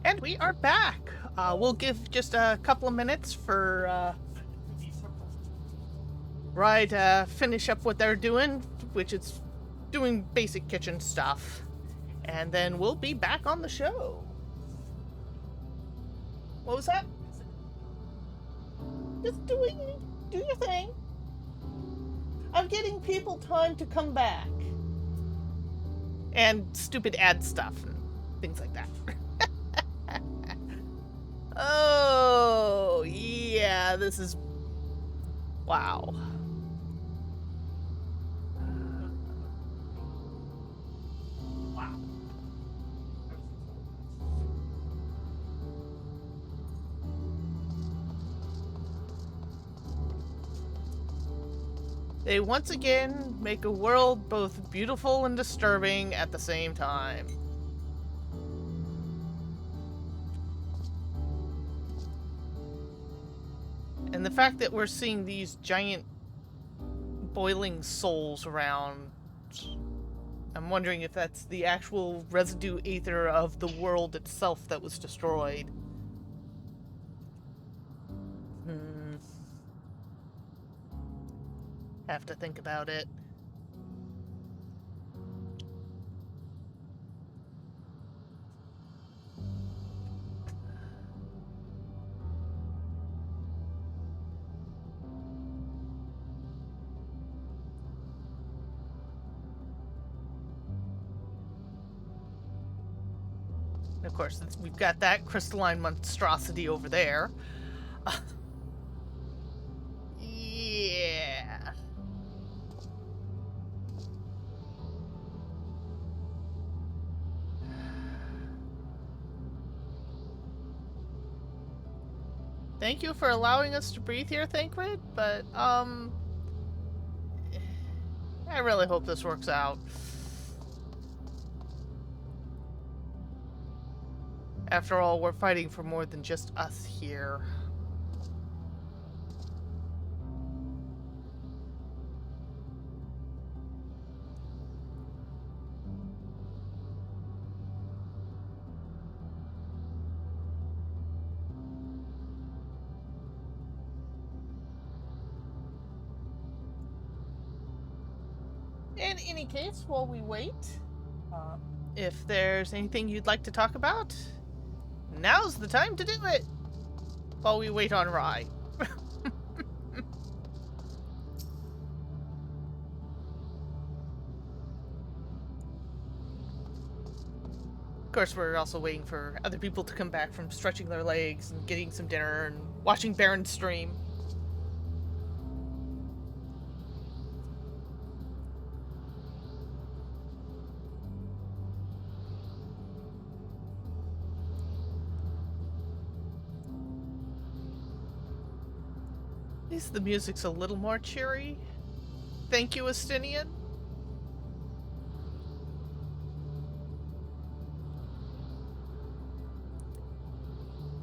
And we are back. We'll give just a couple of minutes for Rye to finish up what they're doing, which is doing basic kitchen stuff. And then we'll be back on the show. What was that? Just do your thing. I'm getting people time to come back. And stupid ad stuff and things like that. Oh, yeah, this is... Wow. Wow. They once again make a world both beautiful and disturbing at the same time. And the fact that we're seeing these giant boiling souls around, I'm wondering if that's the actual residue aether of the world itself that was destroyed. Have to think about it. And of course, we've got that crystalline monstrosity over there. Yeah. Thank you for allowing us to breathe here, Thancred, but, I really hope this works out. After all, we're fighting for more than just us here. In any case, while we wait, if there's anything you'd like to talk about, now's the time to do it! While we wait on Rye. Of course, we're also waiting for other people to come back from stretching their legs and getting some dinner and watching Baron stream. At least the music's a little more cheery. Thank you, Estinian.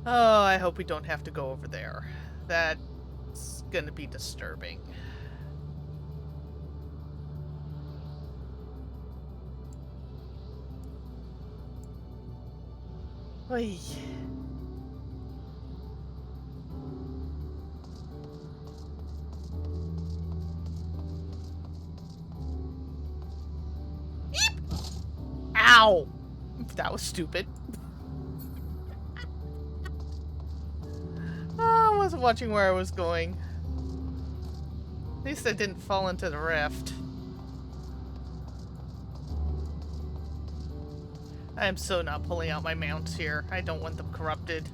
Oh, I hope we don't have to go over there. That's gonna be disturbing. Oy. Eep! Ow! That was stupid. I wasn't watching where I was going. At least I didn't fall into the rift. I am so not pulling out my mounts here. I don't want them corrupted.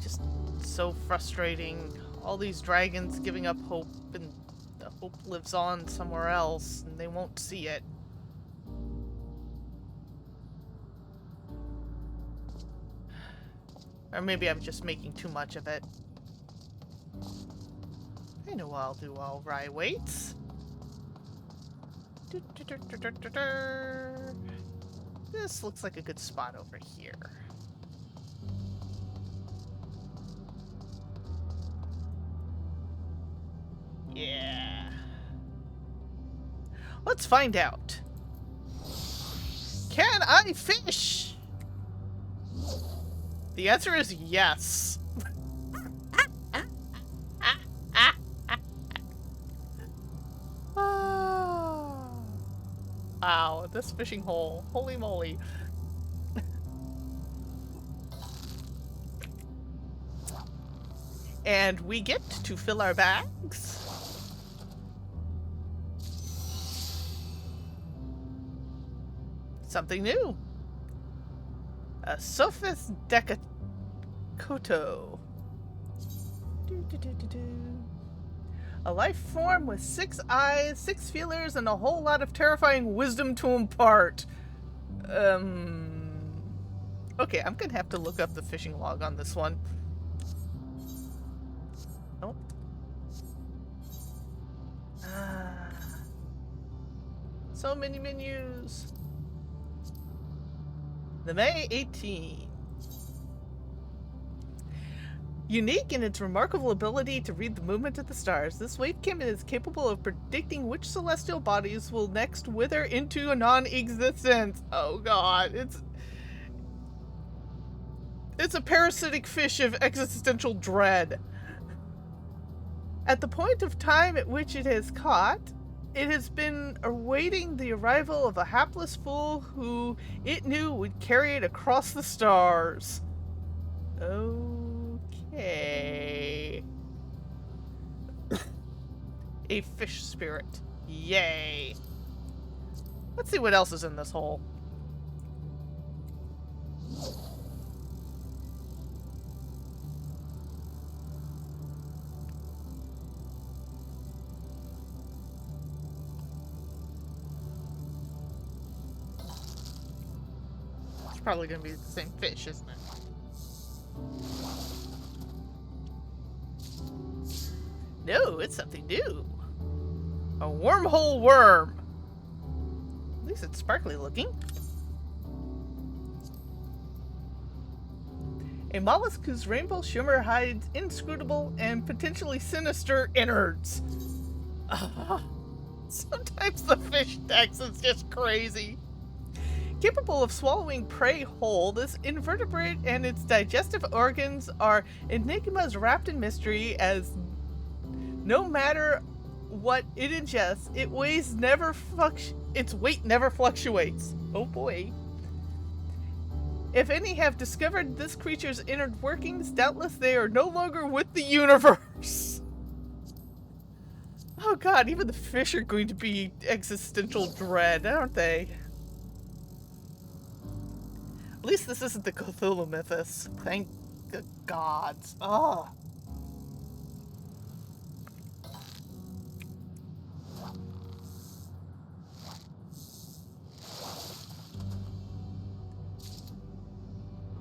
Just so frustrating. All these dragons giving up hope, and the hope lives on somewhere else, and they won't see it. Or maybe I'm just making too much of it. I know what I'll do while Rye waits. This looks like a good spot over here. Yeah. Let's find out. Can I fish? The answer is yes. Wow, this fishing hole. Holy moly. And we get to fill our bags. Something new. A Sophis Decacoto. A life form with 6 eyes, 6 feelers, and a whole lot of terrifying wisdom to impart. Okay, I'm gonna have to look up the fishing log on this one. Oh. So many menus. The May 18. Unique in its remarkable ability to read the movement of the stars, this wavekin is capable of predicting which celestial bodies will next wither into non-existence. Oh god, it's a parasitic fish of existential dread. At the point of time at which it has caught, it has been awaiting the arrival of a hapless fool who it knew would carry it across the stars. Okay. A fish spirit. Yay. Let's see what else is in this hole. It's probably going to be the same fish, isn't it? No, it's something new. A wormhole worm. At least it's sparkly looking. A mollusk whose rainbow shimmer hides inscrutable and potentially sinister innards. Sometimes the fish text is just crazy. Capable of swallowing prey whole, this invertebrate and its digestive organs are enigmas wrapped in mystery, as no matter what it ingests, its weight never fluctuates. Oh boy. If any have discovered this creature's inner workings, doubtless they are no longer with the universe. Oh god, even the fish are going to be existential dread, aren't they? At least this isn't the Cthulhu mythos. Thank the gods. Oh.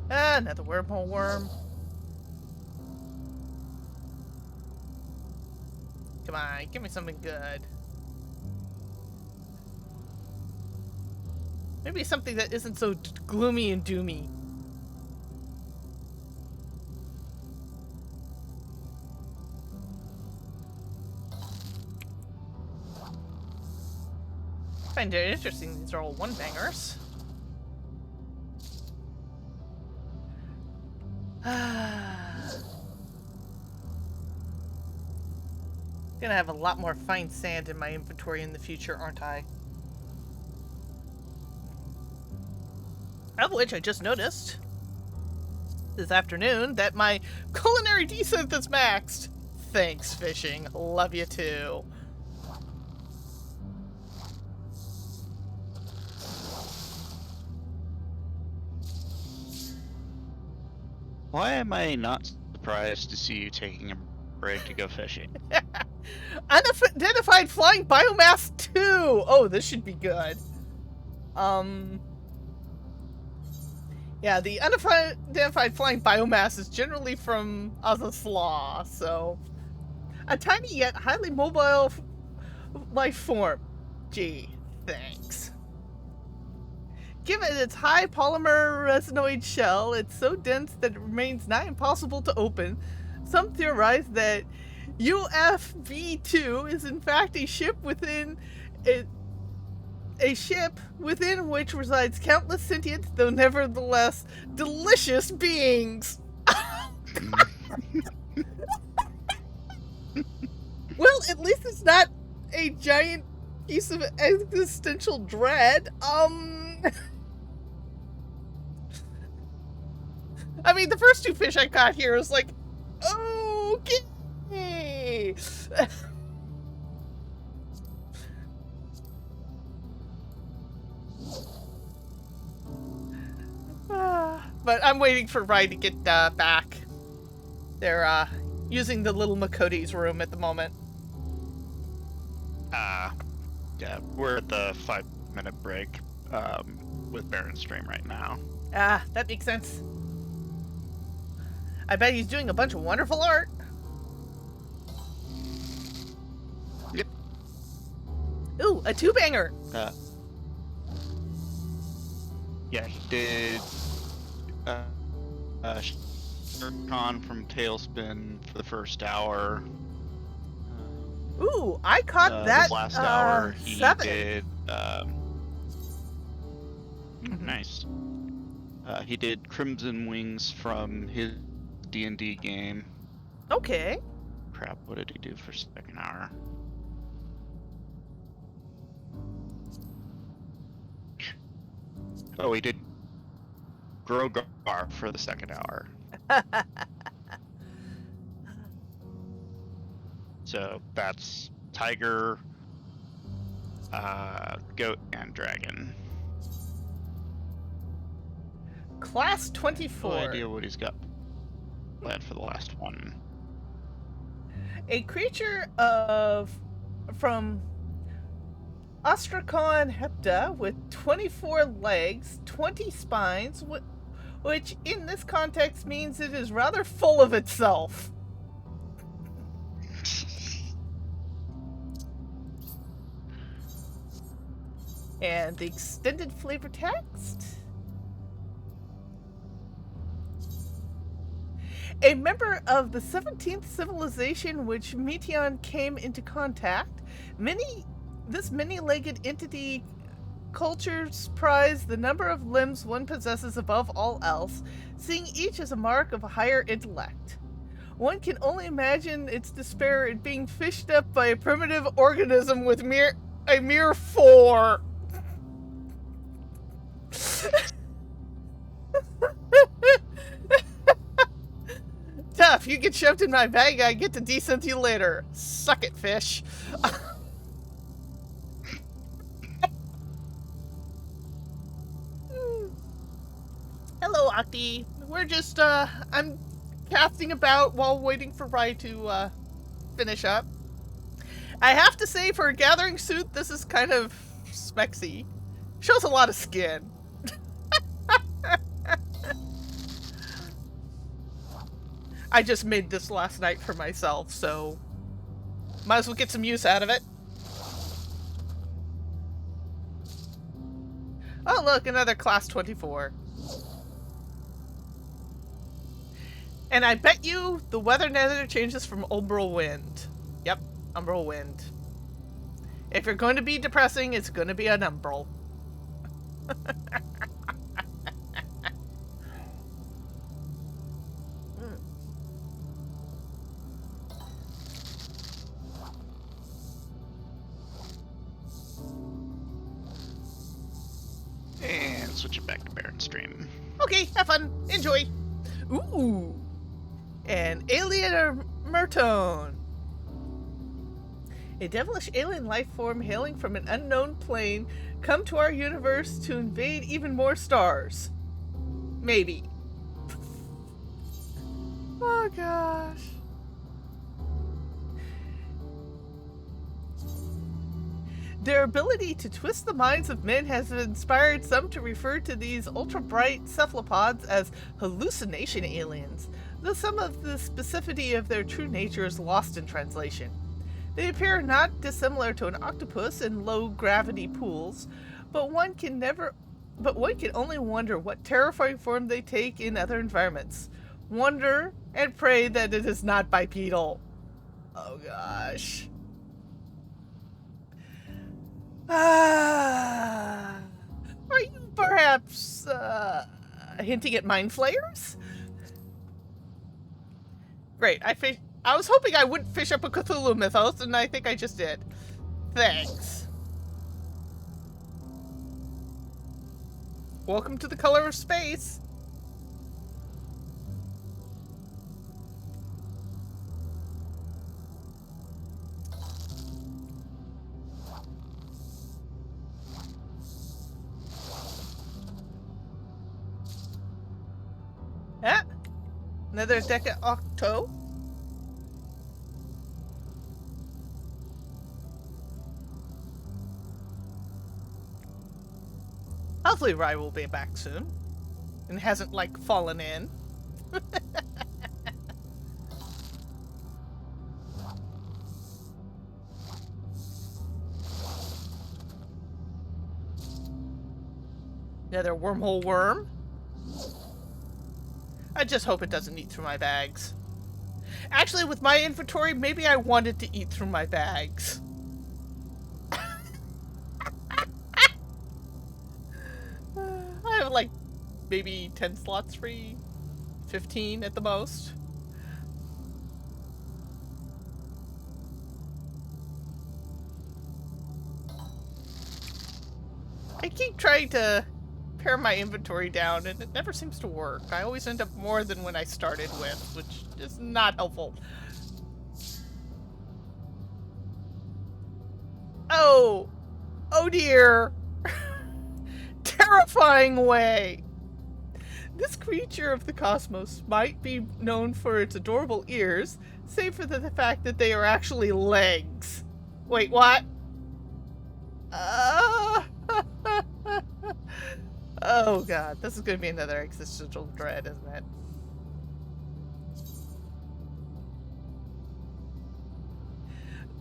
Another wormhole worm. Come on, give me something good. Maybe something that isn't so gloomy and doomy. I find it interesting these are all one-bangers. Gonna have a lot more fine sand in my inventory in the future, aren't I? Of which I just noticed this afternoon that my culinary desynth is maxed. Thanks, fishing. Love you too. Why am I not surprised to see you taking a break to go fishing? Unidentified flying biomass 2! Oh, this should be good. Yeah, the unidentified flying biomass is generally from Azathlaw, so... A tiny yet highly mobile life form. Gee, thanks. Given its high polymer resinoid shell, it's so dense that it remains nigh impossible to open. Some theorize that UFV2 is in fact a ship within which resides countless sentient, though nevertheless delicious beings. Well, at least it's not a giant piece of existential dread. I mean, the first two fish I got here is like, okay. But I'm waiting for Rye to get back. They're using the little Makote's room at the moment. Yeah, we're at the 5-minute break with Baron Stream right now. That makes sense. I bet he's doing a bunch of wonderful art. Yep. Ooh, a two-banger. Yeah, he did Con from Tailspin for the first hour. Ooh, I caught that. The last hour he 7. did. Nice. He did Crimson Wings from his D&D game. Okay. Crap, what did he do for second hour? Oh, he did Grogar for the second hour. So that's tiger, goat, and dragon. Class 24. No idea what he's got planned for the last one. A creature from Ostrakhan Hepta with 24 legs, 20 spines, which in this context means it is rather full of itself. And the extended flavor text. A member of the 17th civilization which Meteon came into contact, this many-legged entity cultures prize the number of limbs one possesses above all else, seeing each as a mark of a higher intellect. One can only imagine its despair at being fished up by a primitive organism with a mere 4. Tough, you get shoved in my bag, I get to descent you later. Suck it, fish. Hello, Octi. We're just, I'm casting about while waiting for Rye to, finish up. I have to say, for a gathering suit, this is kind of smexy. Shows a lot of skin. I just made this last night for myself, so might as well get some use out of it. Oh, look, another class 24. And I bet you the weather never changes from umbral wind. Yep, umbral wind. If you're going to be depressing, it's going to be an umbral. And switch it back to Baron Stream. Okay, have fun. Enjoy. Ooh. An alien Mertone. A devilish alien life form hailing from an unknown plane come to our universe to invade even more stars. Maybe. Oh gosh. Their ability to twist the minds of men has inspired some to refer to these ultra-bright cephalopods as hallucination aliens, though some of the specificity of their true nature is lost in translation. They appear not dissimilar to an octopus in low-gravity pools, but one can only wonder what terrifying form they take in other environments. Wonder and pray that it is not bipedal. Oh gosh. Are you perhaps hinting at mind flayers? Great. I was hoping I wouldn't fish up a Cthulhu mythos, and I think I just did. Thanks. Welcome to the color of space. Ah, another Deca Octo. Hopefully Rye will be back soon. And hasn't, like, fallen in. Another wormhole worm. I just hope it doesn't eat through my bags. Actually, with my inventory, maybe I wanted to eat through my bags. I have like maybe 10 slots free, 15 at the most. I keep trying to pare my inventory down and it never seems to work. I always end up more than when I started with, which is not helpful. Oh! Oh dear! Terrifying way! This creature of the cosmos might be known for its adorable ears, save for the fact that they are actually legs. Wait, what? Oh god, this is going to be another existential dread, isn't it?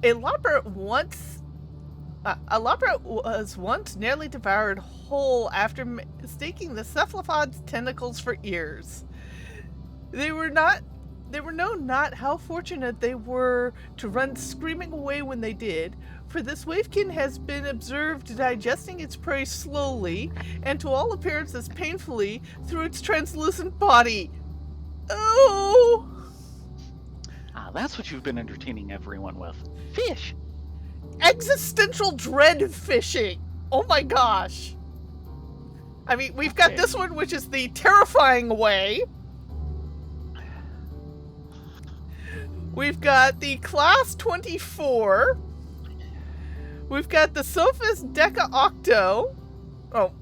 A Lopra was once nearly devoured whole after mistaking the cephalopod's tentacles for ears. They were known not how fortunate they were to run screaming away when they did, for this wavekin has been observed digesting its prey slowly, and to all appearances painfully, through its translucent body. Oh! Ah, that's what you've been entertaining everyone with. Fish! Existential dread fishing! Oh my gosh! I mean, we've got this one, which is the terrifying way. We've got the Class 24. We've got the Sophist Deca Octo. Oh.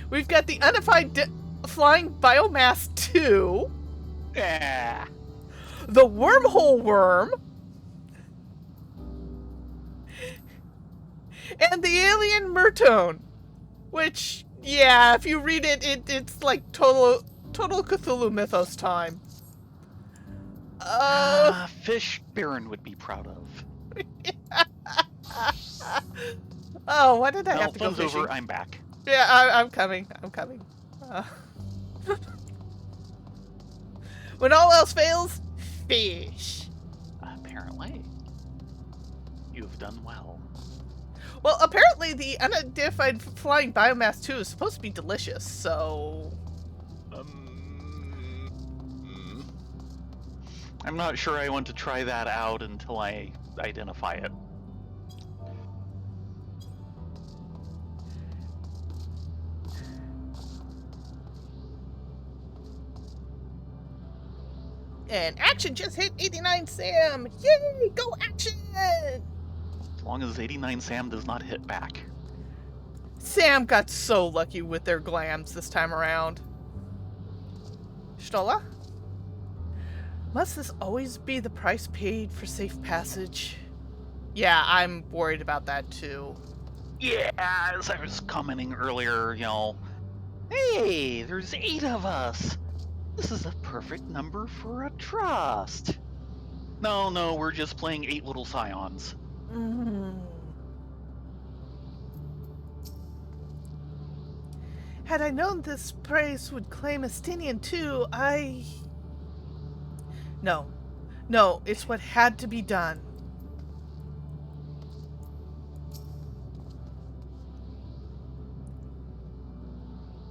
We've got the Unified Flying Biomass 2. Yeah. The Wormhole Worm. And the Alien Murtone. Which, yeah, if you read it, it's like total Cthulhu mythos time. Fish Baron would be proud of. Oh, why did I have to go fun's fishing? over, I'm back. Yeah, I'm coming. When all else fails, fish. Apparently. You've done well. Well, apparently the unidentified flying biomass 2 is supposed to be delicious, so... I'm not sure I want to try that out until I identify it. And action just hit 89 Sam! Yay! Go action! As long as 89 Sam does not hit back. Sam got so lucky with their glams this time around. Stola? Must this always be the price paid for safe passage? Yeah, I'm worried about that too. Yeah, as I was commenting earlier, hey, there's 8 of us. This is a perfect number for a trust. No, we're just playing 8 little scions. Had I known this price would claim Estinian too, No. No, it's what had to be done.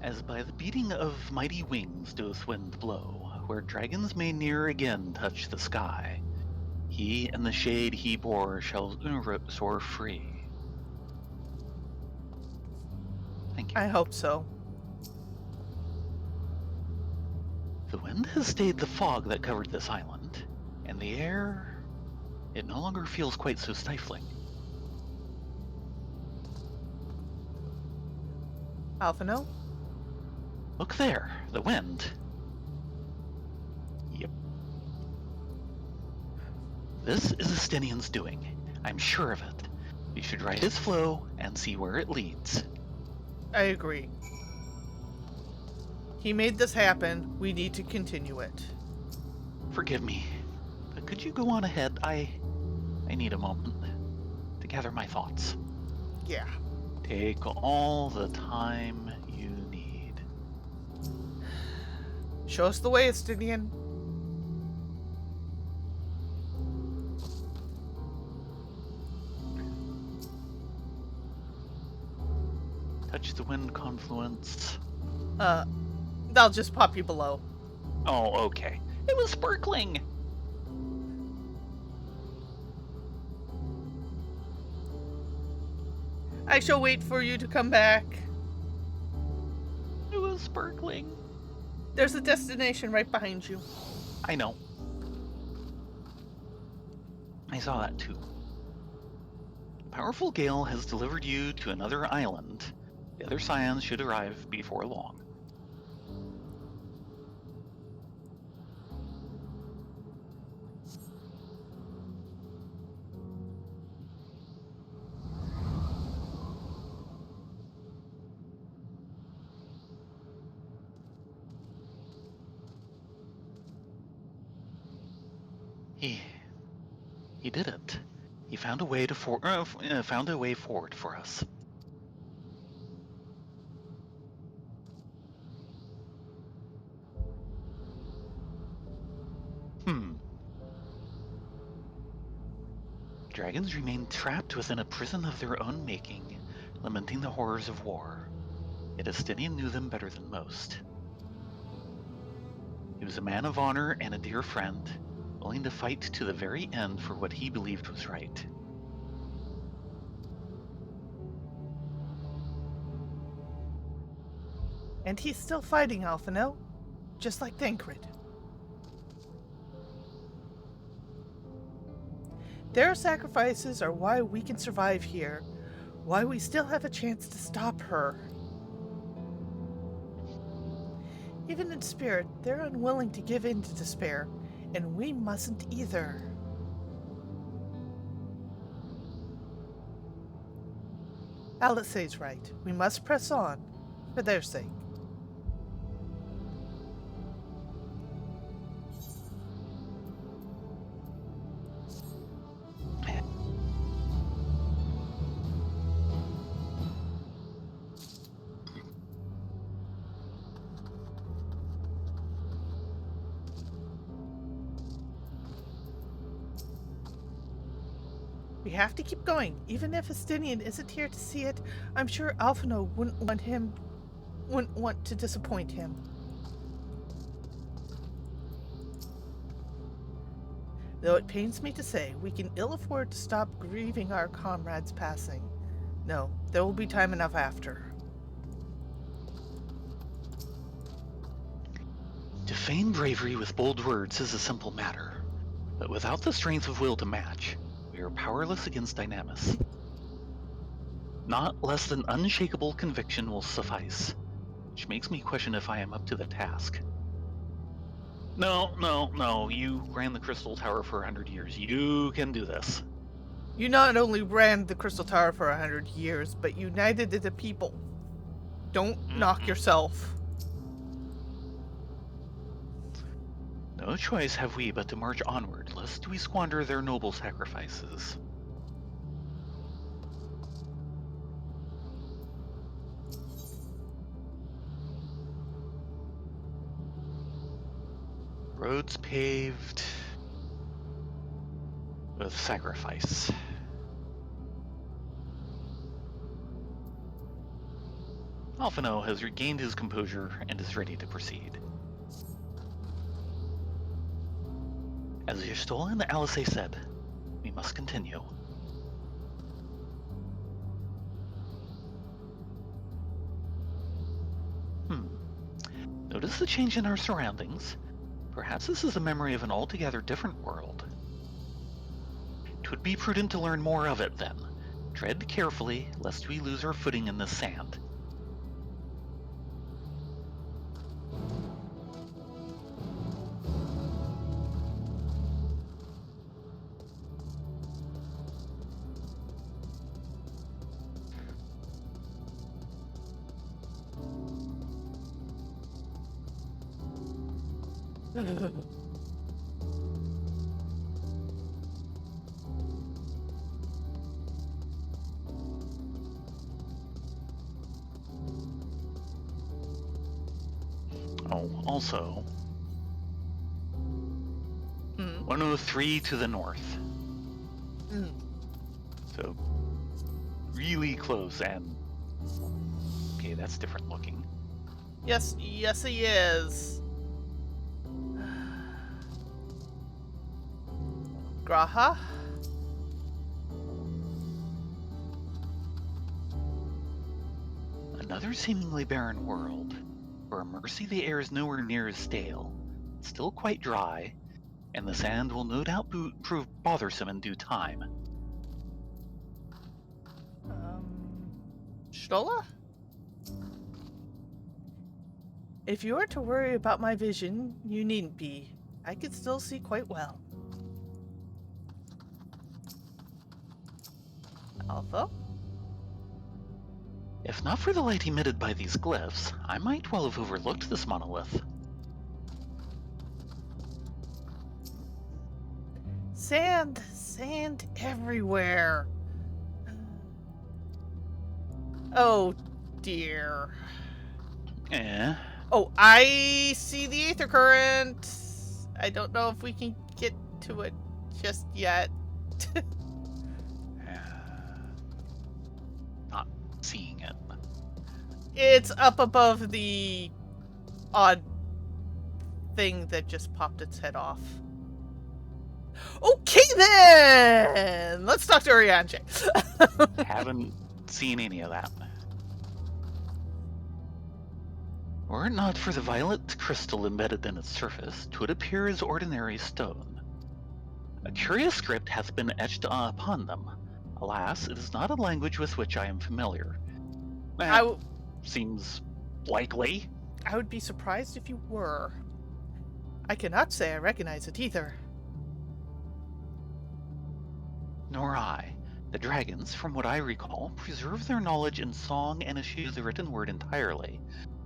As by the beating of mighty wings doth wind blow, where dragons may ne'er again touch the sky, he and the shade he bore shall soar free. Thank you. I hope so. The wind has stayed the fog that covered this island, and the air, it no longer feels quite so stifling. Alphino? Look there, the wind. Yep. This is Estinian's doing. I'm sure of it. We should ride its flow and see where it leads. I agree. He made this happen. We need to continue it. Forgive me, but could you go on ahead? I need a moment to gather my thoughts. Yeah. Take all the time you need. Show us the way, Estinian. Touch the wind confluence. I'll just pop you below. Oh, okay. It was sparkling. I shall wait for you to come back. It was sparkling. There's a destination right behind you. I know. I saw that too. A powerful gale has delivered you to another island. The other scions should arrive before long. He did it. He found a way to found a way forward for us. Dragons remain trapped within a prison of their own making, lamenting the horrors of war. Yet Estinian knew them better than most. He was a man of honor and a dear friend, willing to fight to the very end for what he believed was right. And he's still fighting, Alphino. Just like Thancred. Their sacrifices are why we can survive here. Why we still have a chance to stop her. Even in spirit, they're unwilling to give in to despair, and we mustn't either. Alisay's right. We must press on, for their sake. We have to keep going. Even if Estinian isn't here to see it, I'm sure Alphino wouldn't want to disappoint him. Though it pains me to say, we can ill afford to stop grieving our comrade's passing. No, there will be time enough after. To feign bravery with bold words is a simple matter, but without the strength of will to match, we are powerless against Dynamis. Not less than unshakable conviction will suffice, which makes me question if I am up to the task. No, you ran the Crystal Tower for 100 years. You can do this. You not only ran the Crystal Tower for 100 years, but united the people. Don't knock yourself. No choice have we but to march onward, lest we squander their noble sacrifices. Roads paved with sacrifice. Alphino has regained his composure and is ready to proceed. As Y'shtola Alice said, we must continue. Notice the change in our surroundings. Perhaps this is a memory of an altogether different world. It would be prudent to learn more of it then. Tread carefully, lest we lose our footing in this sand. Oh, also, 103 to the north. So, really close and... Okay, that's different looking. Yes, yes he is. Graha? Another seemingly barren world. For a mercy, the air is nowhere near as stale. It's still quite dry, and the sand will no doubt prove bothersome in due time. Stola? If you are to worry about my vision, you needn't be. I can still see quite well. Alpha? If not for the light emitted by these glyphs, I might well have overlooked this monolith. Sand! Sand everywhere! Oh, dear. Oh, I see the aether current! I don't know if we can get to it just yet. Not seeing it. It's up above the odd thing that just popped its head off. Okay then! Let's talk to Urianche. Haven't seen any of that. Were it not for the violet crystal embedded in its surface, 'twould appear as ordinary stone. A curious script hath been etched upon them. Alas, it is not a language with which I am familiar. That seems likely. I would be surprised if you were. I cannot say I recognize it either. Nor I. The dragons, from what I recall, preserve their knowledge in song and eschew the written word entirely,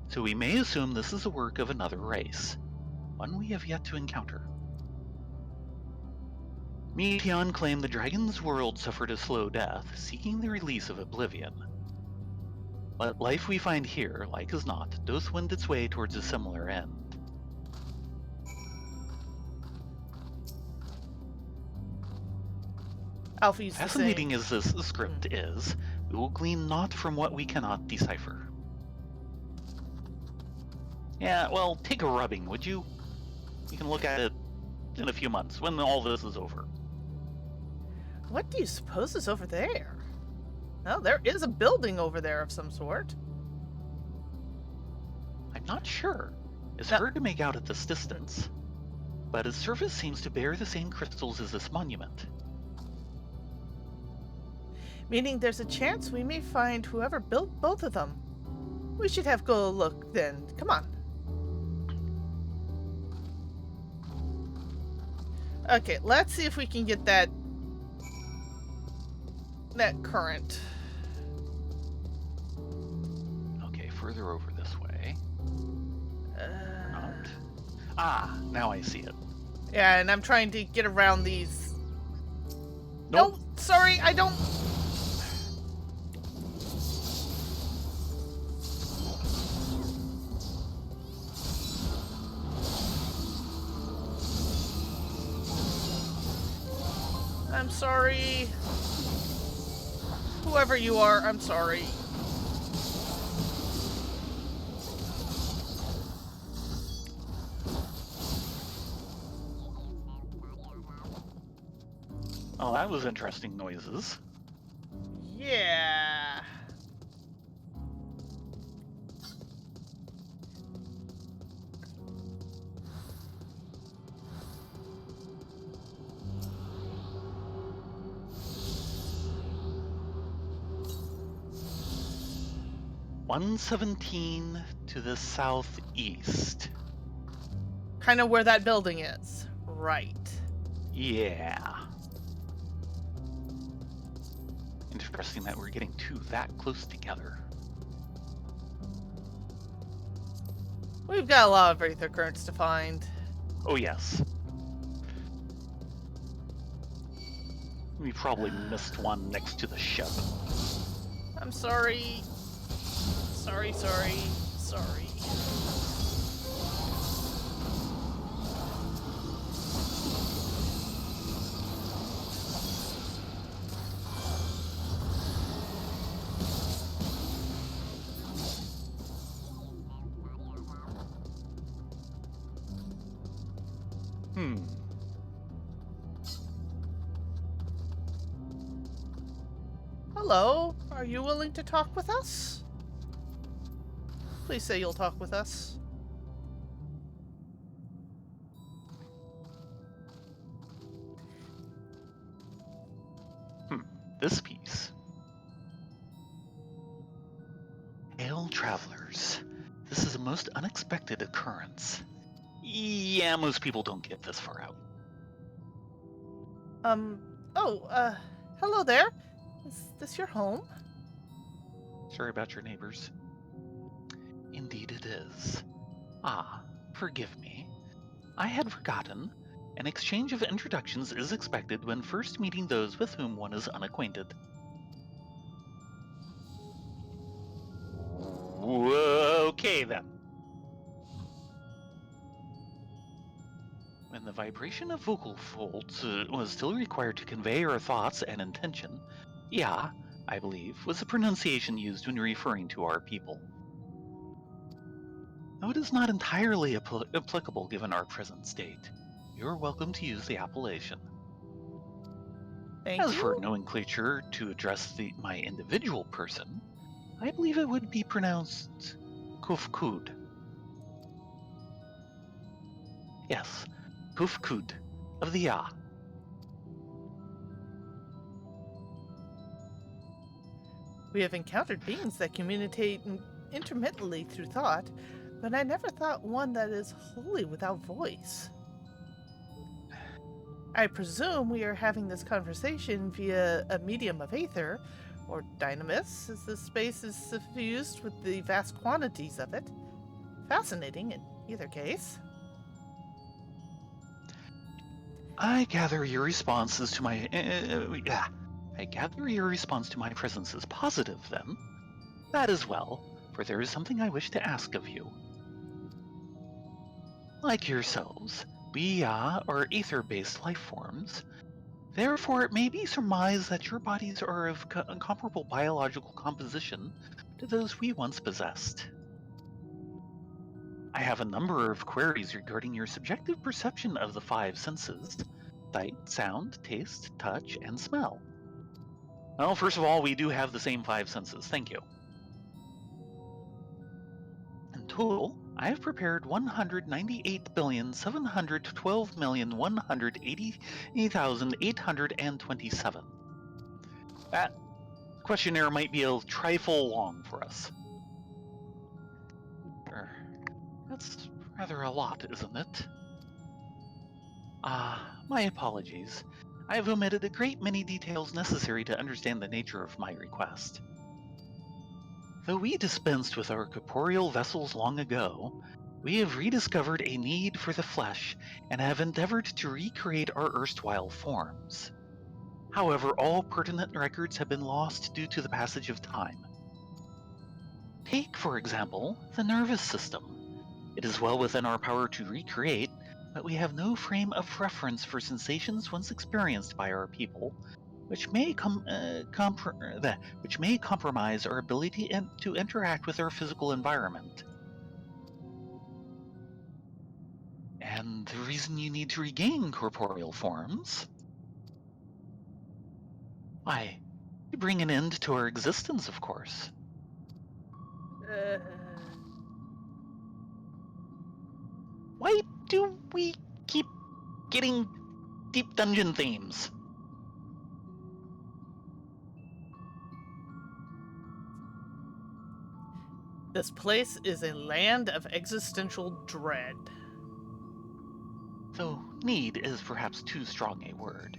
so we may assume this is a work of another race, one we have yet to encounter. Meteon claimed the dragon's world suffered a slow death, seeking the release of oblivion. But life we find here, like as not, doth wend its way towards a similar end. Alfie's Fascinating as this script is, we will glean naught from what we cannot decipher. Yeah, well, take a rubbing, would you? You can look at it in a few months, when all this is over. What do you suppose is over there? Well, there is a building over there of some sort. I'm not sure. It's hard to make out at this distance, but its surface seems to bear the same crystals as this monument. Meaning there's a chance we may find whoever built both of them. We should have go look then. Come on. Okay, let's see if we can get that current. Okay, further over this way. Not. Ah, now I see it. Yeah, and I'm trying to get around these. Nope. No, sorry, I don't. I'm sorry. Whoever you are, I'm sorry. Oh, that was interesting noises. Yeah. "117 to the southeast." Kind of where that building is. Right. Yeah. Interesting that we're getting two that close together. We've got a lot of Aether currents to find. Oh, yes. We probably missed one next to the ship. I'm sorry. Sorry. Hello, are you willing to talk with us? Please say you'll talk with us. This piece. Hail, travelers. This is a most unexpected occurrence. Yeah, most people don't get this far out. Hello there. Is this your home? Sorry about your neighbors. Indeed it is. Ah, forgive me. I had forgotten. An exchange of introductions is expected when first meeting those with whom one is unacquainted. Okay then. When the vibration of vocal folds was still required to convey our thoughts and intention, "ya," I believe, was the pronunciation used when referring to our people. Though it is not entirely applicable given our present state, you're welcome to use the appellation. Thank As for you. nomenclature to address my individual person, I believe it would be pronounced Kufkud. Yes, Kufkud of the Ya. We have encountered beings that communicate intermittently through thought, but I never thought one that is wholly without voice. I presume we are having this conversation via a medium of aether, or dynamis, as the space is suffused with the vast quantities of it. Fascinating in either case. I gather your response to my presence is positive, then. That is well, for there is something I wish to ask of you. Like yourselves, we are ether-based life forms. Therefore, it may be surmised that your bodies are of comparable biological composition to those we once possessed. I have a number of queries regarding your subjective perception of the five senses: sight, sound, taste, touch, and smell. Well, first of all, we do have the same five senses. Thank you. In total, I have prepared 198,712,180,827. That questionnaire might be a trifle long for us. That's rather a lot, isn't it? My apologies. I have omitted a great many details necessary to understand the nature of my request. Though we dispensed with our corporeal vessels long ago, we have rediscovered a need for the flesh and have endeavored to recreate our erstwhile forms. However, all pertinent records have been lost due to the passage of time. Take, for example, the nervous system. It is well within our power to recreate, but we have no frame of reference for sensations once experienced by our people, which may compromise our ability to interact with our physical environment. And the reason you need to regain corporeal forms? Why, to bring an end to our existence, of course. Uh, Why do we keep getting deep dungeon themes? this place is a land of existential dread. Though need is perhaps too strong a word.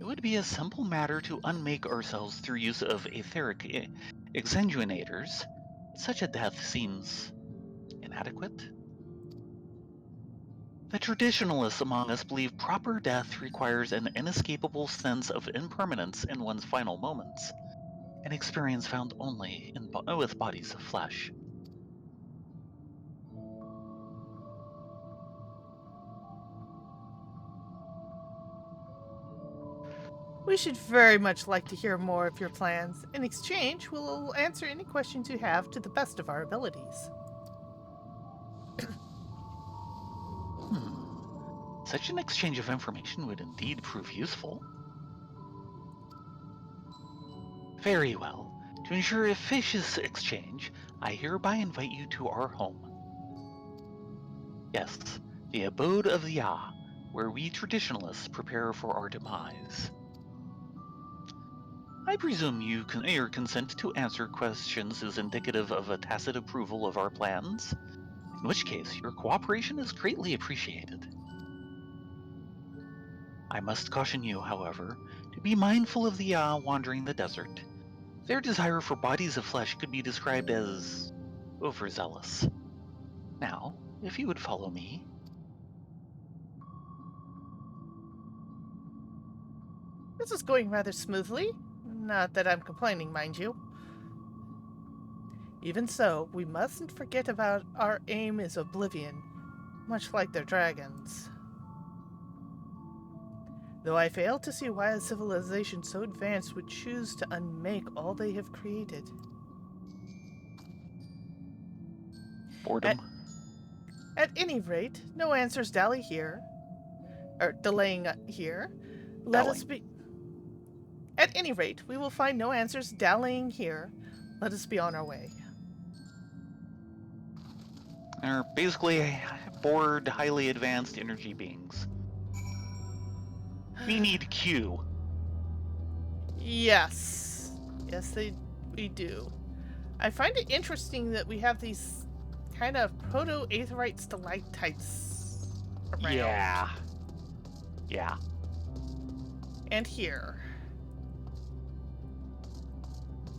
It would be a simple matter to unmake ourselves through use of etheric exsanguinators. Such a death seems inadequate. The traditionalists among us believe proper death requires an inescapable sense of impermanence in one's final moments, an experience found only with bodies of flesh. We should very much like to hear more of your plans. In exchange, we'll answer any questions you have to the best of our abilities. Such an exchange of information would indeed prove useful. Very well. To ensure a efficient exchange, I hereby invite you to our home. Yes, the abode of the Ya, where we traditionalists prepare for our demise. I presume your consent to answer questions is indicative of a tacit approval of our plans, in which case your cooperation is greatly appreciated. I must caution you, however, to be mindful of the Ya wandering the desert. Their desire for bodies of flesh could be described as overzealous. Now, if you would follow me. This is going rather smoothly. Not that I'm complaining, mind you. Even so, we mustn't forget about our aim is oblivion, much like their dragons. Though I fail to see why a civilization so advanced would choose to unmake all they have created. Boredom. At any rate, no answers dally here. Or delaying here. Let us be. At any rate, we will find no answers dallying here. Let us be on our way. They're basically bored, highly advanced energy beings. We need Q. Yes. Yes, we do. I find it interesting that we have these kind of proto-aetherite stalactites around. Yeah. And here.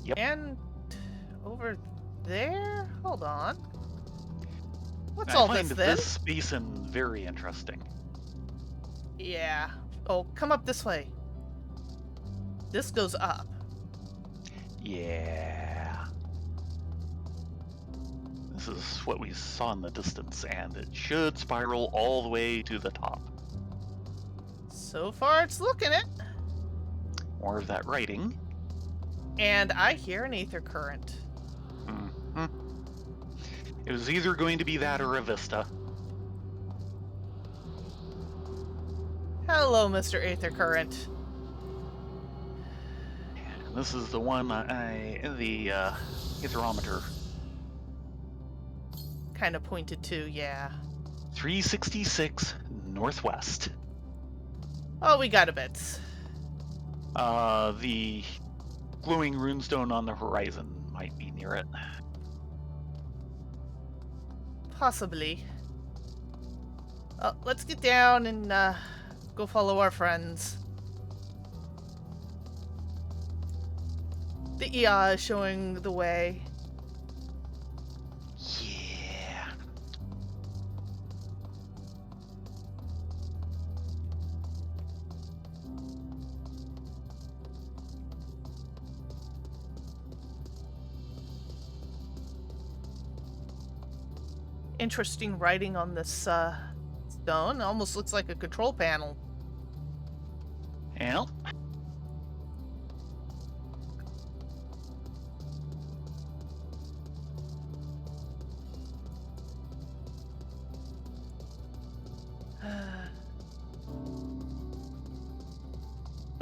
Yep. And over there? Hold on. What's I all find this then? this basin very interesting. Yeah. Oh, come up this way. This goes up. Yeah. This is what we saw in the distance, and it should spiral all the way to the top. So far, it's looking it. More of that writing. And I hear an aether current. Mm-hmm. It was either going to be that or a vista. Hello, Mr. Aether Current. And this is the one the aetherometer. Kind of pointed to, yeah. 366 northwest. Oh, we got a bit. The glowing runestone on the horizon might be near it. Possibly. Let's get down and go follow our friends. The EA is showing the way. Yeah. Interesting writing on this stone. It almost looks like a control panel. Yeah.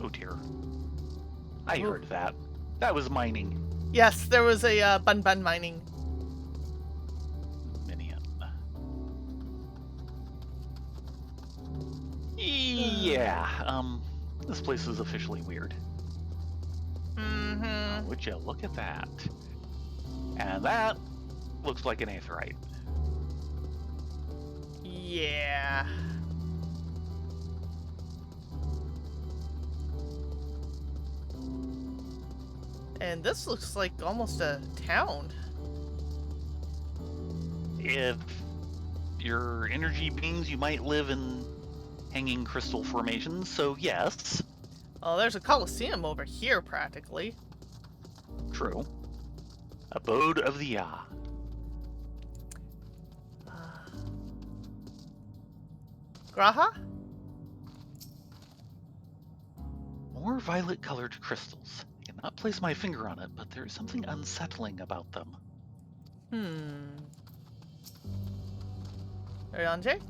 Oh dear. I Ooh. heard that. That was mining. Yes, there was a bun mining. Minion. Yeah, this place is officially weird. Mm-hmm. Would you look at that? And that looks like an aetherite. Yeah. And this looks like almost a town. If your energy beings, you might live in hanging crystal formations, so yes. Oh, there's a coliseum over here, practically. True. Abode of the Ya. Graha? More violet-colored crystals. I cannot place my finger on it, but there is something unsettling about them. Ryanje?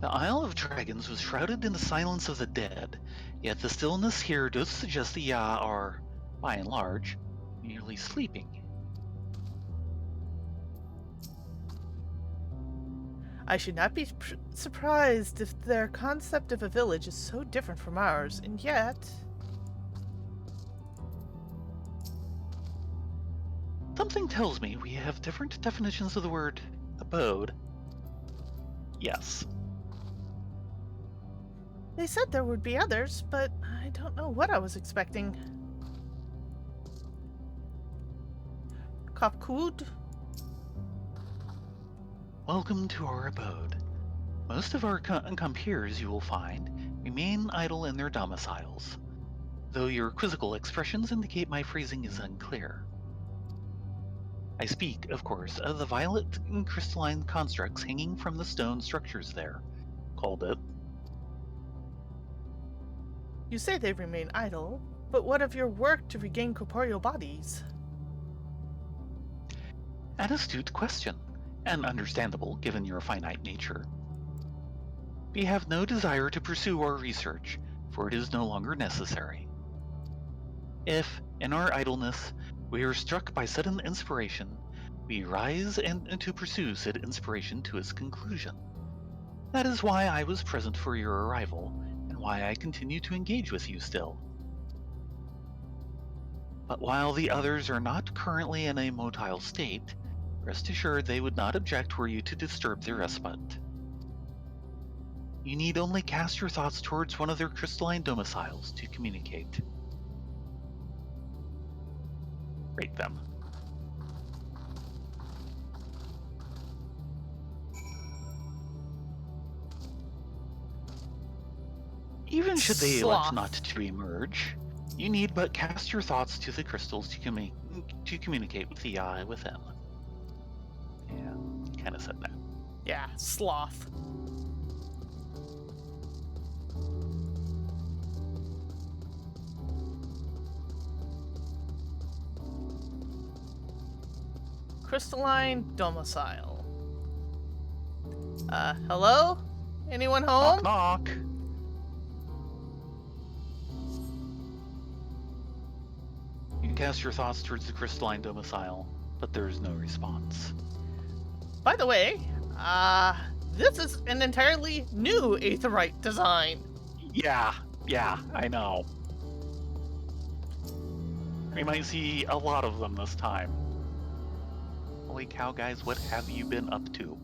The Isle of Dragons was shrouded in the silence of the dead, yet the stillness here does suggest the Ya are, by and large, merely sleeping. I should not be surprised if their concept of a village is so different from ours, and yet... Something tells me we have different definitions of the word abode. Yes. They said there would be others, but I don't know what I was expecting. Kapkud? Welcome to our abode. Most of our compeers, you will find, remain idle in their domiciles, though your quizzical expressions indicate my phrasing is unclear. I speak, of course, of the violet and crystalline constructs hanging from the stone structures there, called it. You say they remain idle, but what of your work to regain corporeal bodies? An astute question, and understandable given your finite nature. We have no desire to pursue our research, for it is no longer necessary. If, in our idleness, we are struck by sudden inspiration, we rise and to pursue said inspiration to its conclusion. That is why I was present for your arrival, and why I continue to engage with you still. But while the others are not currently in a motile state, rest assured they would not object were you to disturb their respite. You need only cast your thoughts towards one of their crystalline domiciles to communicate. Rate them. Even should they elect Sloth. not to emerge, you need but cast your thoughts to the crystals to communicate with the eye within. Yeah, kind of said that. Yeah, sloth. Crystalline domicile. Hello? Anyone home? Knock, knock. You cast your thoughts towards the crystalline domicile, but there is no response. By the way, this is an entirely new aetherite design. Yeah, I know. We might see a lot of them this time. Holy cow, guys, what have you been up to?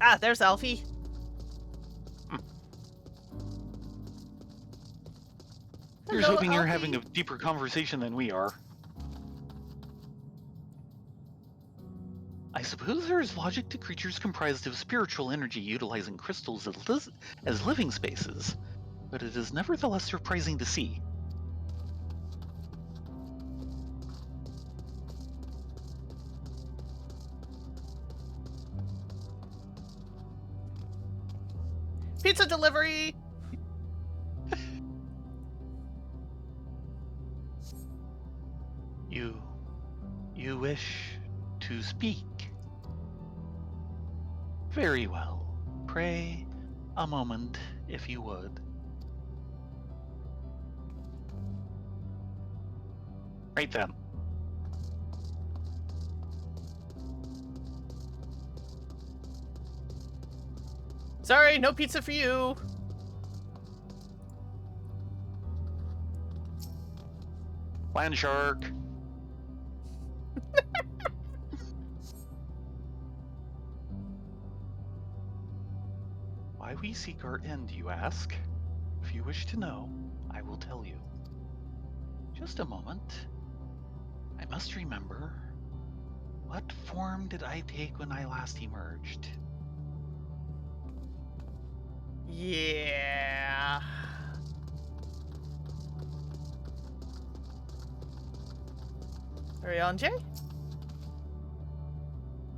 Ah, there's Alfie. Here's Hello, hoping you're Alfie. having a deeper conversation than we are. I suppose there is logic to creatures comprised of spiritual energy utilizing crystals as living spaces, but it is nevertheless surprising to see. Pizza delivery! You wish to speak? Very well. Pray, a moment, if you would. Right then. Sorry, no pizza for you. Land shark. Why we seek our end, you ask? If you wish to know, I will tell you. Just a moment. I must remember. What form did I take when I last emerged? Yeah. Hurry on, Jay.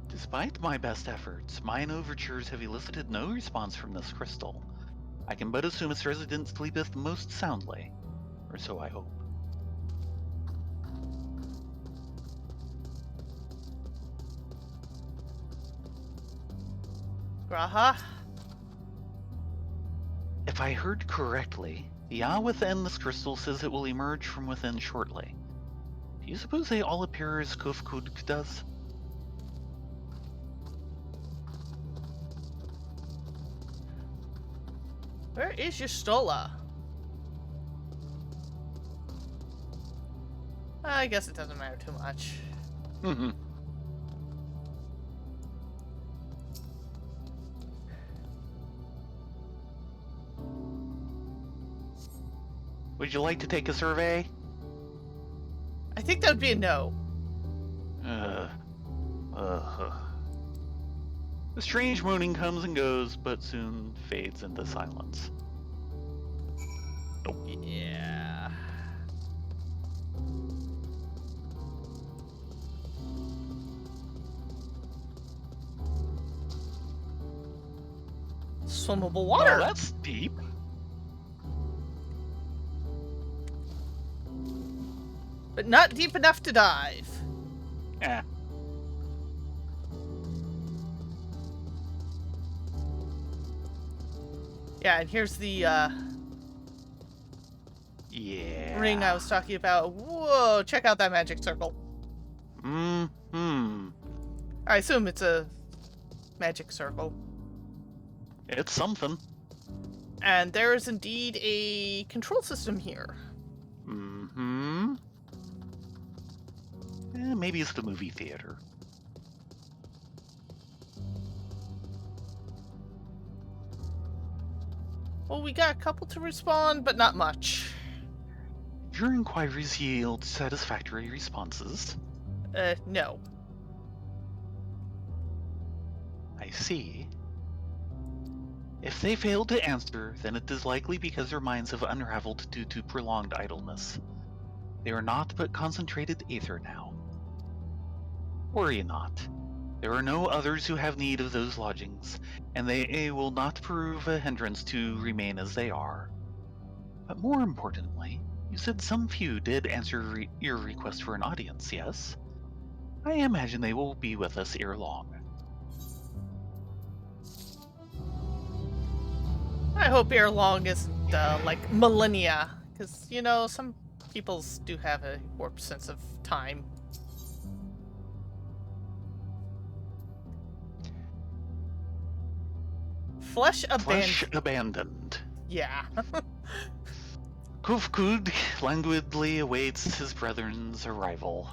Despite my best efforts, mine overtures have elicited no response from this crystal. I can but assume its resident sleepeth most soundly, or so I hope. Graha. If I heard correctly, the eye within this crystal says it will emerge from within shortly. Do you suppose they all appear as Kufkud does? Where is your Stola? I guess it doesn't matter too much. Mm-hmm. Would you like to take a survey? I think that would be a no. The strange moaning comes and goes, but soon fades into silence. Yeah. Swimmable water. Well, that's deep. But not deep enough to dive. Eh. Yeah, and here's the Yeah. ring I was talking about. Whoa, check out that magic circle. Mm-hmm. I assume it's a magic circle. It's something. And there is indeed a control system here. Mm-hmm. Maybe it's the movie theater. Well, we got a couple to respond, but not much. Your inquiries yield satisfactory responses. No. I see. If they fail to answer, then it is likely because their minds have unraveled due to prolonged idleness. They are not but concentrated aether now. Worry not. There are no others who have need of those lodgings, and they will not prove a hindrance to remain as they are. But more importantly, you said some few did answer your request for an audience, yes? I imagine they will be with us ere long. I hope ere long isn't, like, millennia. Because, you know, some peoples do have a warped sense of time. Flesh Flesh abandoned. abandoned. Yeah. Kufkud languidly awaits his brethren's arrival.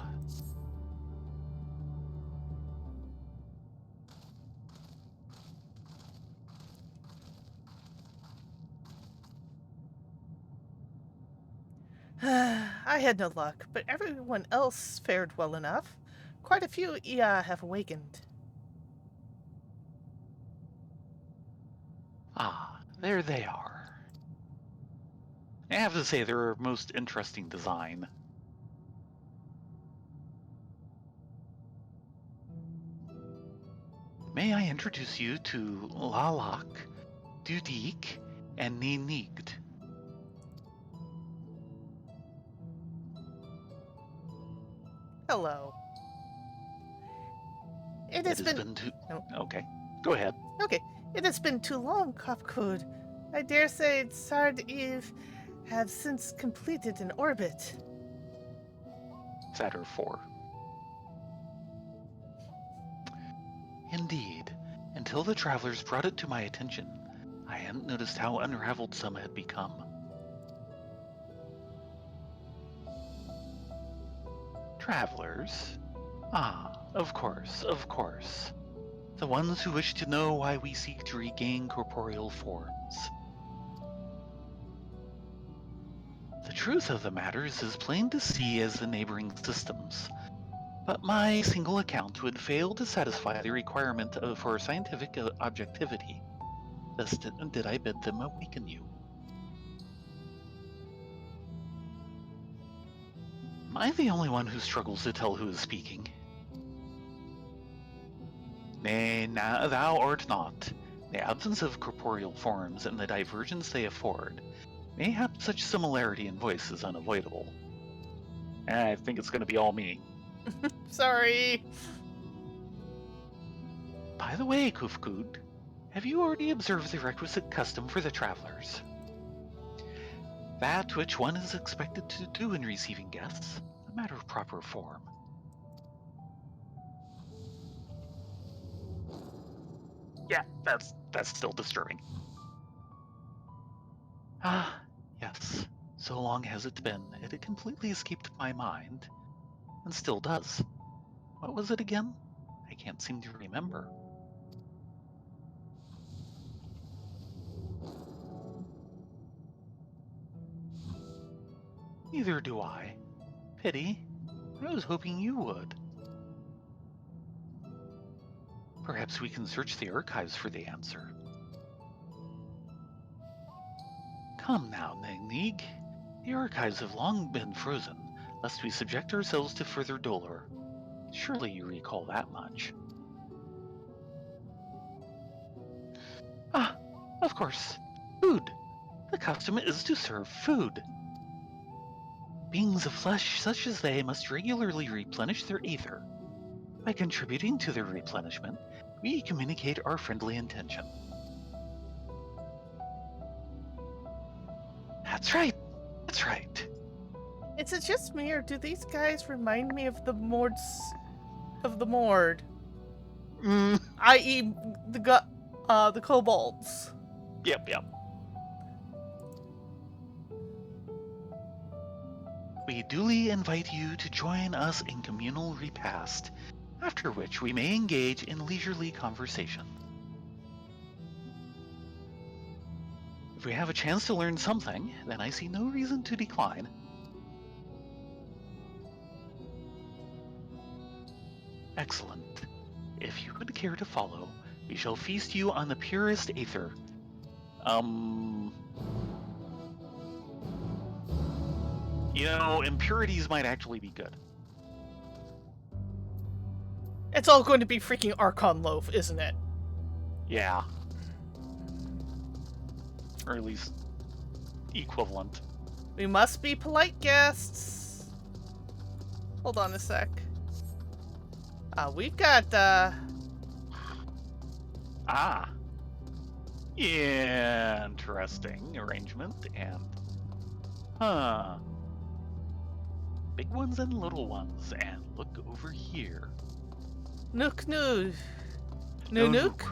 I had no luck, but everyone else fared well enough. Quite a few Ia have awakened. Ah, there they are. I have to say, they're a most interesting design. May I introduce you to Lalak, Dudik and Ninigd. Hello. It has It has been... been too... No. Okay, go ahead. Okay, it has been too long, Kopkud. I dare say Sard Eve have since completed an orbit. Saturn 4. Indeed. Until the travelers brought it to my attention, I hadn't noticed how unraveled some had become. Travelers? Ah, of course, of course. The ones who wish to know why we seek to regain corporeal forms. The truth of the matter is as plain to see as the neighboring systems, but my single account would fail to satisfy the requirement for scientific objectivity. Thus did I bid them awaken you. Am I the only one who struggles to tell who is speaking? Nay, thou art not. The absence of corporeal forms and the divergence they afford, mayhap such similarity in voice is unavoidable. I think it's going to be all me. Sorry. By the way, Kufkud, have you already observed the requisite custom for the travelers? That which one is expected to do in receiving guests, a matter of proper form. Yeah, that's still disturbing. Ah, yes. So long has it been, it had completely escaped my mind, and still does. What was it again? I can't seem to remember. Neither do I. Pity. I was hoping you would. Perhaps we can search the archives for the answer. Come now, Nignig. The archives have long been frozen, lest we subject ourselves to further dolor. Surely you recall that much. Ah, of course. Food. The custom is to serve food. Beings of flesh such as they must regularly replenish their ether. By contributing to their replenishment, we communicate our friendly intention. That's right. That's right. Is it just me, or do these guys remind me of the Mords of the Mord? I.e. the kobolds. Yep. We duly invite you to join us in communal repast, after which we may engage in leisurely conversation. If we have a chance to learn something, then I see no reason to decline. Excellent. If you would care to follow, we shall feast you on the purest aether. Impurities might actually be good. It's all going to be freaking Archon loaf, isn't it? Yeah. Or at least equivalent. We must be polite guests. Hold on a sec. We've got, Ah. Interesting arrangement and... Huh. Big ones and little ones, and look over here. Nook Noo. No Nook?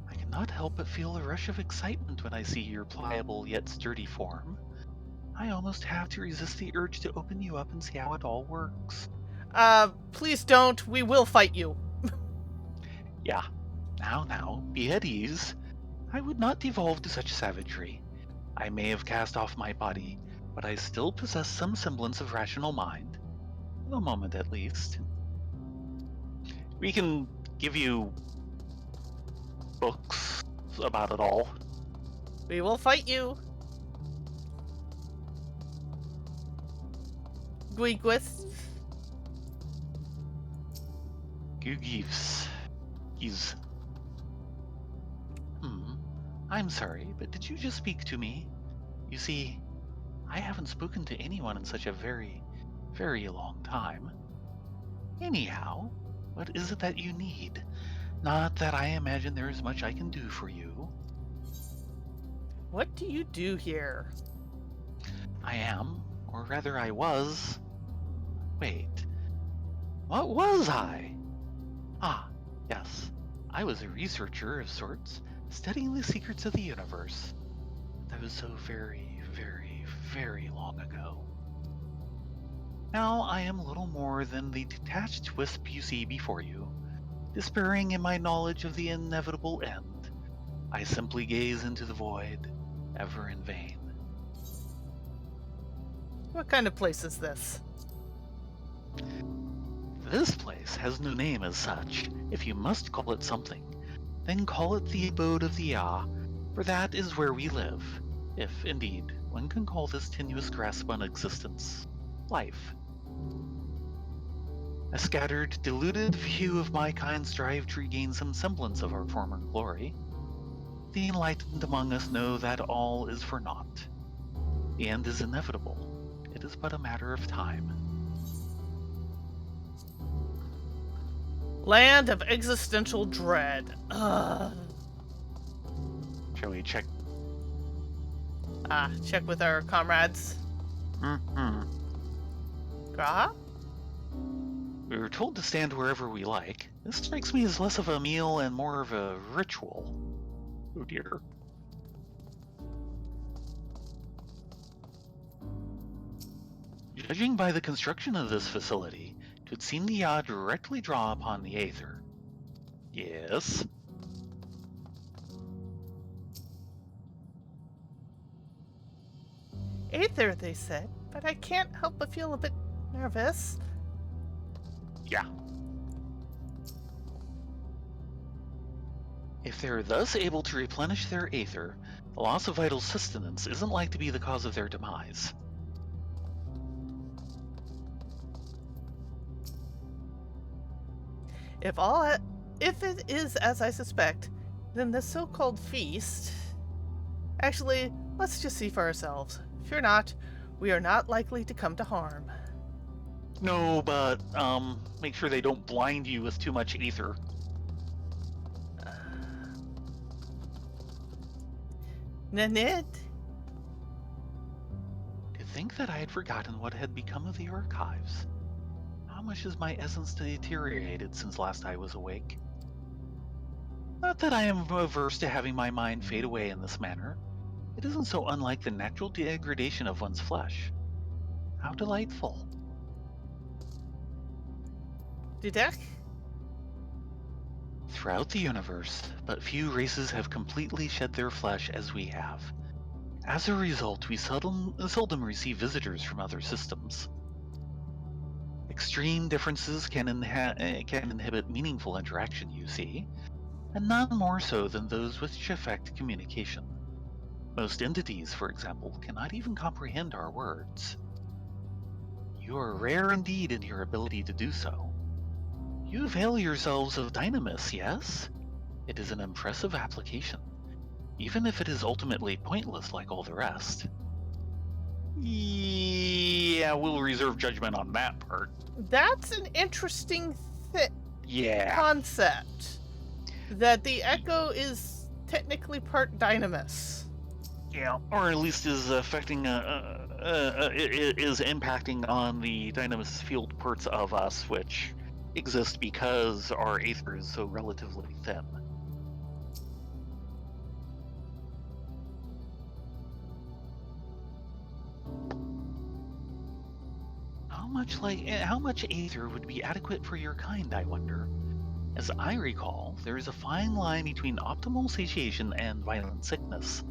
I cannot help but feel a rush of excitement when I see your pliable yet sturdy form. I almost have to resist the urge to open you up and see how it all works. Please don't. We will fight you. Yeah. Now, be at ease. I would not devolve to such savagery. I may have cast off my body, but I still possess some semblance of rational mind. For the moment, at least. We can give you books about it all. We will fight you. Guiguis. Gugifs. He's... I'm sorry, but did you just speak to me? You see, I haven't spoken to anyone in such a very, very long time. Anyhow, what is it that you need? Not that I imagine there is much I can do for you. What do you do here? I am, or rather I was. Wait, what was I? Ah, yes, I was a researcher of sorts, studying the secrets of the universe. That was so very, very, very long ago. Now I am little more than the detached wisp you see before you, despairing in my knowledge of the inevitable end. I simply gaze into the void, ever in vain. What kind of place is this? This place has no name as such. If you must call it something, then call it the abode of the Ya, for that is where we live, if, indeed, one can call this tenuous grasp on existence life. A scattered, deluded few of my kind strive to regain some semblance of our former glory. The enlightened among us know that all is for naught. The end is inevitable. It is but a matter of time. Land of existential dread. Ugh. Shall we check? Check with our comrades. Mm-hmm. Graha? We were told to stand wherever we like. This strikes me as less of a meal and more of a ritual. Oh dear. Judging by the construction of this facility, it would seem the Ya directly draw upon the Aether. Yes? Aether, they said, but I can't help but feel a bit nervous. Yeah. If they're thus able to replenish their Aether, the loss of vital sustenance isn't like to be the cause of their demise. If it is as I suspect, then the so-called feast... Actually, let's just see for ourselves. Fear not, we are not likely to come to harm. No, but, make sure they don't blind you with too much Aether. Nanit? To think that I had forgotten what had become of the archives. How much has my essence deteriorated since last I was awake? Not that I am averse to having my mind fade away in this manner. It isn't so unlike the natural degradation of one's flesh. How delightful. Dudek? Throughout the universe, but few races have completely shed their flesh as we have. As a result, we seldom receive visitors from other systems. Extreme differences can inhibit meaningful interaction, you see, and none more so than those which affect communication. Most entities, for example, cannot even comprehend our words. You are rare indeed in your ability to do so. You avail yourselves of Dynamis, yes? It is an impressive application, even if it is ultimately pointless like all the rest. Yeah, we'll reserve judgment on that part. That's an interesting Yeah. concept. That the Echo is technically part Dynamis. Yeah, or at least is affecting, is impacting on the Dynamis field parts of us, which exist because our Aether is so relatively thin. How much Aether would be adequate for your kind, I wonder? As I recall, there is a fine line between optimal satiation and violent sickness.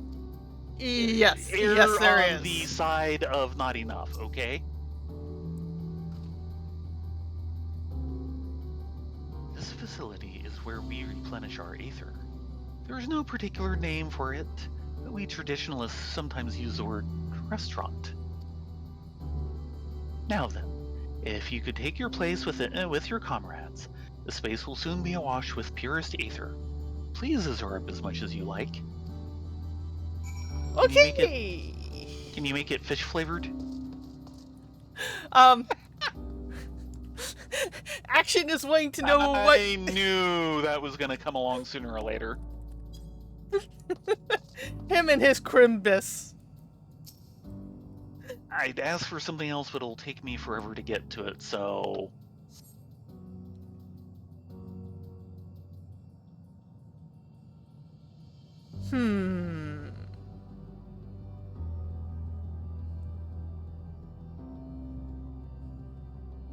Yes, Err yes, there on is. the side of not enough, okay? This facility is where we replenish our Aether. There is no particular name for it, but we traditionalists sometimes use the word restaurant. Now then, if you could take your place with your comrades, the space will soon be awash with purest Aether. Please absorb as much as you like. Can you make it? Okay. Can you make it fish flavored? Um, Action is wanting to know what. I knew that was gonna come along sooner or later. Him and his Crimbus. I'd ask for something else, but it'll take me forever to get to it, so...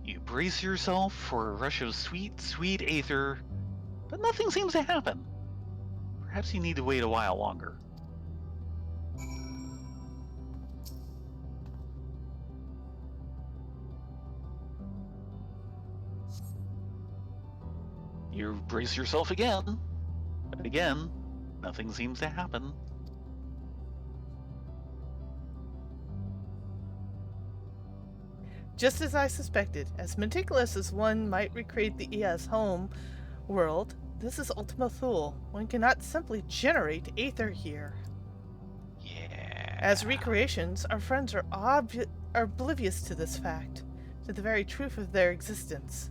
You brace yourself for a rush of sweet, sweet aether, but nothing seems to happen. Perhaps you need to wait a while longer. You brace yourself again, but again, nothing seems to happen. Just as I suspected, as meticulous as one might recreate the ES home world, this is Ultima Thule. One cannot simply generate aether here. Yeah. As recreations, our friends are oblivious to this fact, to the very truth of their existence,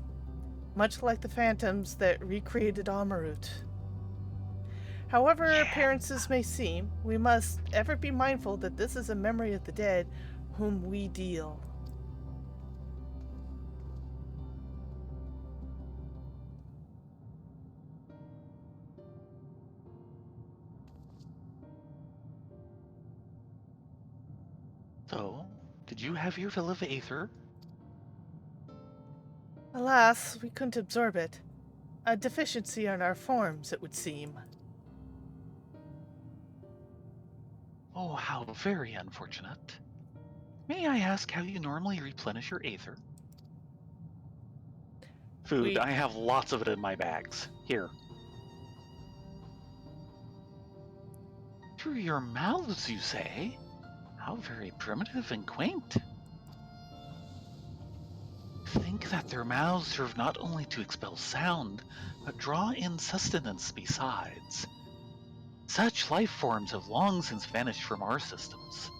much like the phantoms that recreated Amarut. However appearances may seem, we must ever be mindful that this is a memory of the dead whom we deal. So, did you have your fill of aether? Alas, we couldn't absorb it. A deficiency in our forms, it would seem. Oh, how very unfortunate. May I ask how you normally replenish your aether? Food, I have lots of it in my bags. Here. Through your mouths, you say? How very primitive and quaint. Think that their mouths serve not only to expel sound, but draw in sustenance besides. Such life forms have long since vanished from our systems.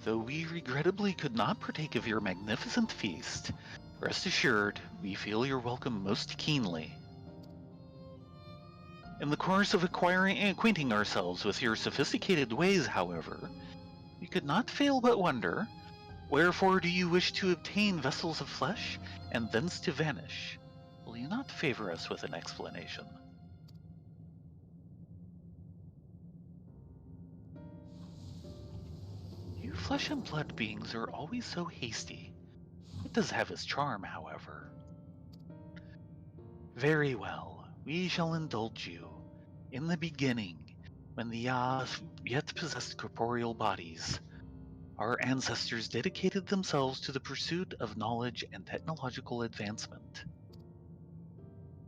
Though we regrettably could not partake of your magnificent feast, rest assured we feel your welcome most keenly. In the course of acquiring and acquainting ourselves with your sophisticated ways, however, we could not fail but wonder, wherefore do you wish to obtain vessels of flesh, and thence to vanish? Will you not favor us with an explanation? You flesh and blood beings are always so hasty. It does have its charm, however. Very well, we shall indulge you. In the beginning, when the yet possessed corporeal bodies, our ancestors dedicated themselves to the pursuit of knowledge and technological advancement.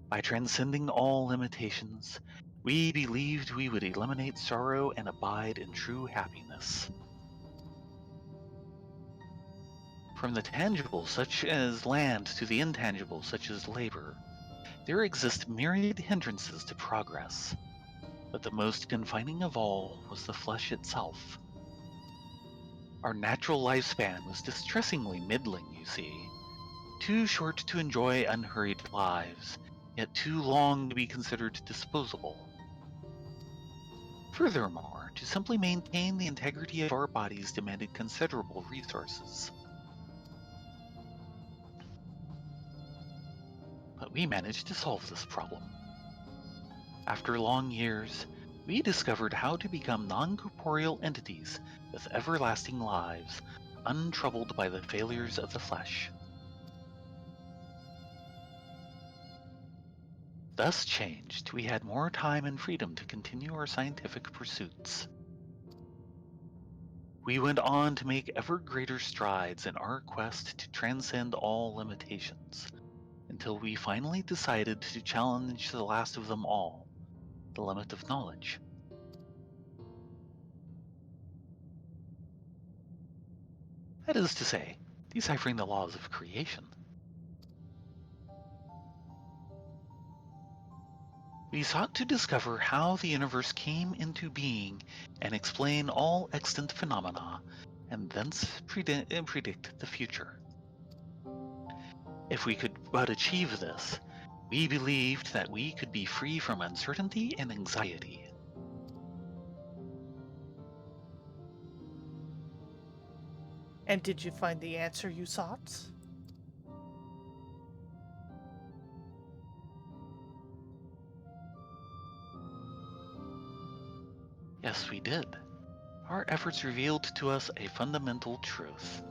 By transcending all limitations, we believed we would eliminate sorrow and abide in true happiness. From the tangible, such as land, to the intangible, such as labor, there exist myriad hindrances to progress. But the most confining of all was the flesh itself. Our natural lifespan was distressingly middling, you see. Too short to enjoy unhurried lives, yet too long to be considered disposable. Furthermore, to simply maintain the integrity of our bodies demanded considerable resources. But we managed to solve this problem. After long years, we discovered how to become non-corporeal entities with everlasting lives, untroubled by the failures of the flesh. Thus changed, we had more time and freedom to continue our scientific pursuits. We went on to make ever greater strides in our quest to transcend all limitations, until we finally decided to challenge the last of them all, the limit of knowledge. That is to say, deciphering the laws of creation. We sought to discover how the universe came into being and explain all extant phenomena, and thence predict the future. If we could but achieve this, we believed that we could be free from uncertainty and anxiety. And did you find the answer you sought? Yes, we did. Our efforts revealed to us a fundamental truth.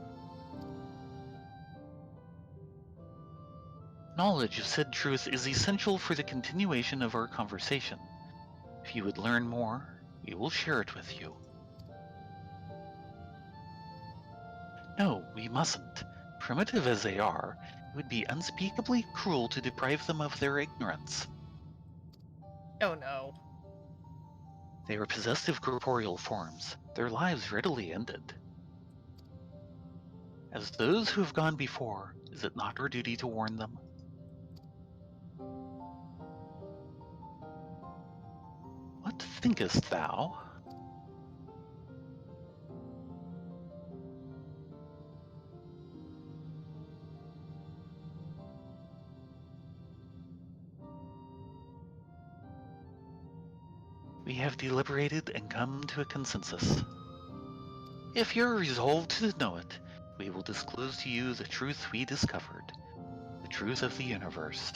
Knowledge of said truth is essential for the continuation of our conversation. If you would learn more, we will share it with you. No, we mustn't. Primitive as they are, it would be unspeakably cruel to deprive them of their ignorance. Oh no. They were possessed of corporeal forms. Their lives readily ended. As those who have gone before, is it not our duty to warn them? What thinkest thou? We have deliberated and come to a consensus. If you're resolved to know it, we will disclose to you the truth we discovered, the truth of the universe.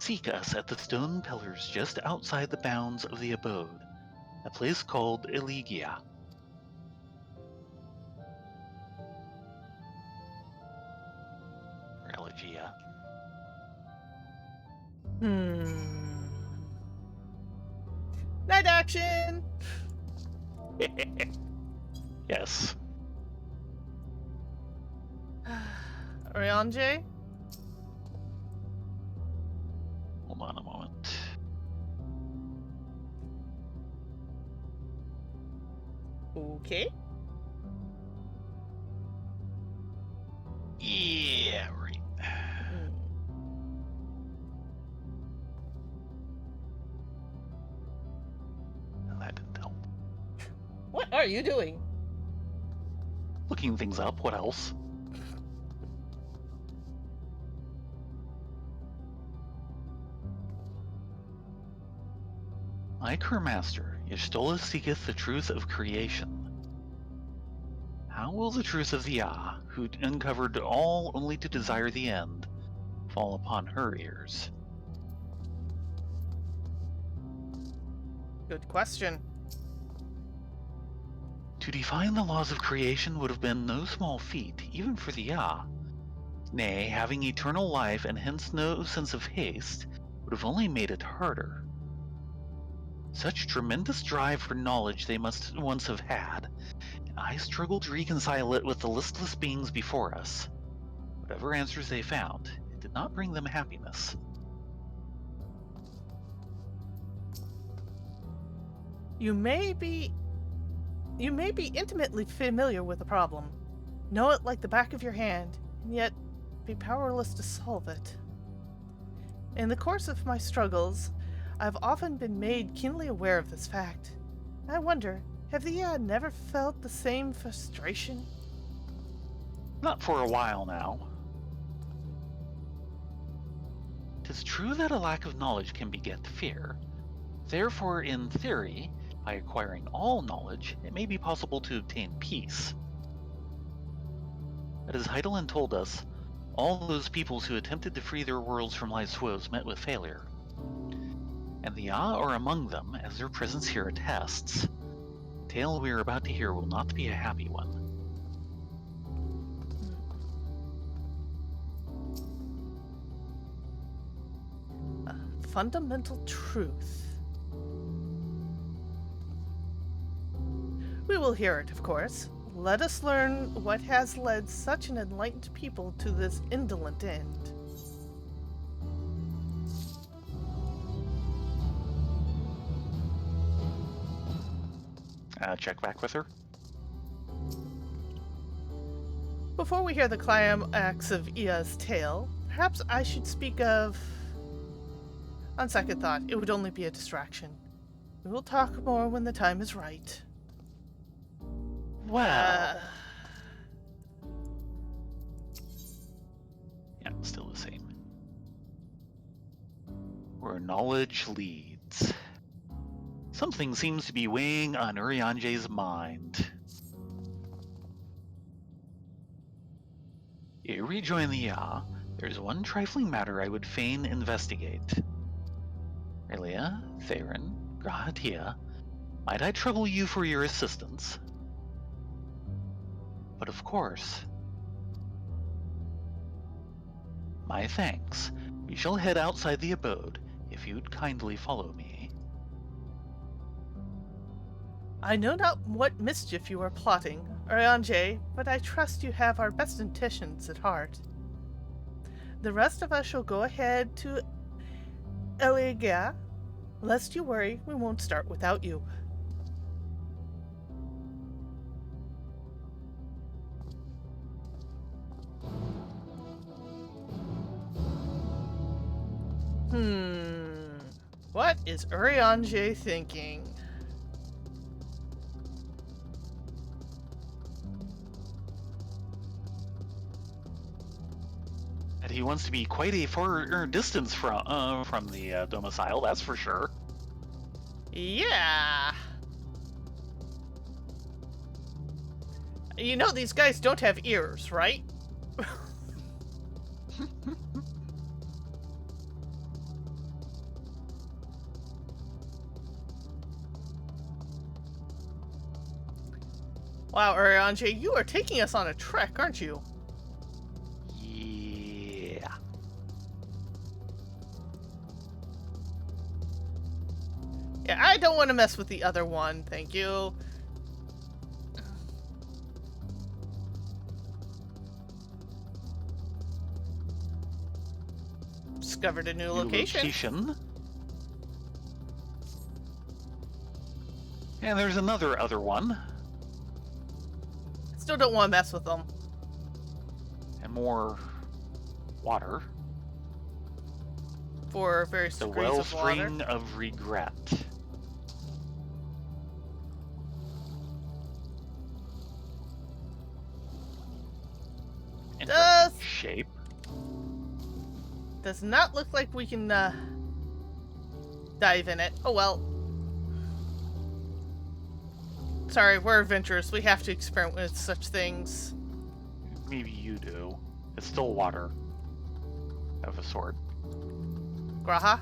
Seek us at the stone pillars just outside the bounds of the abode, a place called Elegia. Or Elegia. Night action! Yes. Ryanje? Hold on a moment. Okay. Yeah, right. That didn't help. What are you doing? Looking things up, what else? Like her master, Y'shtola seeketh the truth of creation. How will the truth of the who uncovered all only to desire the end, fall upon her ears? Good question. To define the laws of creation would have been no small feat, even for the Nay, having eternal life and hence no sense of haste would have only made it harder. Such tremendous drive for knowledge they must once have had, and I struggled to reconcile it with the listless beings before us. Whatever answers they found, it did not bring them happiness. You may be intimately familiar with the problem, know it like the back of your hand, and yet be powerless to solve it. In the course of my struggles, I've often been made keenly aware of this fact. I wonder, have the never felt the same frustration? Not for a while now. 'Tis true that a lack of knowledge can beget fear. Therefore, in theory, by acquiring all knowledge, it may be possible to obtain peace. But as Heidelin told us, all those peoples who attempted to free their worlds from life's woes met with failure. And the are among them, as their presence here attests. The tale we are about to hear will not be a happy one. A fundamental truth. We will hear it, of course. Let us learn what has led such an enlightened people to this indolent end. Check back with her. Before we hear the climax of Ia's tale, perhaps I should speak of On second thought, it would only be a distraction. We will talk more when the time is right. Well, yeah, still the same. Where knowledge leads. Something seems to be weighing on Urianje's mind. You rejoin the Ya. There's one trifling matter I would fain investigate. Rylea, Thayrin, Grahatia, might I trouble you for your assistance? But of course. My thanks. We shall head outside the abode, if you'd kindly follow me. I know not what mischief you are plotting, Urianje, but I trust you have our best intentions at heart. The rest of us shall go ahead to Rylea. Lest you worry, we won't start without you. What is Urianje thinking? And he wants to be quite a far distance from the domicile, that's for sure. Yeah. You know these guys don't have ears, right? Wow, Urianje, you are taking us on a trek, aren't you? Yeah. Yeah, I don't want to mess with the other one, thank you. Discovered a new location. And there's other one. Still don't want to mess with them. And more water. For various The degrees of water. wellspring of regret. Interesting shape. Does not look like we can dive in it. Oh well. Sorry, we're adventurers. We have to experiment with such things. Maybe you do. It's still water. Of a sort. Graha?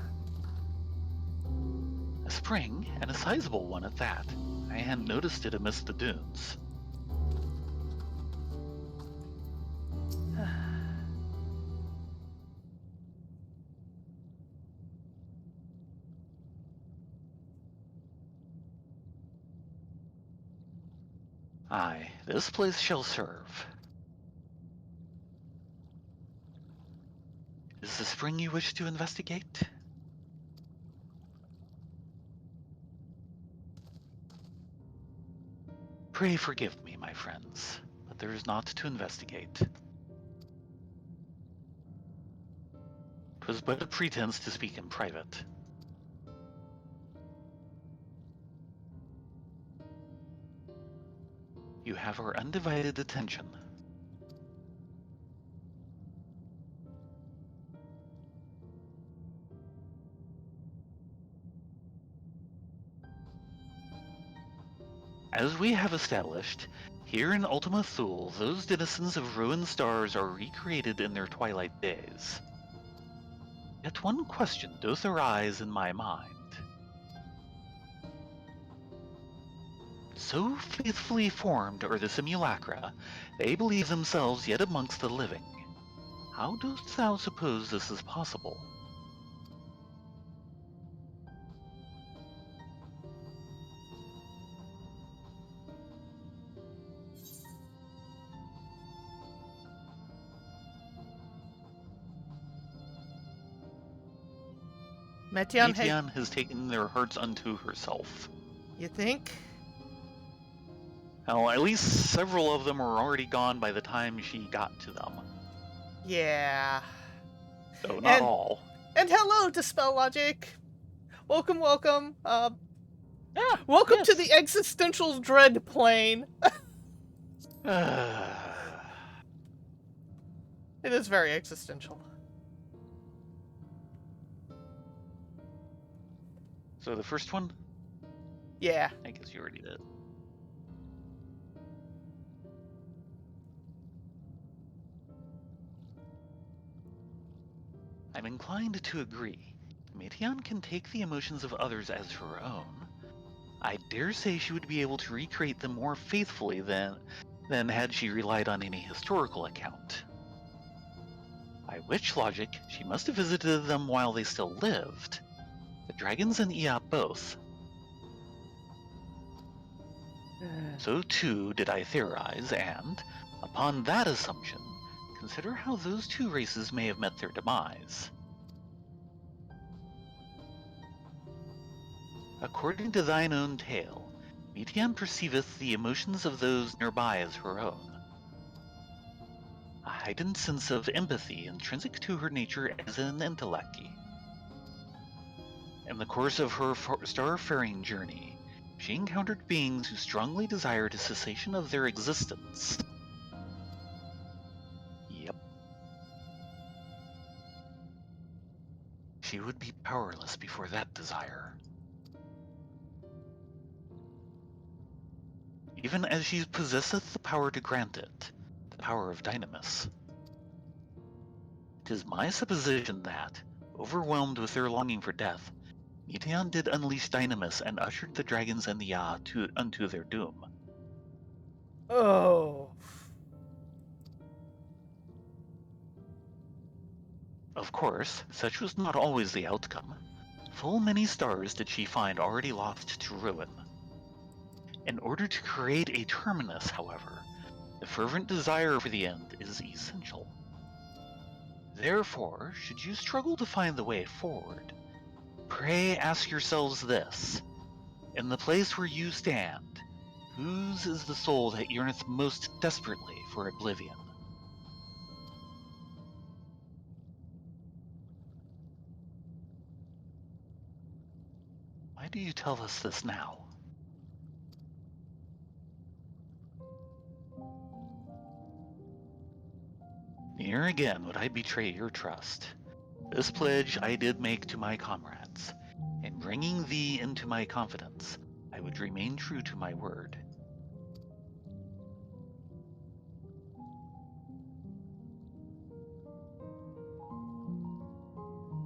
A spring, and a sizable one at that. I hadn't noticed it amidst the dunes. Aye, this place shall serve. Is the spring you wish to investigate? Pray forgive me, my friends, but there is naught to investigate. 'Twas but a pretense to speak in private. You have our undivided attention. As we have established, here in Ultima Thule, those denizens of ruined stars are recreated in their twilight days. Yet one question doth arise in my mind. So faithfully formed are the simulacra, they believe themselves yet amongst the living. How dost thou suppose this is possible? Metian, has taken their hearts unto herself. you think? Now, at least several of them were already gone by the time she got to them. Yeah. Though not all. And hello, Dispel Logic. Welcome, welcome. Ah, Welcome to yes. the existential dread plane. It is very existential. So the first one? Yeah. I guess you already did. I'm inclined to agree. Meteon can take the emotions of others as her own. I dare say she would be able to recreate them more faithfully than had she relied on any historical account. By which logic, she must have visited them while they still lived. The dragons and Ea both. So too did I theorize, and, upon that assumption, consider how those two races may have met their demise. According to thine own tale, Meteon perceiveth the emotions of those nearby as her own. A heightened sense of empathy intrinsic to her nature as an intellectie. In the course of her starfaring journey, she encountered beings who strongly desired a cessation of their existence. Yep. She would be powerless before that desire. Even as she possesseth the power to grant it, the power of Dynamis. 'Tis my supposition that, overwhelmed with their longing for death, Meteon did unleash Dynamis and ushered the dragons and the Ea unto their doom. Oh. Of course, such was not always the outcome. Full many stars did she find already lost to ruin. In order to create a terminus, however, the fervent desire for the end is essential. Therefore, should you struggle to find the way forward, pray ask yourselves this: in the place where you stand, whose is the soul that yearneth most desperately for oblivion? Why do you tell us this now? Here again would I betray your trust. This pledge I did make to my comrades. In bringing thee into my confidence, I would remain true to my word.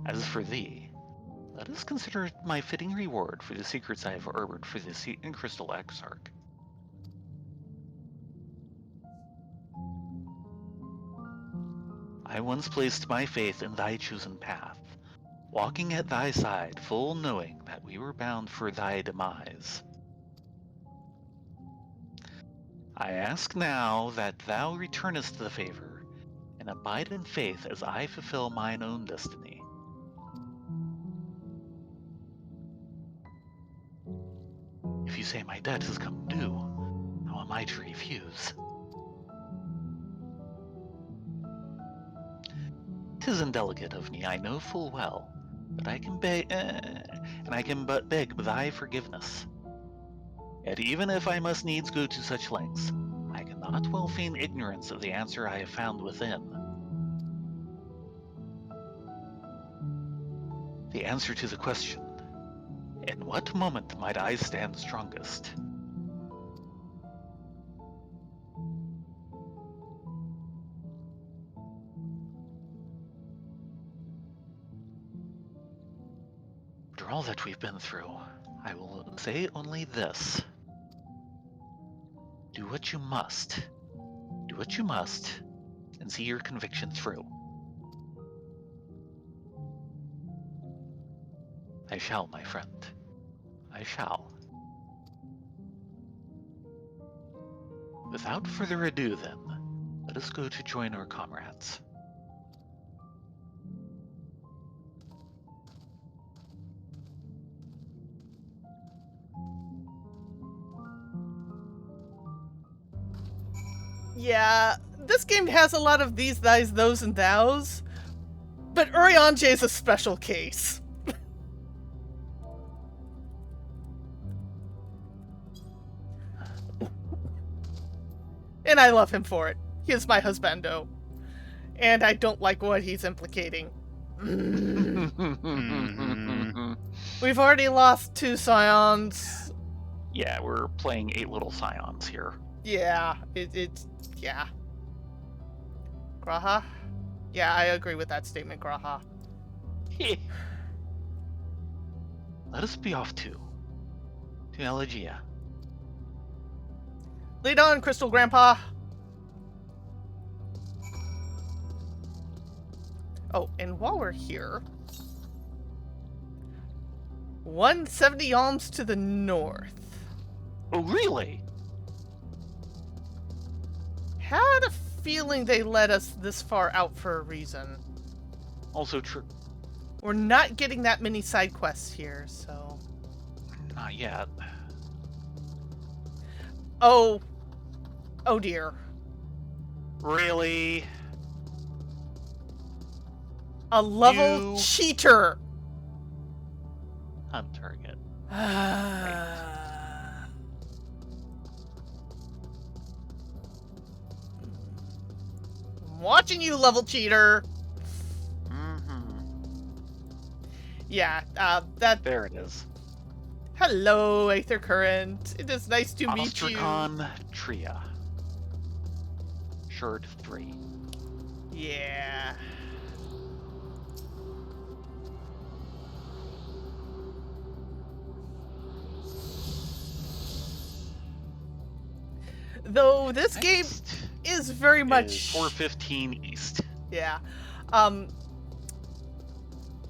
As for thee, let us consider it my fitting reward for the secrets I have harbored for the Crystal Exarch. I once placed my faith in thy chosen path, walking at thy side, full knowing that we were bound for thy demise. I ask now that thou returnest the favor, and abide in faith as I fulfill mine own destiny. If you say my debt has come due, how am I to refuse? 'Tis indelicate of me, I know full well, but I can but beg thy forgiveness. Yet even if I must needs go to such lengths, I cannot well feign ignorance of the answer I have found within. The answer to the question, in what moment might I stand strongest? After all that we've been through, I will say only this. Do what you must. Do what you must, and see your conviction through. I shall, my friend. I shall. Without further ado, then, let us go to join our comrades. Yeah, this game has a lot of these, thys, those, and thous. But Urianger is a special case. And I love him for it. He is my husbando. And I don't like what he's implicating. We've already lost 2 scions. Yeah, we're playing 8 little scions here. Yeah, it's... yeah. Graha? Yeah, I agree with that statement, Graha. Let us be off to Elegia. Lead on, Crystal Grandpa! Oh, and while we're here... 170 yalms to the north. Oh, really? Had a feeling they let us this far out for a reason. Also true. We're not getting that many side quests here, so... Not yet. Oh. Oh dear. Really? A level You- cheater! On target. I'm watching you, level cheater! Yeah, that... There it is. Hello, Aether Current. It is nice to meet you. Ostracon Tria. Shard 3. Yeah. Though this game Next is very is much... 415 East. Yeah.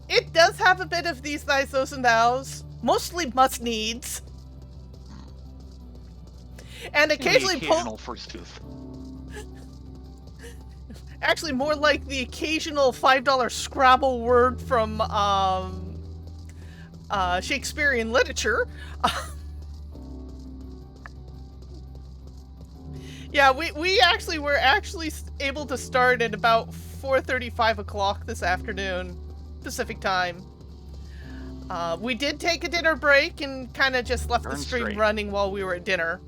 It does have a bit of these thys, those, and thous. Mostly must-needs. And occasionally occasional first tooth. Actually, more like the occasional $5 Scrabble word from, Shakespearean literature. Yeah, we actually were able to start at about 4:35 o'clock this afternoon, Pacific time. We did take a dinner break and kind of just left the Darn stream straight. running while we were at dinner.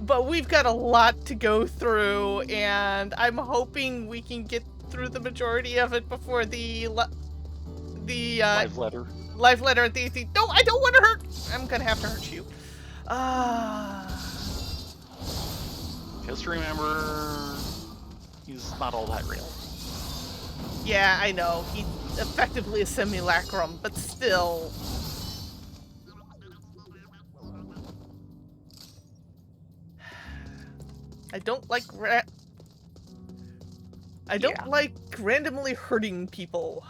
But we've got a lot to go through, and I'm hoping we can get through the majority of it before the Live letter. live letter at the... No, I don't want to hurt... I'm gonna have to hurt you. Just remember, he's not all that real. Yeah, I know. He's effectively a simulacrum, but still... I don't like like randomly hurting people.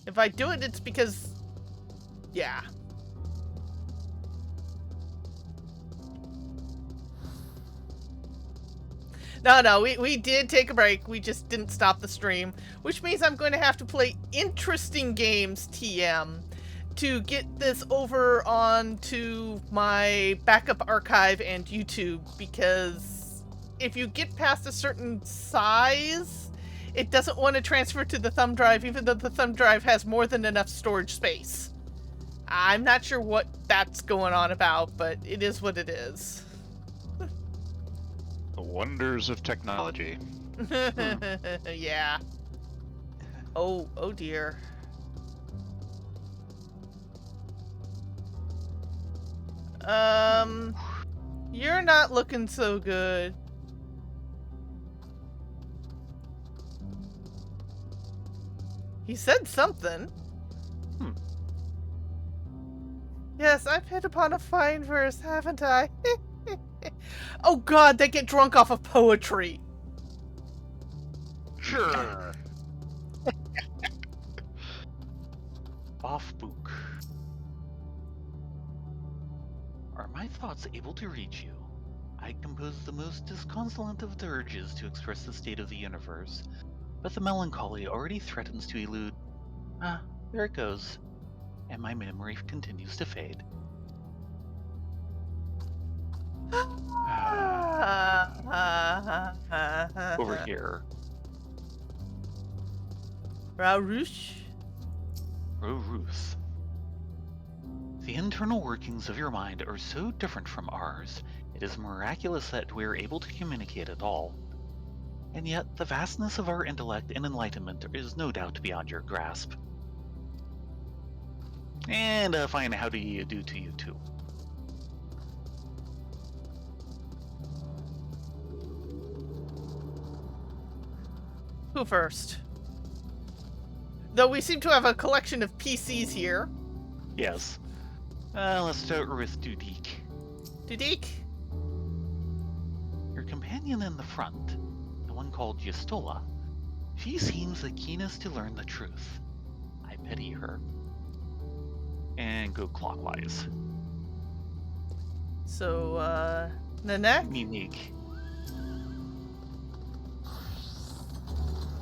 If I do it, it's because... yeah. No, we did take a break. We just didn't stop the stream, which means I'm going to have to play interesting games, TM, to get this over onto my backup archive and YouTube, because if you get past a certain size, it doesn't want to transfer to the thumb drive, even though the thumb drive has more than enough storage space. I'm not sure what that's going on about, but it is what it is. The wonders of technology. Yeah. Oh dear. You're not looking so good. He said something. Yes, I've hit upon a fine verse, haven't I? Oh god, they get drunk off of poetry. Sure. Off book. Are my thoughts able to reach you? I compose the most disconsolate of dirges to express the state of the universe, but the melancholy already threatens to elude. Ah, there it goes. And my memory continues to fade. Over here. Raurush? Ruth. The internal workings of your mind are so different from ours, it is miraculous that we're able to communicate at all. And yet, the vastness of our intellect and enlightenment is no doubt beyond your grasp. And a fine how do you do to you too. Who first? Though we seem to have a collection of PCs here. Yes. Let's start with Dudik. Dudik? Your companion in the front, the one called Yastola, she seems the keenest to learn the truth. I pity her. And go clockwise. So, Nanek? Unique.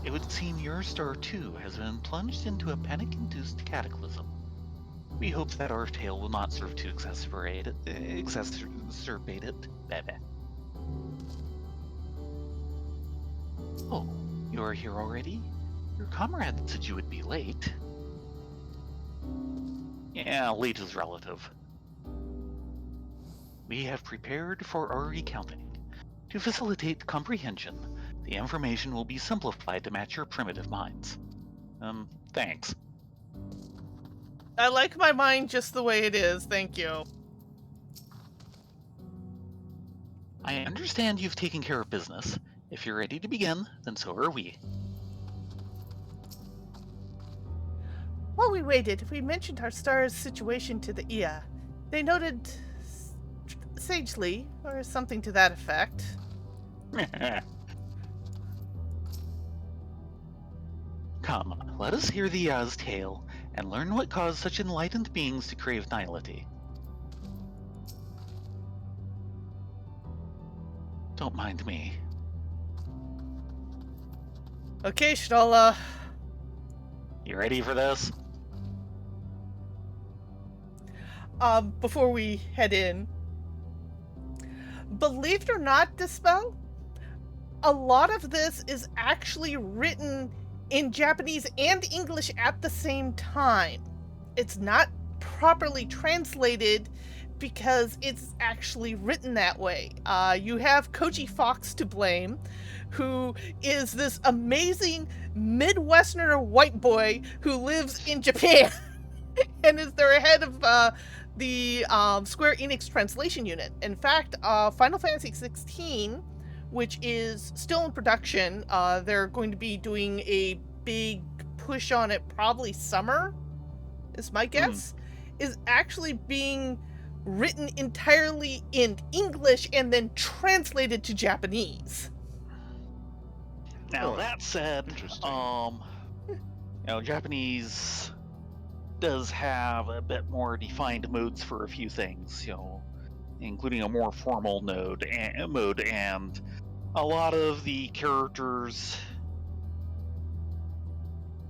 It would seem your star too has been plunged into a panic-induced cataclysm. We hope that our tale will not serve to exacerbate it. Blah. Oh, you are here already? Your comrade said you would be late. Yeah, late is relative. We have prepared for our recounting. To facilitate comprehension, the information will be simplified to match your primitive minds. Thanks. I like my mind just the way it is, thank you. I understand you've taken care of business. If you're ready to begin, then so are we. While we waited, we mentioned our star's situation to the Ia. They noted sagely, or something to that effect. Come, let us hear the Ya's tale, and learn what caused such enlightened beings to crave nihility. Don't mind me. Okay, Shnola. You ready for this? Before we head in, believe it or not, Dispel, a lot of this is actually written in Japanese and English at the same time. It's not properly translated because it's actually written that way. You have Koji Fox to blame, who is this amazing Midwesterner white boy who lives in Japan and is their head of the Square Enix translation unit. In fact, Final Fantasy XVI, which is still in production, they're going to be doing a big push on it probably summer, is my guess, is actually being written entirely in English and then translated to Japanese. Now that said, Interesting. Japanese does have a bit more defined modes for a few things, including a more formal mode, and a lot of the characters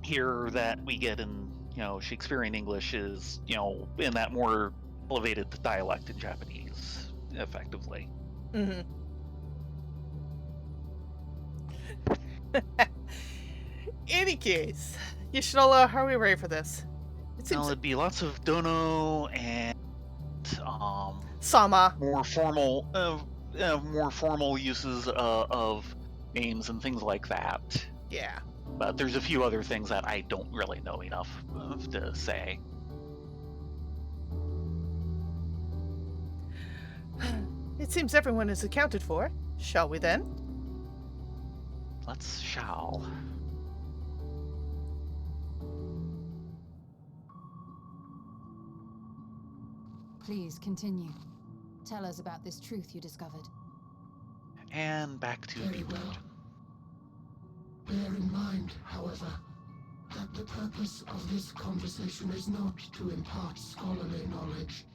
here that we get in, Shakespearean English is, in that more elevated dialect in Japanese, effectively. Mm-hmm. Any case, Yoshinola, are we ready for this? It seems It'd be lots of dono and Sama. more formal uses of names and things like that. Yeah. But there's a few other things that I don't really know enough of to say. It seems everyone is accounted for. Shall we then? Let's shall. Please continue. Tell us about this truth you discovered. And back to Very Beirut. well. Bear in mind, however, that the purpose of this conversation is not to impart scholarly knowledge,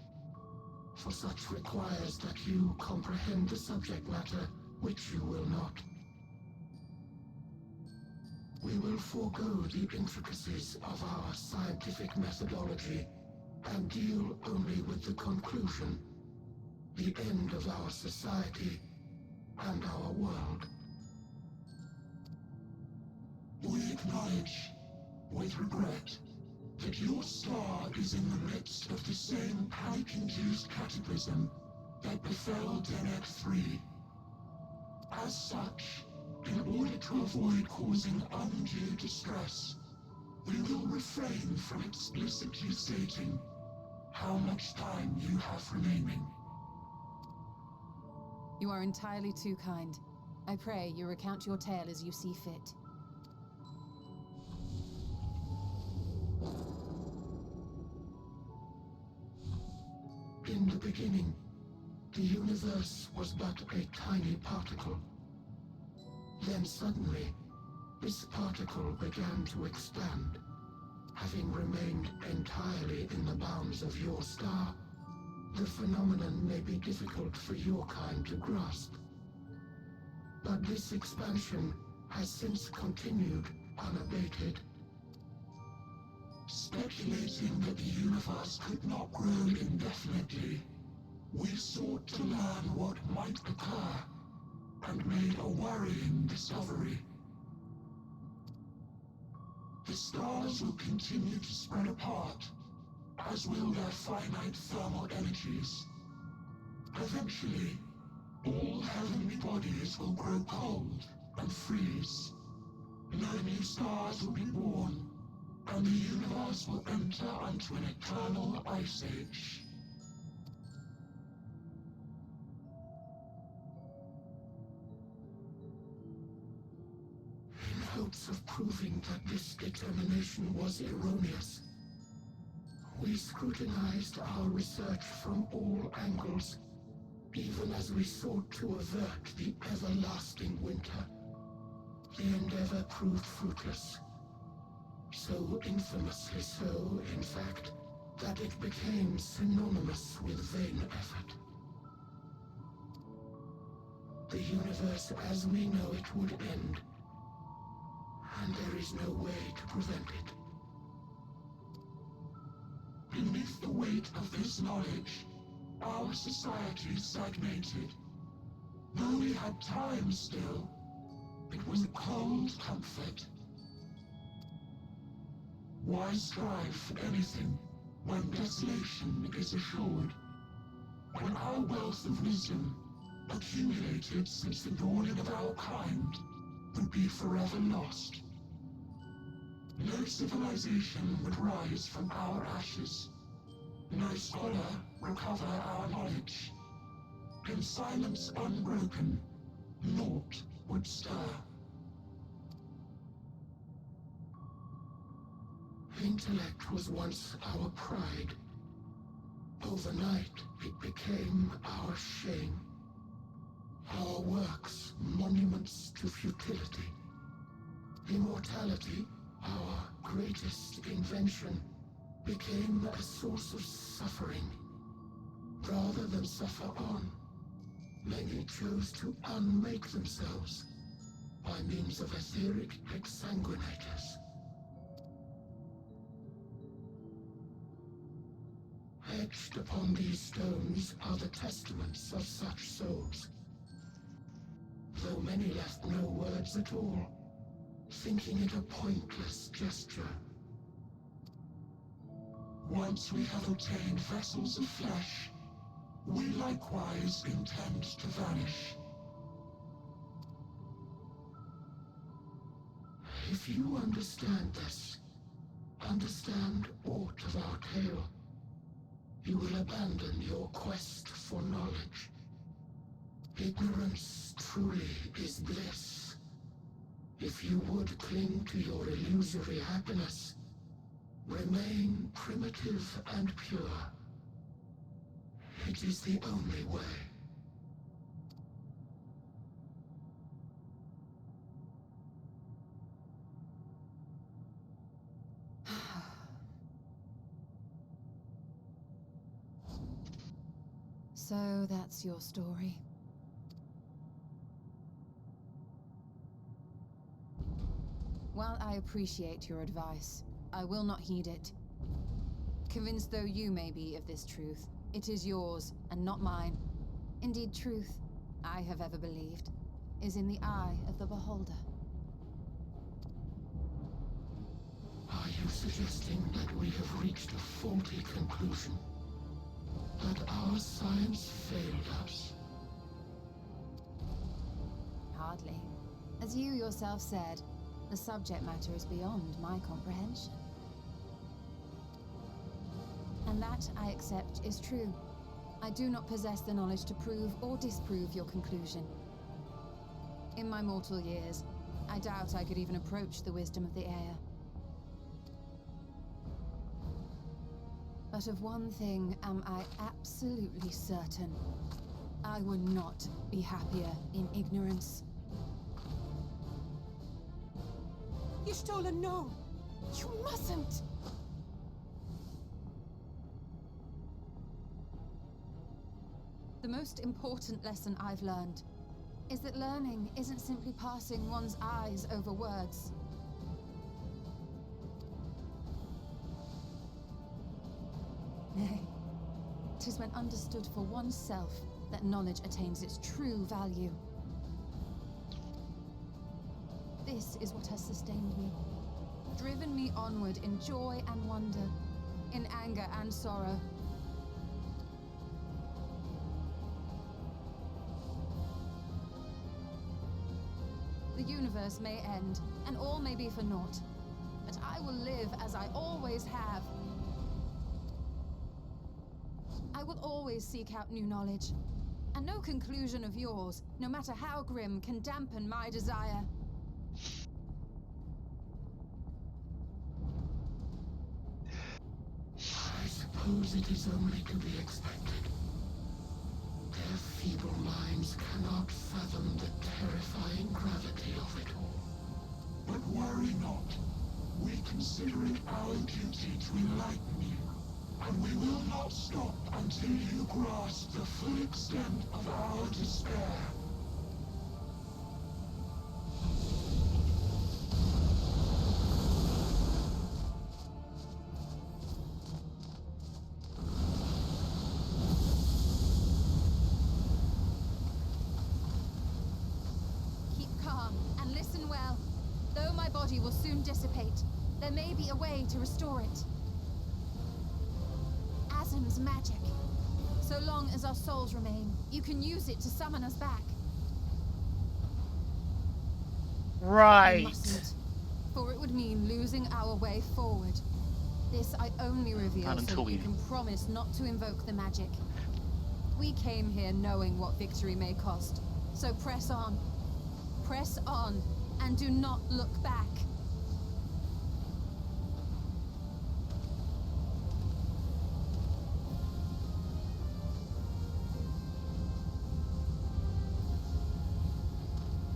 for such requires that you comprehend the subject matter, which you will not. We will forego the intricacies of our scientific methodology and deal only with the conclusion, the end of our society, and our world. We acknowledge, with regret, that your star is in the midst of the same panic-induced cataclysm that befell Denet 3. As such, in order to avoid causing undue distress, we will refrain from explicitly stating how much time you have remaining. You are entirely too kind. I pray you recount your tale as you see fit. In the beginning, the universe was but a tiny particle. Then suddenly, this particle began to expand. Having remained entirely in the bounds of your star, the phenomenon may be difficult for your kind to grasp. But this expansion has since continued unabated. Speculating that the universe could not grow indefinitely, we sought to learn what might occur, and made a worrying discovery. The stars will continue to spread apart, as will their finite thermal energies. Eventually, all heavenly bodies will grow cold and freeze. No new stars will be born, and the universe will enter into an eternal ice age. In hopes of proving that this determination was erroneous, we scrutinized our research from all angles, even as we sought to avert the everlasting winter. The endeavor proved fruitless. So infamously so, in fact, that it became synonymous with vain effort. The universe as we know it would end, and there is no way to prevent it. Beneath the weight of this knowledge, our society stagnated. Though we had time still, it was a cold comfort. Why strive for anything when desolation is assured? When our wealth of wisdom, accumulated since the dawning of our kind, would be forever lost. No civilization would rise from our ashes. No scholar recover our knowledge. In silence unbroken, naught would stir. Intellect was once our pride. Overnight, it became our shame. Our works, monuments to futility. Immortality, our greatest invention, became a source of suffering. Rather than suffer on, many chose to unmake themselves by means of etheric exsanguinators. Etched upon these stones are the testaments of such souls. Though many left no words at all, thinking it a pointless gesture. Once we have obtained vessels of flesh, we likewise intend to vanish. If you understand this, understand aught of our tale, you will abandon your quest for knowledge. Ignorance truly is bliss. If you would cling to your illusory happiness, remain primitive and pure. It is the only way. So that's your story. While I appreciate your advice, I will not heed it. Convinced though you may be of this truth, it is yours and not mine. Indeed, truth I have ever believed is in the eye of the beholder. Are you suggesting that we have reached a faulty conclusion? That our science failed us? Hardly. As you yourself said, the subject matter is beyond my comprehension. And that, I accept, is true. I do not possess the knowledge to prove or disprove your conclusion. In my mortal years, I doubt I could even approach the wisdom of the air. But of one thing am I absolutely certain. I would not be happier in ignorance. Y'shtola, no! You mustn't! The most important lesson I've learned is that learning isn't simply passing one's eyes over words. Nay, 'tis when understood for oneself that knowledge attains its true value. This is what has sustained me, driven me onward in joy and wonder, in anger and sorrow. The universe may end, and all may be for naught, but I will live as I always have. I will always seek out new knowledge, and no conclusion of yours, no matter how grim, can dampen my desire. I suppose it is only to be expected. Their feeble minds cannot fathom the terrifying gravity of it all. But worry not. We consider it our duty to enlighten you, and we will not stop until you grasp the full extent of our despair. Keep calm and listen well. Though my body will soon dissipate, there may be a way to restore it. Asm's magic. So long as our souls remain, you can use it to summon us back. You Right. mustn't, for it would mean losing our way forward. This I only reveal Not so until that you we- can promise not to invoke the magic. We came here knowing what victory may cost, so press on. Press on, and do not look back.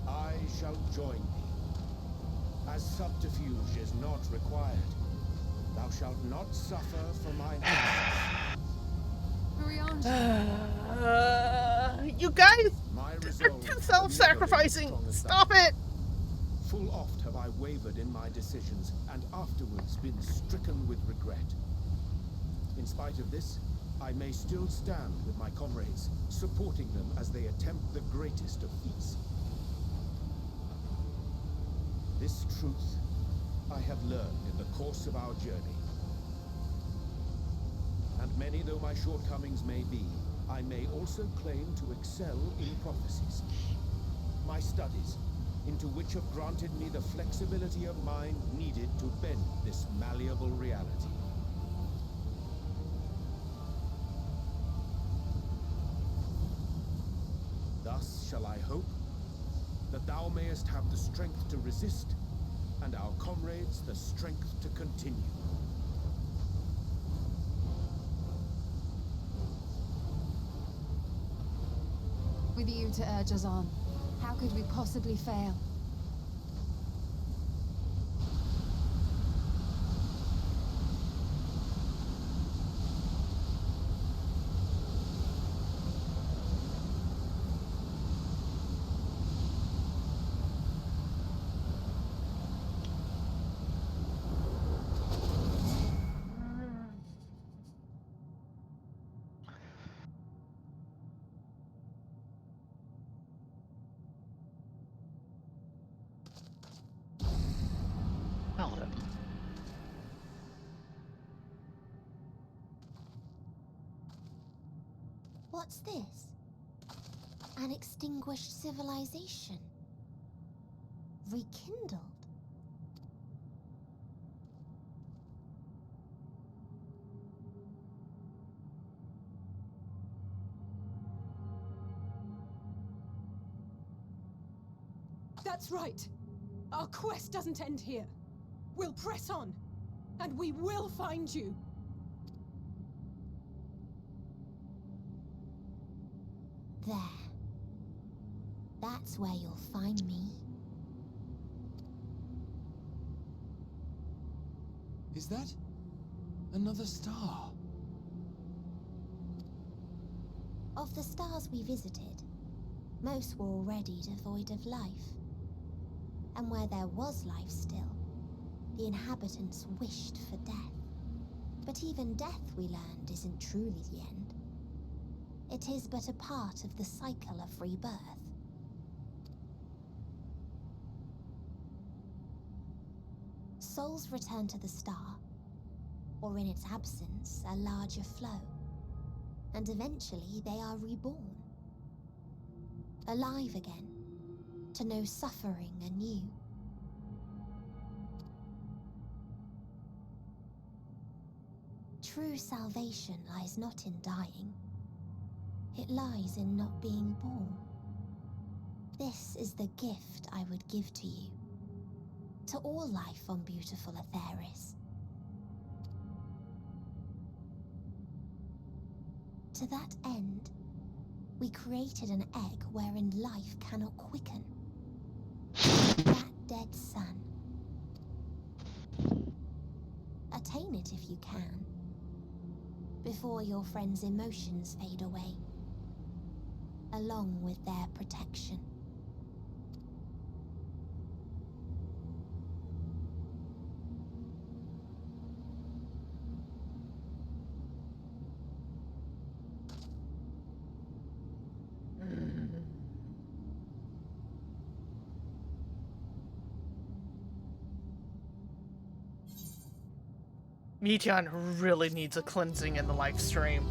I shall join thee. As subterfuge is not required, thou shalt not suffer for my hands. Briange, You guys My are resolve too is self-sacrificing. never as strong Stop as it! thine. Full oft have I wavered in my decisions, and afterwards been stricken with regret. In spite of this, I may still stand with my comrades, supporting them as they attempt the greatest of feats. This truth I have learned in the course of our journey. And many though my shortcomings may be, I may also claim to excel in prophecies. My studies, into which have granted me the flexibility of mind needed to bend this malleable reality. Thus shall I hope that thou mayest have the strength to resist, and our comrades the strength to continue. with you to urge us on, how could we possibly fail? What's this? An extinguished civilization. Rekindled. That's right. Our quest doesn't end here. We'll press on, and we will find you. There. That's where you'll find me. Is that another star? Of the stars we visited, most were already devoid of life. And where there was life still, the inhabitants wished for death. But even death, we learned, isn't truly the end. It is but a part of the cycle of rebirth. Souls return to the star, or in its absence, a larger flow. And eventually they are reborn. Alive again, to know suffering anew. True salvation lies not in dying. It lies in not being born. This is the gift I would give to you. To all life on beautiful Atheris. To that end, we created an egg wherein life cannot quicken. That dead sun. Attain it if you can, before your friends' emotions fade away, along with their protection. Meteon really needs a cleansing in the live stream.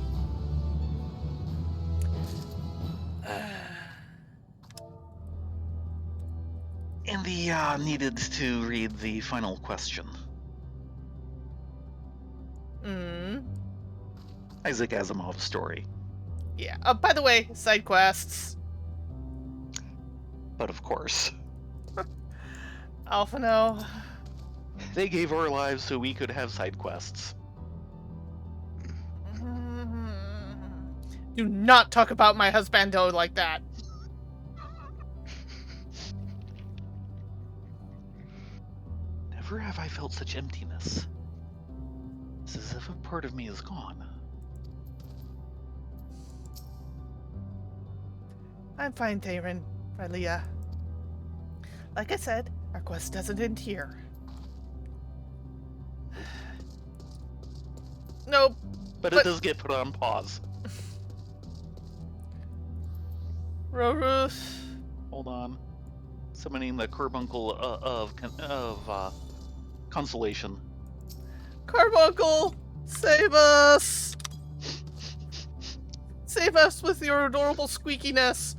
Andy needed to read the final question. Isaac Asimov's story. Yeah. By the way, side quests. But of course, Alphano. they gave our lives so we could have side quests. Do not talk about my husbando like that. Never have I felt such emptiness. It's as if a part of me is gone. I'm fine, Thayrin. Rylea. Like I said, our quest doesn't end here. Nope. But it does get put on pause. Roruth. Hold on. Summoning the carbuncle of consolation. Carbuncle, save us! Save us with your adorable squeakiness.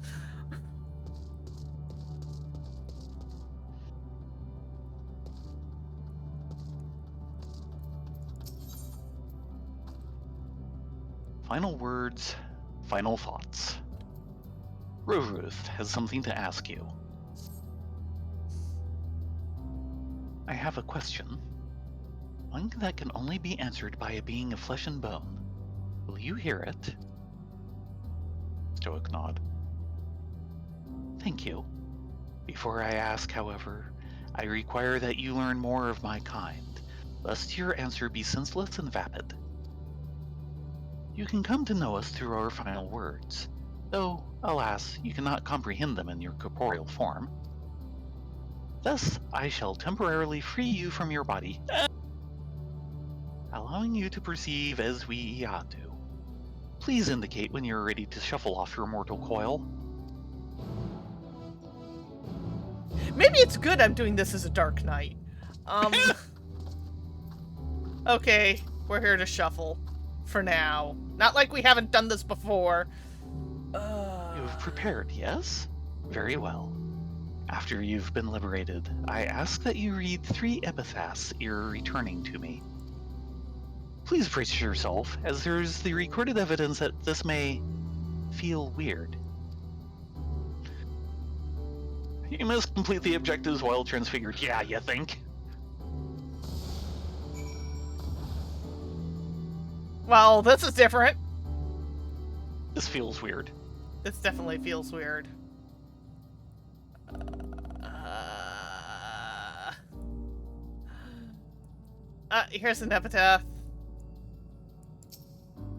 Final words, final thoughts. Roruth has something to ask you. I have a question. One that can only be answered by a being of flesh and bone. Will you hear it? Stoic nod. Thank you. Before I ask, however, I require that you learn more of my kind, lest your answer be senseless and vapid. You can come to know us through our final words, though, alas, you cannot comprehend them in your corporeal form. Thus, I shall temporarily free you from your body, allowing you to perceive as we do. Please indicate when you're ready to shuffle off your mortal coil. Maybe it's good I'm doing this as a Dark Knight. Okay, we're here to shuffle. For now. Not like we haven't done this before. You've prepared, yes? Very well. After you've been liberated, I ask that you read 3 epitaphs you're returning to me. Please brace yourself, as there's the recorded evidence that this may feel weird. You must complete the objectives while transfigured. Yeah, you think? Well, this is different. This feels weird. This definitely feels weird. Here's an epitaph.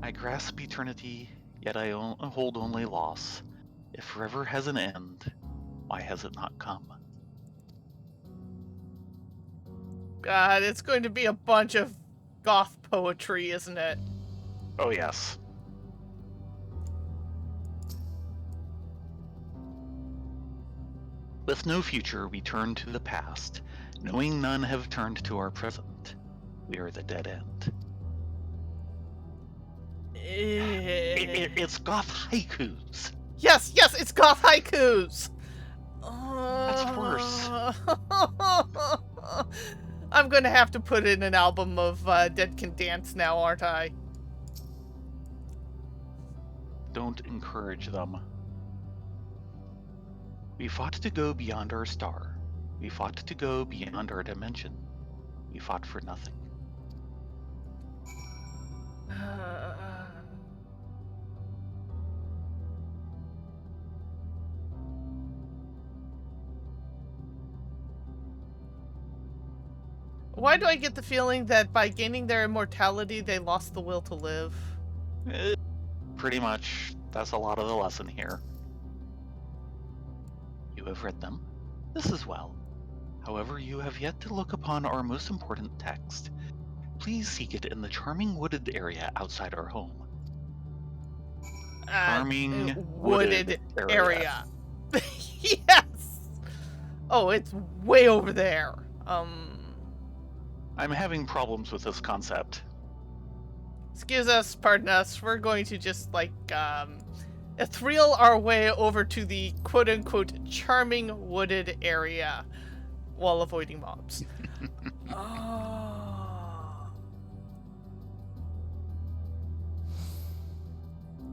I grasp eternity, yet I hold only loss. If forever has an end, why has it not come? God, it's going to be a bunch of goth poetry, isn't it? Oh yes. With no future, we turn to the past, knowing none have turned to our present. We are the dead end. It's goth haikus. Yes, it's goth haikus! That's worse. I'm gonna have to put in an album of Dead Can Dance now, aren't I? Don't encourage them. We fought to go beyond our star. We fought to go beyond our dimension. We fought for nothing. Why do I get the feeling that by gaining their immortality, they lost the will to live? Pretty much, that's a lot of the lesson here. You have read them. This as well. However, you have yet to look upon our most important text. Please seek it in the charming wooded area outside our home. Charming wooded area. Yes! Oh, it's way over there. I'm having problems with this concept. Excuse us, pardon us, we're going to just, like, ethereal our way over to the quote-unquote charming wooded area while avoiding mobs.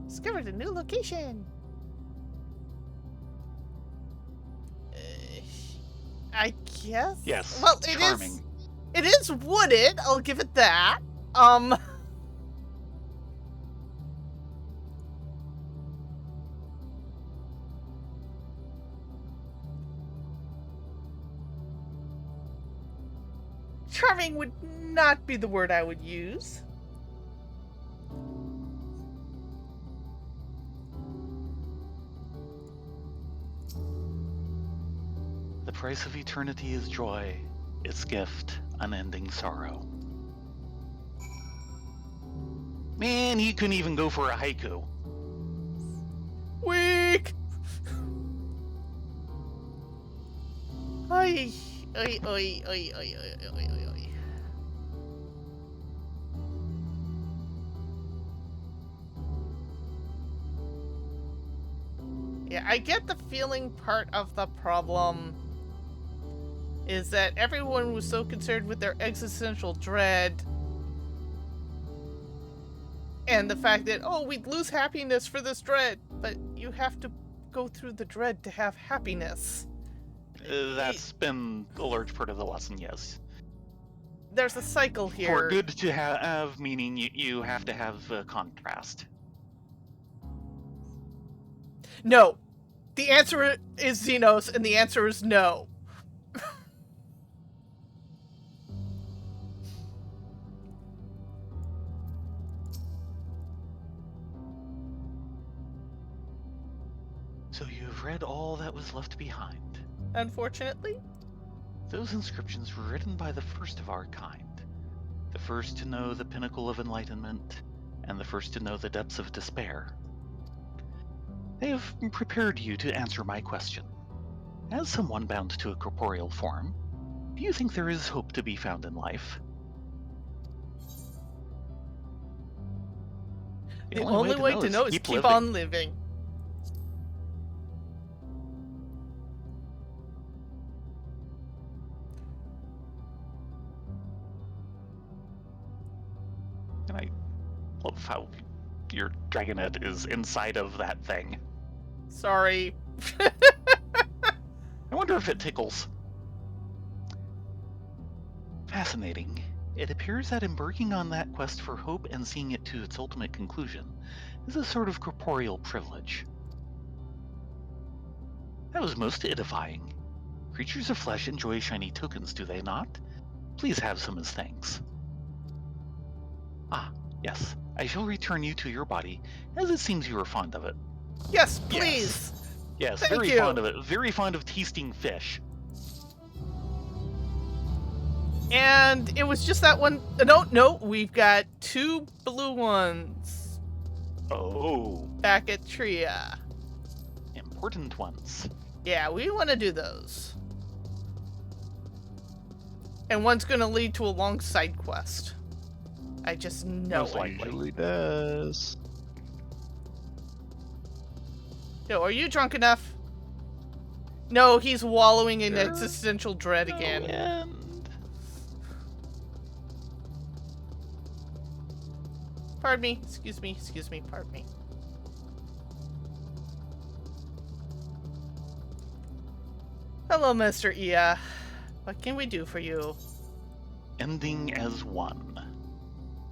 Discovered a new location. I guess? Yes, Well, charming. It is wooded, I'll give it that. Charming would not be the word I would use. The price of eternity is joy, its gift, unending sorrow. Man, you couldn't even go for a haiku. Weak! Oi, oi, oi, oi, oi, oi, oi, oi, oi. Yeah, I get the feeling part of the problem is that everyone was so concerned with their existential dread and the fact that, oh, we'd lose happiness for this dread, but you have to go through the dread to have happiness. That's been a large part of the lesson, yes. There's a cycle here. For good to have meaning, you have to have a contrast. No. The answer is Xenos, and the answer is no. So you've read all that was left behind. Unfortunately. Those inscriptions were written by the first of our kind. The first to know the pinnacle of enlightenment, and the first to know the depths of despair. They have prepared you to answer my question. As someone bound to a corporeal form, do you think there is hope to be found in life? The only way to know is keep on living. your dragonet is inside of that thing. Sorry. I wonder if it tickles. Fascinating. It appears that embarking on that quest for hope and seeing it to its ultimate conclusion is a sort of corporeal privilege. That was most edifying. Creatures of flesh enjoy shiny tokens, do they not? Please have some as thanks. Ah, yes. I shall return you to your body, as it seems you are fond of it. Yes, please. Yes, Thank very you. fond of it. Very fond of tasting fish. And it was just that one. No, we've got 2 blue ones Oh, back at Tria. important ones. Yeah, we want to do those. And one's going to lead to a long side quest. I just know Most it. likely. Usually does. Yo, are you drunk enough? No, he's wallowing in Sure. existential dread again. And Pardon me, excuse me, pardon me. Hello, Mr. Ia. What can we do for you? ending as one.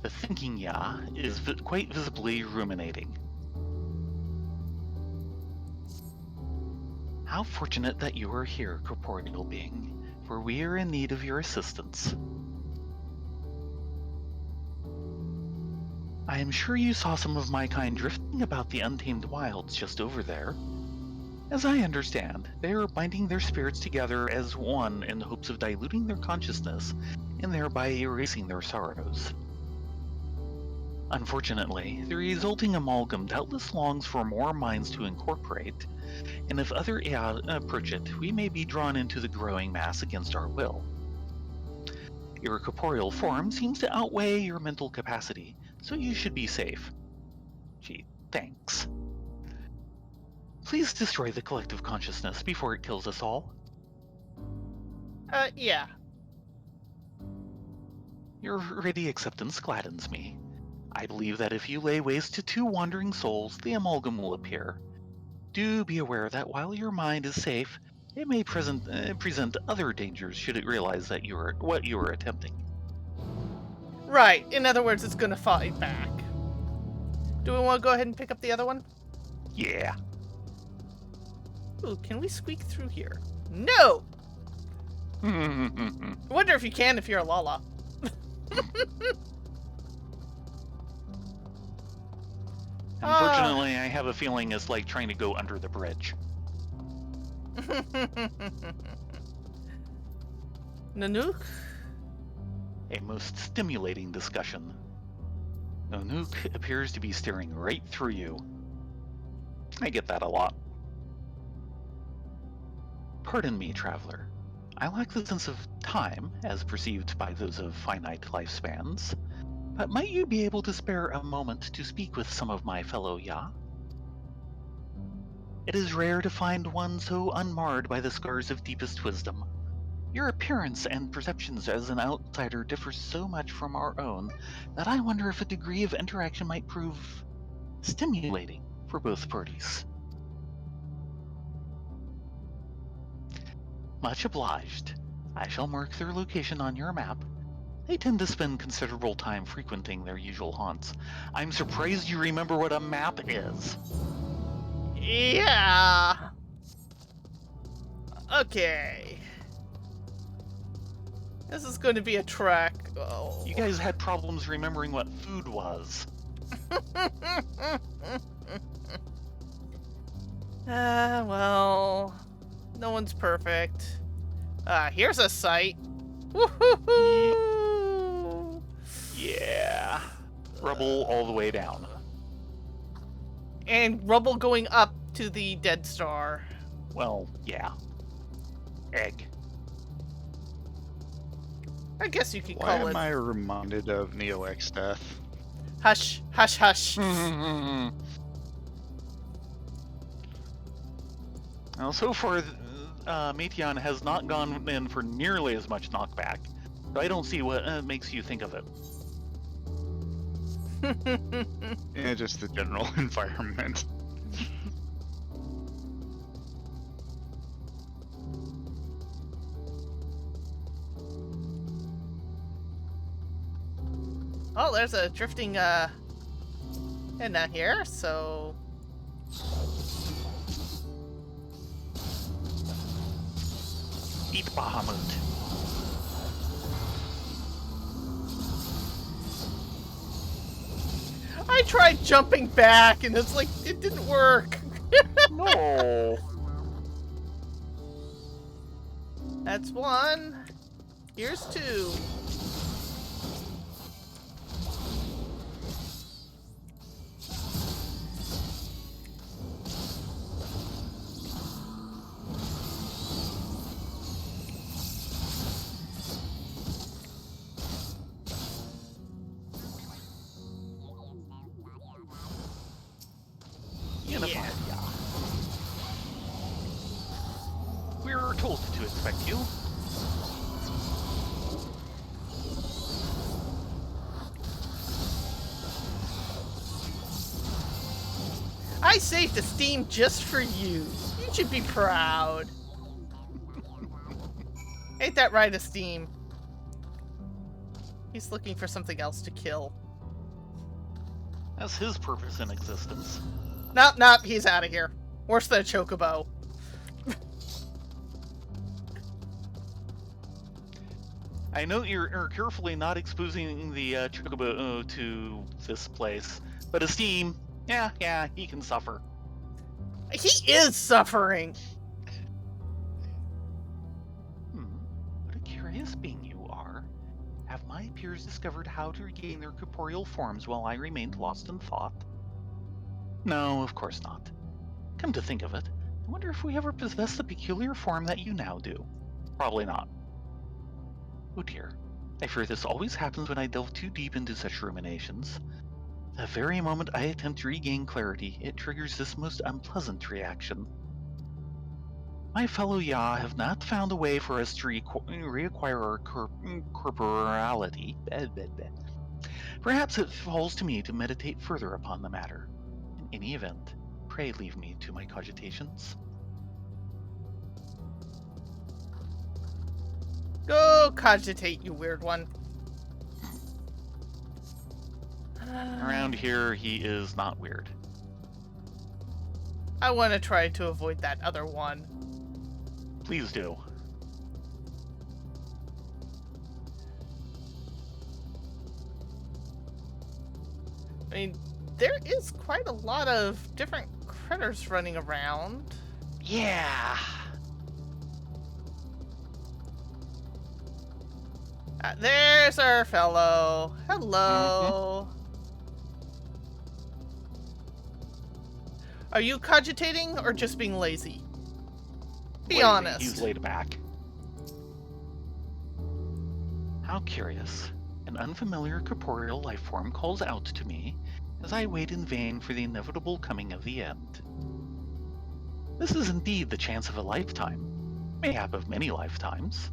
The thinking Ya is quite visibly ruminating. How fortunate that you are here, corporeal being, for we are in need of your assistance. I am sure you saw some of my kind drifting about the untamed wilds just over there. As I understand, they are binding their spirits together as one in the hopes of diluting their consciousness and thereby erasing their sorrows. Unfortunately, the resulting amalgam doubtless longs for more minds to incorporate, and if other AI approach it, we may be drawn into the growing mass against our will. Your corporeal form seems to outweigh your mental capacity, so you should be safe. Gee, thanks. Please destroy the collective consciousness before it kills us all. Yeah. Your ready acceptance gladdens me. I believe that if you lay waste to 2 wandering souls, the amalgam will appear. Do be aware that while your mind is safe, it may present other dangers should it realize that what you are attempting. Right, in other words, it's gonna fight back. Do we want to go ahead and pick up the other one? Yeah. Ooh, can we squeak through here? No! I wonder if you can if you're a Lala. Unfortunately, I have a feeling it's like trying to go under the bridge. Nanook? A most stimulating discussion. Nanook appears to be staring right through you. I get that a lot. Pardon me, traveler. I lack the sense of time, as perceived by those of finite lifespans, but might you be able to spare a moment to speak with some of my fellow Ya? It is rare to find one so unmarred by the scars of deepest wisdom. Your appearance and perceptions as an outsider differ so much from our own that I wonder if a degree of interaction might prove stimulating for both parties. Much obliged. I shall mark their location on your map. They tend to spend considerable time frequenting their usual haunts. I'm surprised you remember what a map is. Yeah. Okay. This is going to be a trek. Oh. You guys had problems remembering what food was. Well, no one's perfect. Here's a site. Woohoo! Yeah. Rubble all the way down. And rubble going up to the Dead Star. Well, yeah. Egg. I guess you could Why call am it. I reminded of Neo X death? Hush, hush, hush. Well, so far, Meteon has not gone in for nearly as much knockback. So I don't see what makes you think of it. Yeah, just the general environment. Oh, there's a drifting Edna here, so Eat Bahamut. I tried jumping back and it's like it didn't work. No. That's one. Here's two. Unified, yeah. We were told to expect you. I saved a Steam just for you. You should be proud. Ain't that right, Esteem? He's looking for something else to kill. That's his purpose in existence. Nope, he's out of here. Worse than a chocobo. I know you're carefully not exposing the chocobo to this place, but Esteem, yeah, he can suffer. He is suffering. What a curious being you are. Have my peers discovered how to regain their corporeal forms while I remained lost in thought? No, of course not. Come to think of it, I wonder if we ever possess the peculiar form that you now do. Probably not. Oh dear, I fear this always happens when I delve too deep into such ruminations. The very moment I attempt to regain clarity, it triggers this most unpleasant reaction. My fellow Ya have not found a way for us to reacquire our corporality. Perhaps it falls to me to meditate further upon the matter. In any event, pray leave me to my cogitations. Go cogitate, you weird one. Around here, he is not weird. I want to try to avoid that other one. Please do. I mean, there is quite a lot of different critters running around. Yeah. There's our fellow. Hello. Are you cogitating or just being lazy? Be Lazy. honest. He's laid back. How curious. An unfamiliar corporeal life form calls out to me as I wait in vain for the inevitable coming of the end. This is indeed the chance of a lifetime, mayhap of many lifetimes.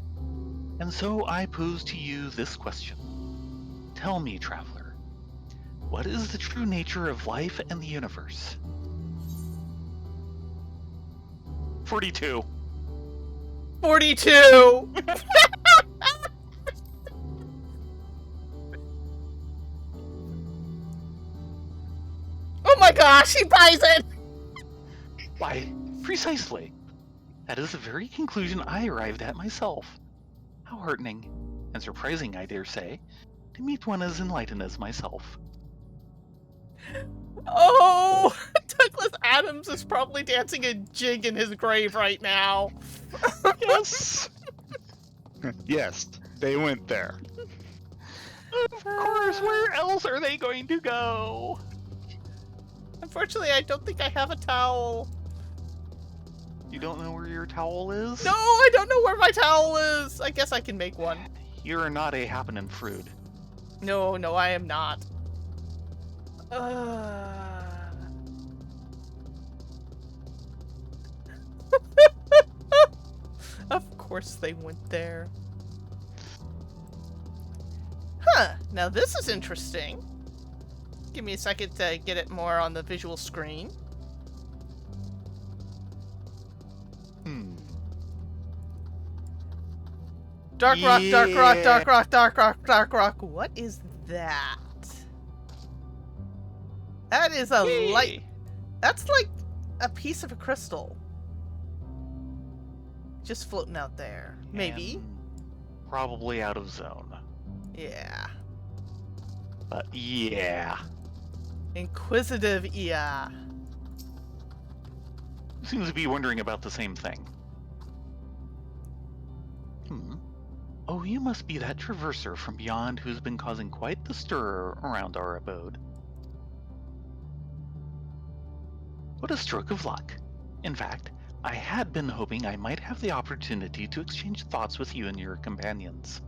And so I pose to you this question. Tell me, traveler, what is the true nature of life and the universe? 42. 42! Oh my gosh, he buys it! Why, precisely. That is the very conclusion I arrived at myself. How heartening, and surprising, I dare say, to meet one as enlightened as myself. Oh, Douglas Adams is probably dancing a jig in his grave right now. Yes! Yes, they went there. Of course, where else are they going to go? Unfortunately, I don't think I have a towel. You don't know where your towel is? No, I don't know where my towel is. I guess I can make one. You're not a happening fruit. No, I am not. Of course they went there. Huh, now this is interesting. Give me a second to get it more on the visual screen. Dark rock, dark rock, dark rock, dark rock, dark rock. What is that? That is a light. That's like a piece of a crystal. Just floating out there. Maybe. And probably out of zone. Yeah. But yeah. Inquisitive, yeah. Seems to be wondering about the same thing. Oh, you must be that traverser from beyond who's been causing quite the stir around our abode. What a stroke of luck. In fact, I had been hoping I might have the opportunity to exchange thoughts with you and your companions.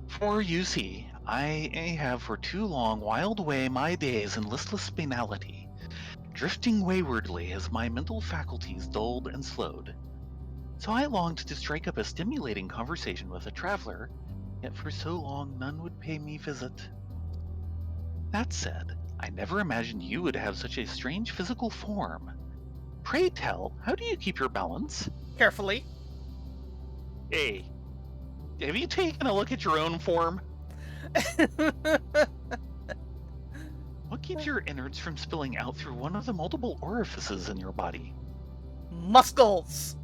For you see, I have for too long whiled away my days in listless banality, drifting waywardly as my mental faculties dulled and slowed. So I longed to strike up a stimulating conversation with a traveler, yet for so long none would pay me visit. That said, I never imagined you would have such a strange physical form. Pray tell, how do you keep your balance? Carefully. Hey, have you taken a look at your own form? What keeps your innards from spilling out through one of the multiple orifices in your body? Muscles.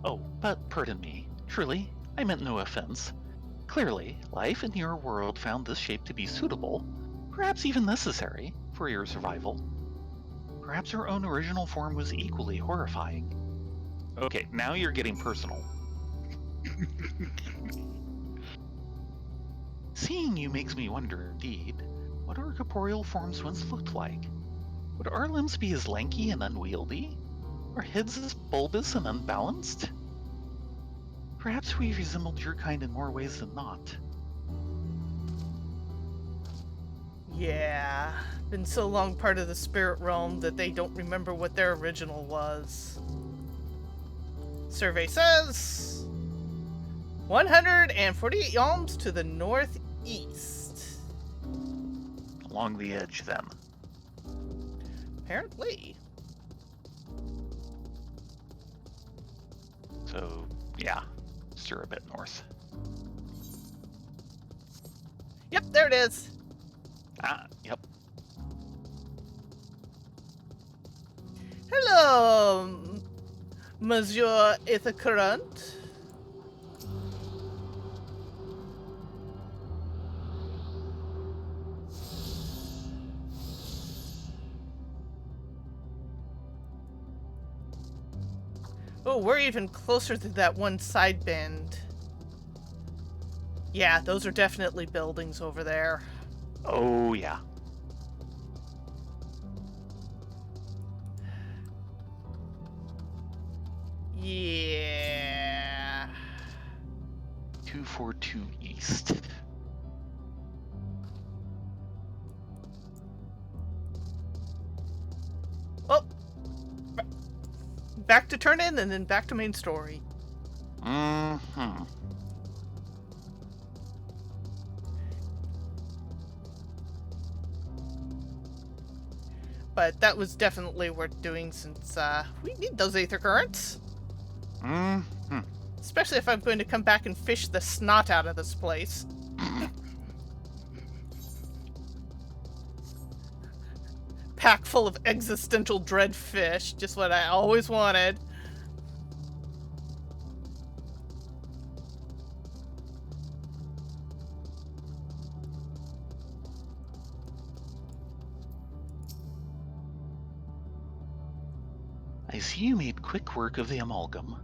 Oh, but pardon me. Truly, I meant no offense. Clearly, life in your world found this shape to be suitable, perhaps even necessary, for your survival. Perhaps our own original form was equally horrifying. Okay, now you're getting personal. Seeing you makes me wonder, indeed, what our corporeal forms once looked like. Would our limbs be as lanky and unwieldy? Our heads as bulbous and unbalanced? Perhaps we resembled your kind in more ways than not. Yeah. Been so long part of the spirit realm that they don't remember what their original was. Survey says 148 yalms to the northeast. Along the edge, then. Apparently. So, yeah, steer a bit north. Yep, there it is. Ah, yep. Hello, Monsieur Ithacarant. Oh, we're even closer to that one side bend. Yeah, those are definitely buildings over there. Oh, yeah. Yeah. 242 east. Well, back to turn in and then back to main story. Mm-hmm. But that was definitely worth doing since we need those aether currents. Mm-hmm. Especially if I'm going to come back and fish the snot out of this place. Pack full of existential dread fish, just what I always wanted. I see you made quick work of the amalgam.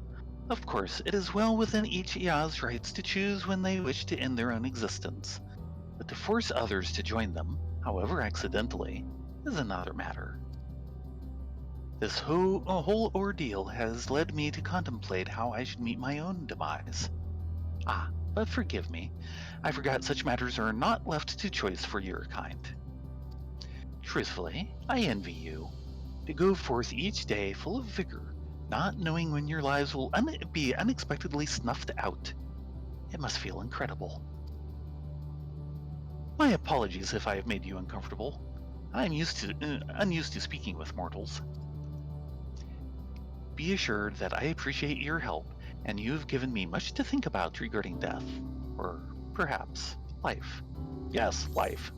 Of course, it is well within each Ia's rights to choose when they wish to end their own existence, but to force others to join them, however accidentally, is another matter. This whole ordeal has led me to contemplate how I should meet my own demise. Ah, but forgive me, I forgot such matters are not left to choice for your kind. Truthfully, I envy you. To go forth each day full of vigor, not knowing when your lives will be unexpectedly snuffed out. It must feel incredible. My apologies if I have made you uncomfortable. I'm unused to speaking with mortals. Be assured that I appreciate your help, and you've given me much to think about regarding death. Or perhaps life. Yes, life.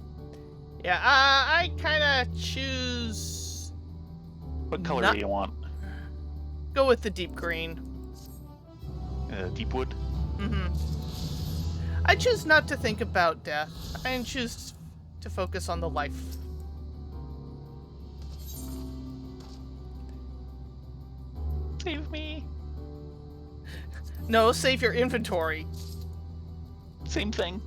Yeah, I kind of choose... What color Not- do you want? Go with the deep green. Deep wood? Mm-hmm. I choose not to think about death. I choose to focus on the life. Save me. No, save your inventory. Same thing.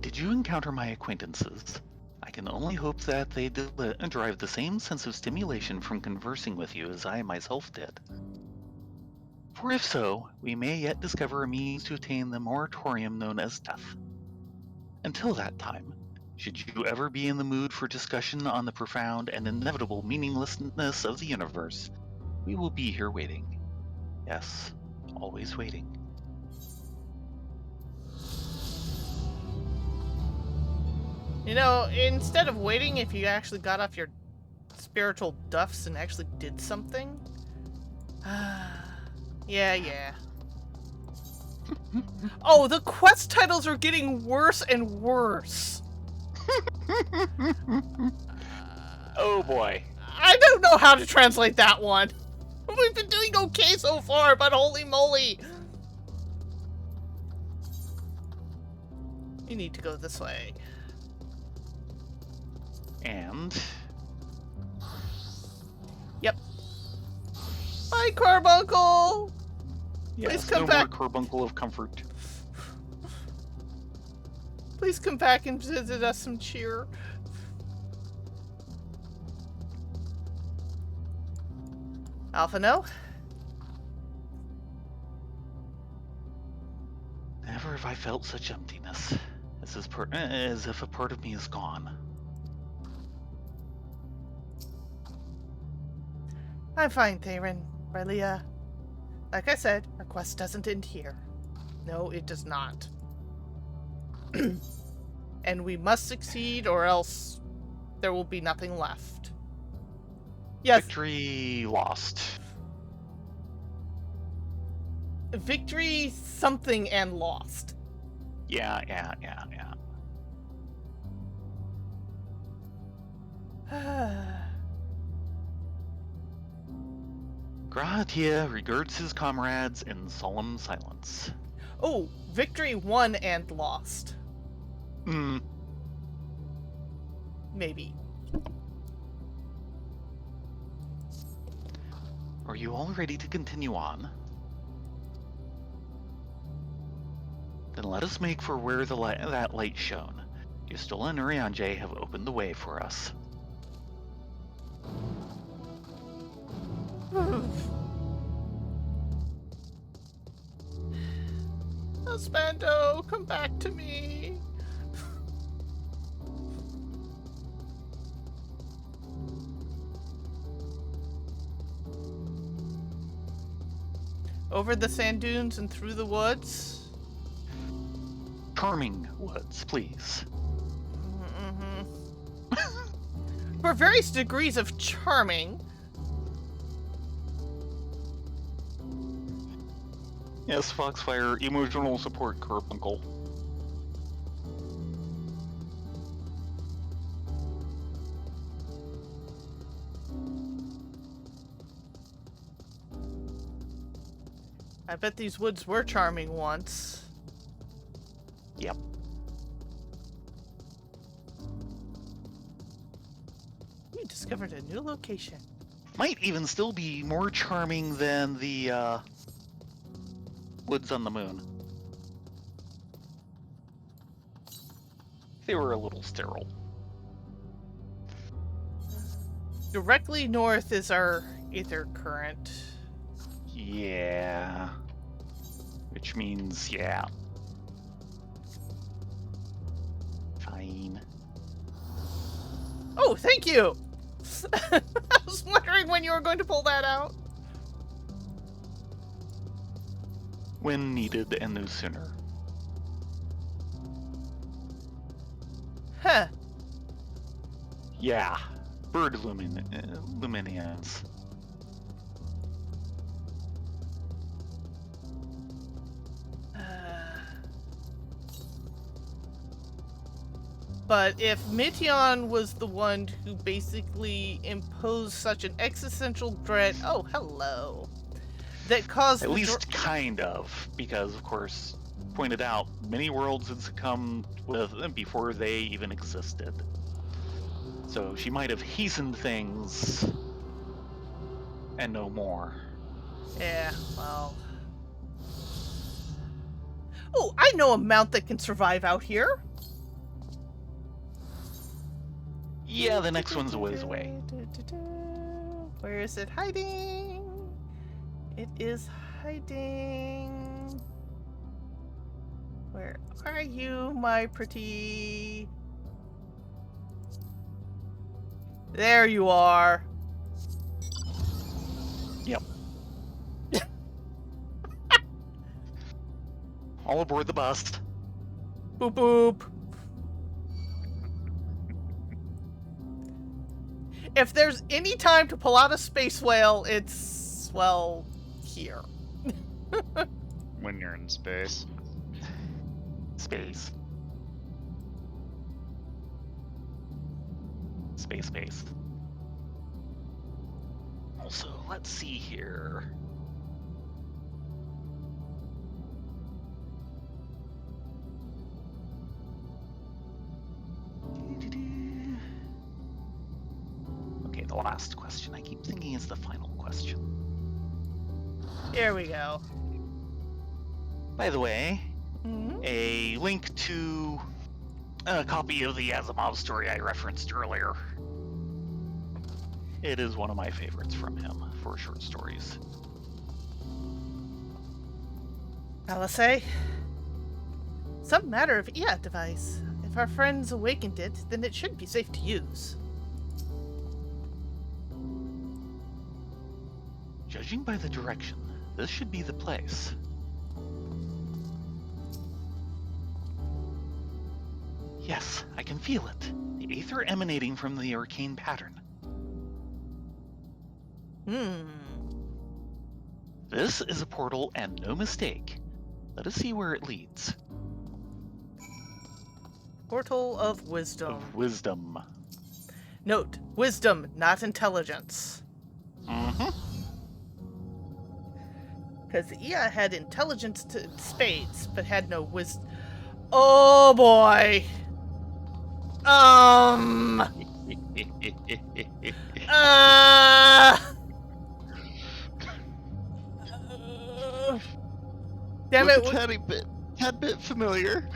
Did you encounter my acquaintances? I can only hope that they derive the same sense of stimulation from conversing with you as I myself did. For if so, we may yet discover a means to attain the moratorium known as death. Until that time, should you ever be in the mood for discussion on the profound and inevitable meaninglessness of the universe, we will be here waiting. Yes, always waiting. You know, instead of waiting, if you actually got off your spiritual duffs and actually did something. Yeah. Oh, the quest titles are getting worse and worse. Oh boy. I don't know how to translate that one. We've been doing okay so far, but holy moly. You need to go this way. And Yep. Bye, Carbuncle! yes, Please come no back. more carbuncle of comfort. Please come back and visit us some cheer. Alpha, no? Never have I felt such emptiness, as if a part of me is gone. I'm fine, Thayrin. Rylea. Like I said, our quest doesn't end here. No, it does not. And we must succeed, or else there will be nothing left. Yes. Victory lost. Victory, something, and lost. Yeah. Gratia regards his comrades in solemn silence. Oh, victory, won, and lost. Maybe. Are you all ready to continue on? Then let us make for where that light shone. Yustola and Urianje have opened the way for us. Husbando, come back to me. Over the sand dunes and through the woods. Charming woods, please. For various degrees of charming. Yes, Foxfire, emotional support, Carbuncle. I bet these woods were charming once. Yep. We discovered a new location. Might even still be more charming than the woods on the moon. They were a little sterile. Directly north is our ether current. Yeah. Which means, yeah. Fine. Oh, thank you! I was wondering when you were going to pull that out. When needed and no sooner. Huh. Yeah. Bird luminians. But if Mityon was the one who basically imposed such an existential dread, oh, hello, that caused At the least kind of, because of course, pointed out, many worlds had succumbed with them before they even existed. So she might have hastened things and no more. Yeah, well. Oh, I know a mount that can survive out here. Yeah, the next one's a ways away. Where is it hiding? It is hiding. Where are you, my pretty? There you are. Yep. All aboard the bus. Boop boop. If there's any time to pull out a space whale, it's, well, here. When you're in space. Space. Space. Also, let's see here. Okay, the last question. I keep thinking is the final question. Here we go. By the way, Mm-hmm. a link to a copy of the Asimov story I referenced earlier. It is one of my favorites from him for short stories. I'll say, some matter of EAT device. If our friends awakened it, then it should be safe to use. Judging by the direction, this should be the place. Yes, I can feel it. The aether emanating from the arcane pattern. This is a portal and no mistake. Let us see where it leads. Portal of Wisdom. Of wisdom. Note, wisdom, not intelligence. Mm-hmm. Because Ia had intelligence to spades, but had no wisdom. Oh boy! Damn it! Tad bit familiar.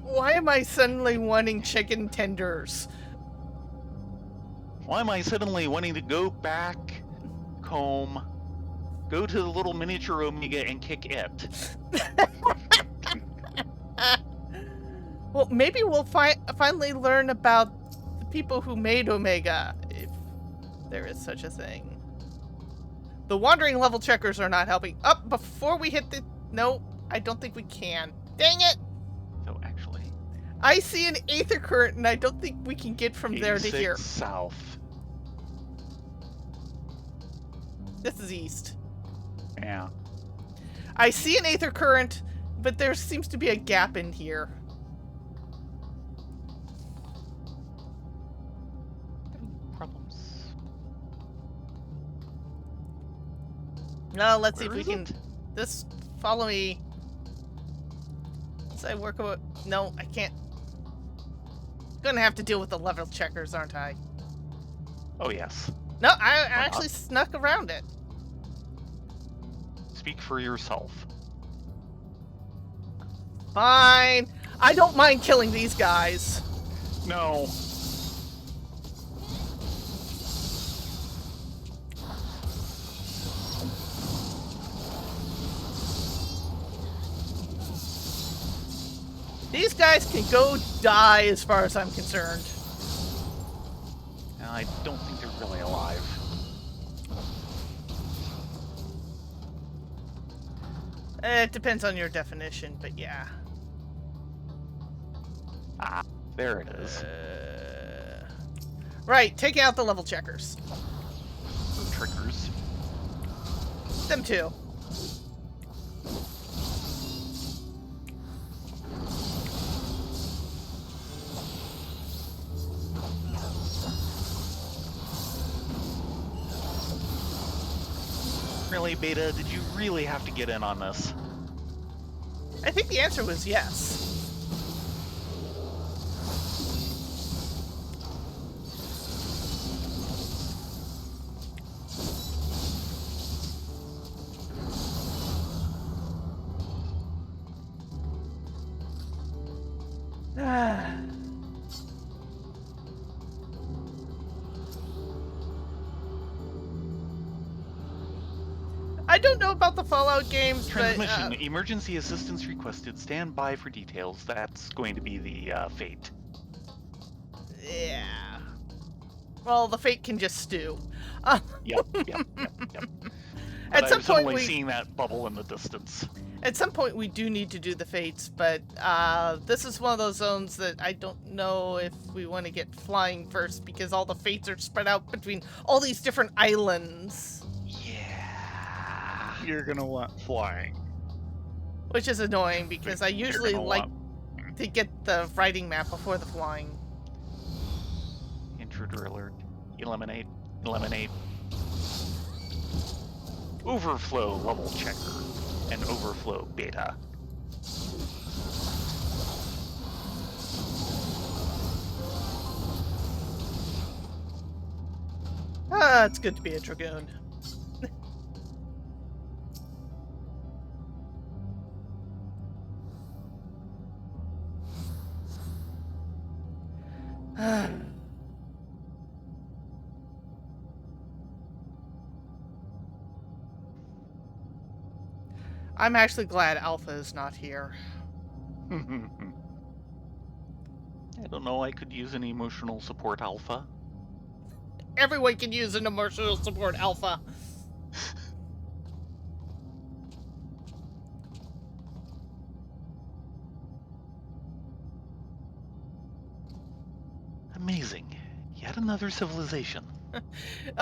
Why am I suddenly wanting chicken tenders? Why am I suddenly wanting to go back home, go to the little miniature Omega and kick it? Well, maybe we'll finally learn about the people who made Omega, if there is such a thing. The wandering level checkers are not helping. Up before we hit the... No, I don't think we can. Dang it! So actually... I see an aether current, and I don't think we can get from there to here. south. This is east. Yeah. I see an aether current, but there seems to be a gap in here. Problems. No, let's see Where if we is can... it? This... Follow me. Does I work about... No, I can't. Gonna have to deal with the level checkers, aren't I? Oh, yes. No, I actually snuck around it. Speak for yourself. Fine. I don't mind killing these guys. No. These guys can go die as far as I'm concerned. And I don't think they're really alive. It depends on your definition, but yeah. Ah, there it is. Right, take out the level checkers. Or triggers. Them too. Really, Beta, did you really have to get in on this? I think the answer was yes. I don't know about the Fallout games, Transmission. but Emergency assistance requested. Stand by for details. That's going to be the fate. yeah. Well, the fate can just stew. Yep. At some I was point, only we seeing that bubble in the distance. at some point we do need to do the fates, but this is one of those zones that I don't know if we want to get flying first because all the fates are spread out between all these different islands, Yeah. You're gonna want flying. which is annoying because I You're usually gonna like want- to get the writing map before the flying. Intruder alert. Eliminate. Eliminate. Overflow level checker. And overflow beta. It's good to be a Dragoon. I'm actually glad Alpha is not here. I don't know, I could use an emotional support alpha. Everyone can use an emotional support Alpha. Amazing. Yet another civilization.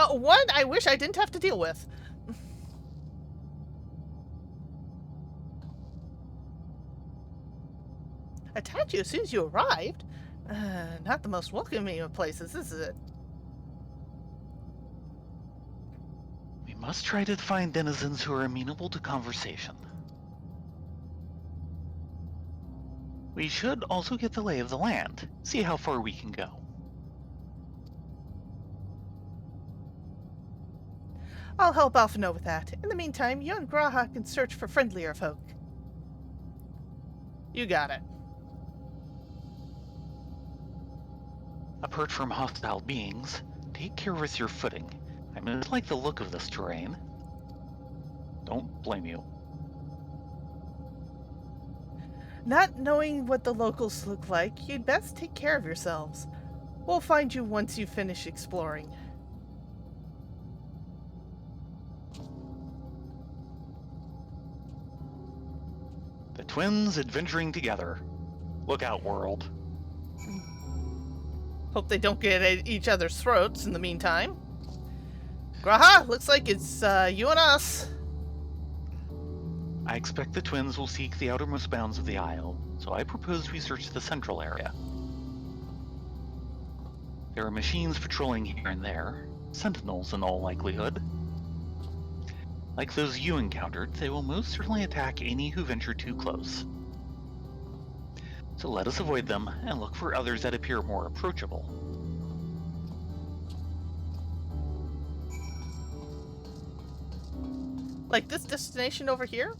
One I wish I didn't have to deal with. Attacked you as soon as you arrived? Not the most welcoming of places, is it? We must try to find denizens who are amenable to conversation. We should also get the lay of the land, see how far we can go. I'll help Alpha know with that. In the meantime, you and Graha can search for friendlier folk. You got it. Apart from hostile beings, take care with your footing. I mislike the look of this terrain. Don't blame you. Not knowing what the locals look like, you'd best take care of yourselves. We'll find you once you finish exploring. The twins adventuring together. Look out, world. Hope they don't get at each other's throats in the meantime. Graha, looks like it's you and us. I expect the twins will seek the outermost bounds of the Isle, so I propose we search the central area. There are machines patrolling here and there, sentinels in all likelihood. Like those you encountered, they will most certainly attack any who venture too close. So let us avoid them and look for others that appear more approachable. Like this destination over here?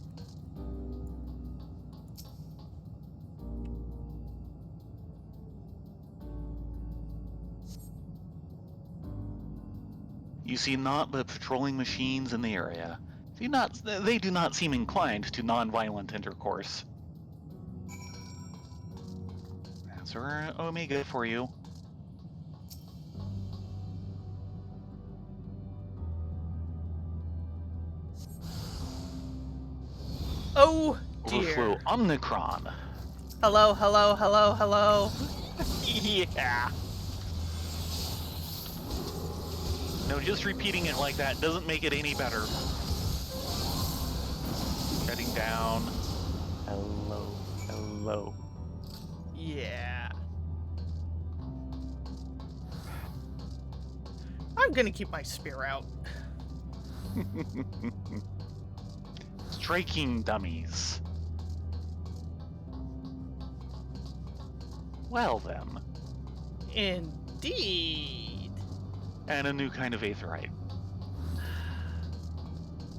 You see naught but patrolling machines in the area. They do not seem inclined to non-violent intercourse. Sir Omega for you. Oh Overflow dear. Omnicron. Hello, hello, hello, hello. Yeah. No, just repeating it like that doesn't make it any better. Shutting down. Hello, hello. Yeah. I'm gonna keep my spear out. Striking dummies. Well then. Indeed. And a new kind of aetherite.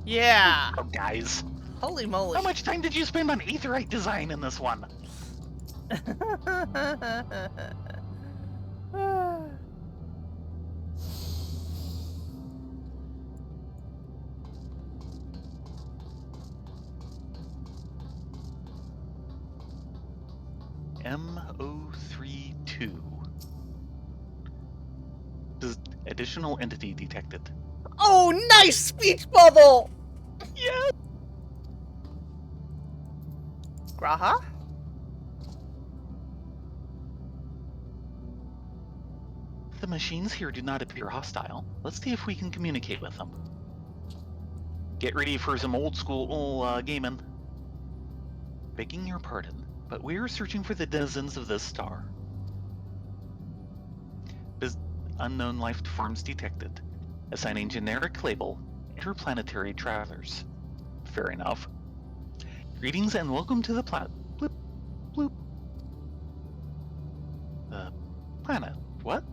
Yeah. Oh, guys. Holy moly. How much time did you spend on aetherite design in this one? M032. Additional entity detected. Oh, nice speech bubble! Yeah. Graha? The machines here do not appear hostile. Let's see if we can communicate with them. Get ready for some old school gaming. Begging your pardon, but we are searching for the denizens of this star. Unknown life forms detected. Assigning generic label, interplanetary travelers. Fair enough. Greetings and welcome to the planet. Bloop, bloop. Planet. What?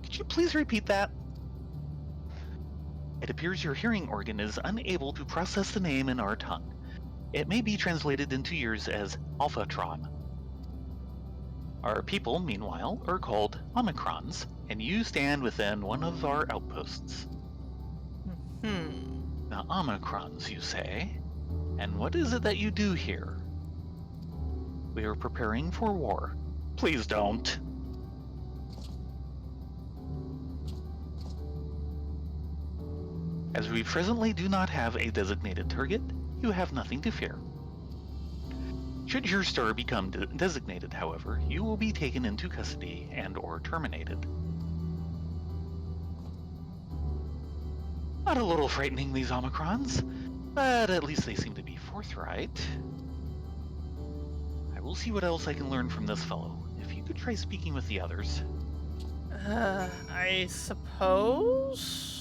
Could you please repeat that? It appears your hearing organ is unable to process the name in our tongue. It may be translated into yours as Alphatron. Our people, meanwhile, are called Omicrons, and you stand within one of our outposts. The Omicrons, you say? And what is it that you do here? We are preparing for war. Please don't. As we presently do not have a designated target, you have nothing to fear. Should your star become designated, however, you will be taken into custody and/or terminated. Not a little frightening, these Omicrons, but at least they seem to be forthright. I will see what else I can learn from this fellow. If you could try speaking with the others. I suppose?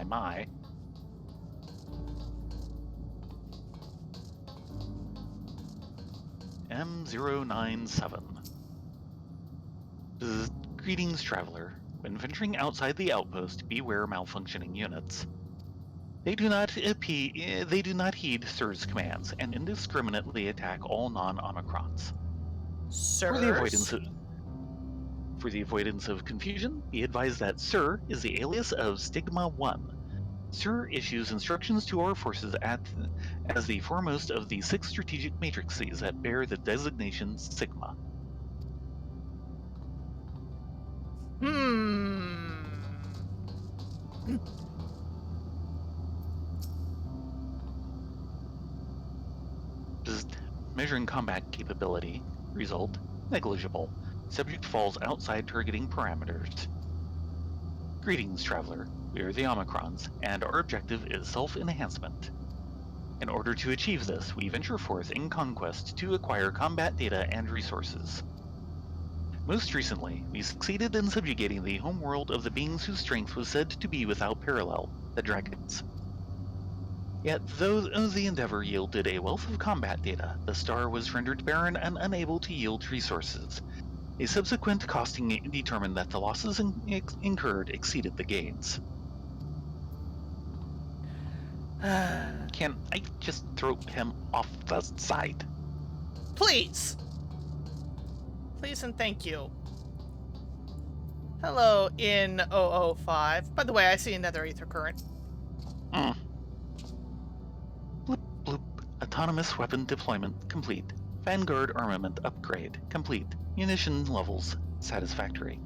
My. M097. Greetings, traveler. When venturing outside the outpost, beware malfunctioning units. They do not heed Sir's commands and indiscriminately attack all non-Omicrons. Sirs? For the avoidance of confusion, be advised that Sir is the alias of Stigma 1. Sir issues instructions to our forces as the foremost of the 6 strategic matrices that bear the designation Sigma. Measuring combat capability. Result, negligible. Subject falls outside targeting parameters. Greetings, traveler. We are the Omicrons, and our objective is self-enhancement. In order to achieve this, we venture forth in conquest to acquire combat data and resources. Most recently, we succeeded in subjugating the homeworld of the beings whose strength was said to be without parallel, the dragons. Yet, though the endeavor yielded a wealth of combat data, the star was rendered barren and unable to yield resources. A subsequent costing determined that the losses incurred exceeded the gains. Can I just throw him off the side? Please! Please and thank you. Hello, in 005. By the way, I see another ether current. Bloop, bloop. A Autonomous weapon deployment complete. Vanguard armament upgrade complete. Munition levels satisfactory.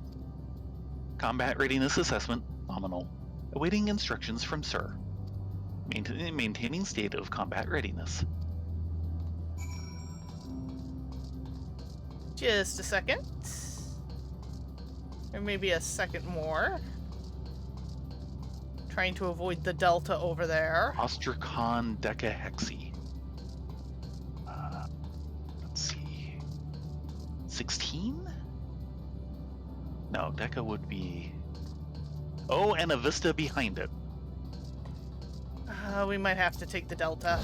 Combat readiness assessment nominal. Awaiting instructions from Sir. Maintaining state of combat readiness. Just a second. Or maybe a second more. Trying to avoid the delta over there. Ostracon decahexy. Let's see. 16? No, Deca would be... Oh, and a Vista behind it. We might have to take the delta.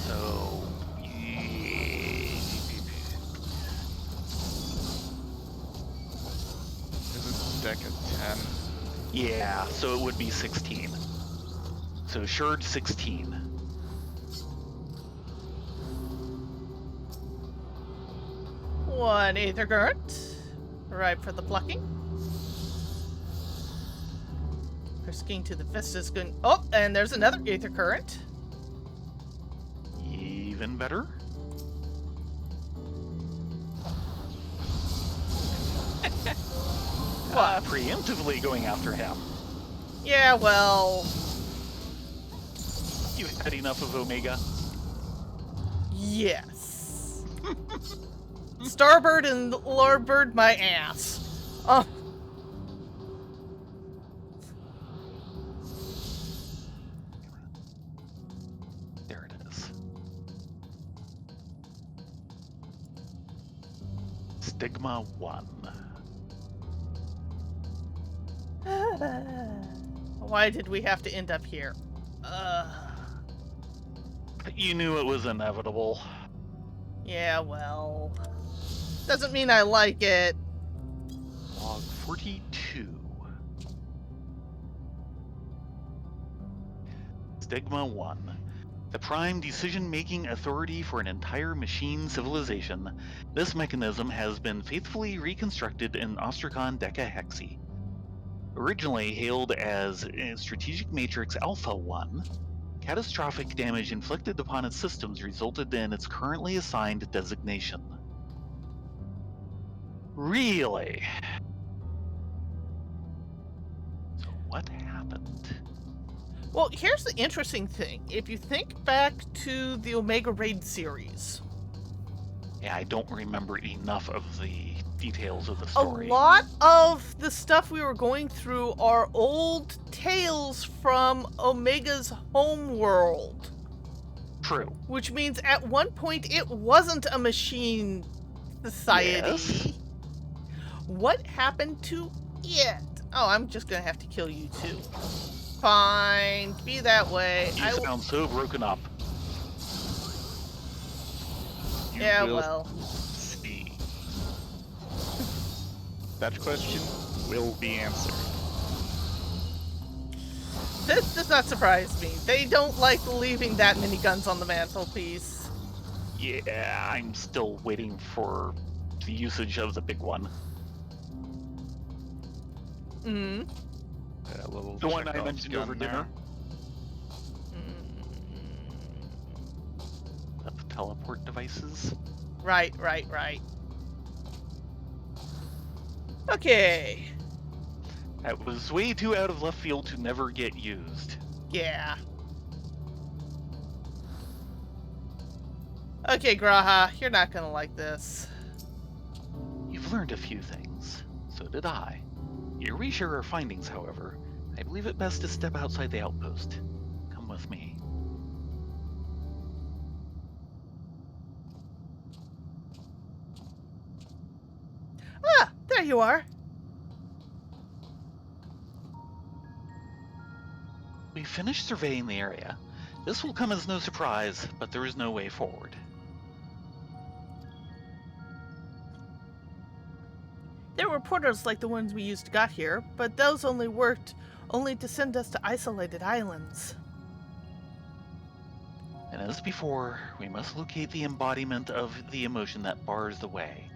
So... Isn't Deca 10? Yeah, so it would be 16. So Sherd 16. One Aether Current. Ripe for the plucking. Risking to the Vista's good. Oh, and there's another Aether Current. Even better. Preemptively going after him. Yeah, well... You've had enough of Omega. Yes. Starbird and Lordbird, my ass. Oh. There it is. Stigma 1. Why did we have to end up here? You knew it was inevitable. Yeah, well... Doesn't mean I like it. Log 42. Stigma 1. The prime decision-making authority for an entire machine civilization, this mechanism has been faithfully reconstructed in Ostracon decahexy. Originally hailed as Strategic Matrix Alpha 1, catastrophic damage inflicted upon its systems resulted in its currently assigned designation. Really? So what happened? Well, here's the interesting thing. If you think back to the Omega Raid series, Yeah, I don't remember enough of the details of the a story. lot of the stuff we were going through are old tales from Omega's home world. True. Which means at one point it wasn't a machine society. Yes. What happened to it? Oh, I'm just gonna have to kill you too. Fine, be that way. You sound so broken up. You Yeah, will well. see. That question will be answered. This does not surprise me. They don't like leaving that many guns on the mantelpiece. Yeah, I'm still waiting for the usage of the big one. Hmm. That little The one I Chekhov's mentioned gun over there. dinner. The teleport devices. Right. Okay. That was way too out of left field to never get used. Yeah. Okay, Graha, you're not gonna like this. You've learned a few things. So did I. Ere we share our findings, however, I believe it best to step outside the outpost. Come with me. Ah, there you are. We finished surveying the area. This will come as no surprise, but there is no way forward. There were portals like the ones we used to got here, but those only worked to send us to isolated islands. And as before, we must locate the embodiment of the emotion that bars the way.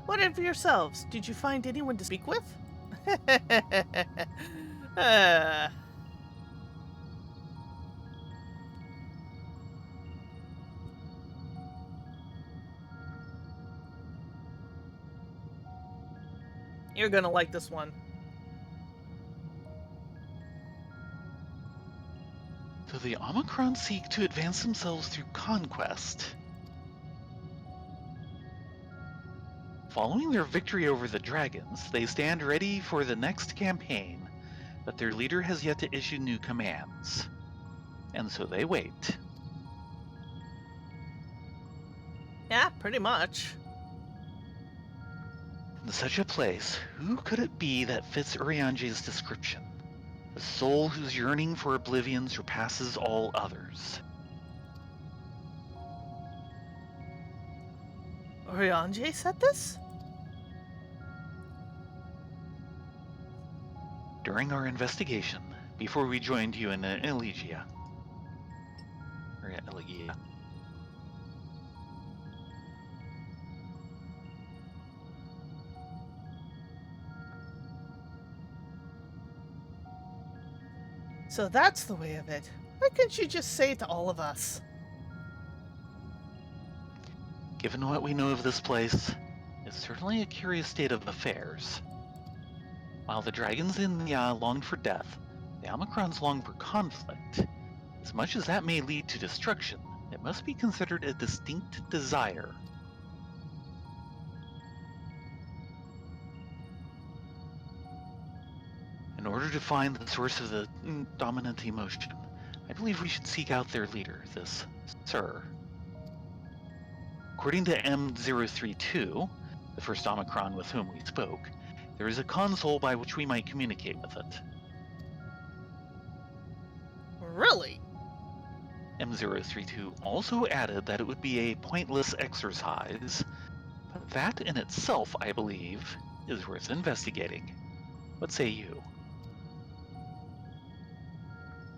What of yourselves? Did you find anyone to speak with? You're gonna like this one. So the Omicron seek to advance themselves through conquest. Following their victory over the dragons, they stand ready for the next campaign, but their leader has yet to issue new commands. And so they wait. Yeah, pretty much. In such a place, who could it be that fits Uriange's description? A soul whose yearning for oblivion surpasses all others. Uriange said this? During our investigation, before we joined you in Elegia. Or Elegia. So that's the way of it. Why couldn't you just say it to all of us? Given what we know of this place, it's certainly a curious state of affairs. While the dragons in Ya longed for death, the Omicrons long for conflict. As much as that may lead to destruction, it must be considered a distinct desire. In order to find the source of the dominant emotion, I believe we should seek out their leader, this Sir. According to M032, the first Omicron with whom we spoke, there is a console by which we might communicate with it. Really? M032 also added that it would be a pointless exercise, but that in itself, I believe, is worth investigating. What say you?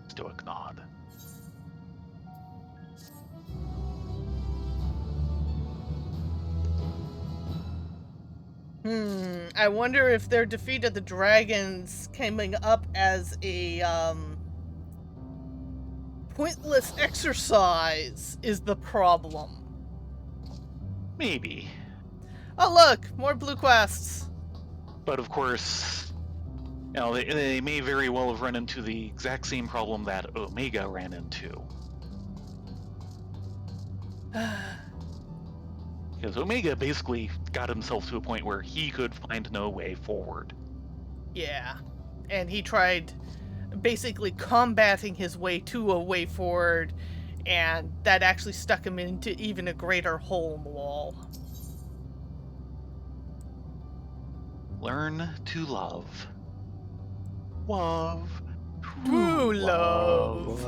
Stoic nod. I wonder if their defeat of the dragons coming up as a, pointless exercise is the problem. Maybe. Oh look, more blue quests. But of course, you know, they may very well have run into the exact same problem that Omega ran into. Because Omega basically got himself to a point where he could find no way forward. Yeah. And he tried basically combating his way to a way forward, and that actually stuck him into even a greater hole in the wall. Learn to love. Love. True love.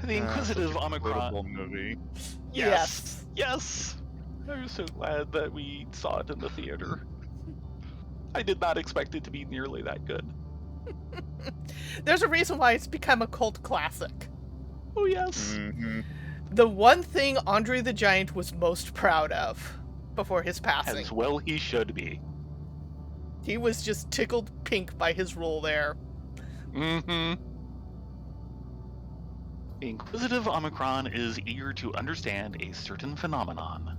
The Inquisitive such a Omicron. quotable movie. Yes. Yes. I'm so glad that we saw it in the theater. I did not expect it to be nearly that good. There's a reason why it's become a cult classic. Oh, yes. Mm-hmm. The one thing Andre the Giant was most proud of before his passing. As well he should be. He was just tickled pink by his role there. Mm-hmm. The Inquisitive Omicron is eager to understand a certain phenomenon.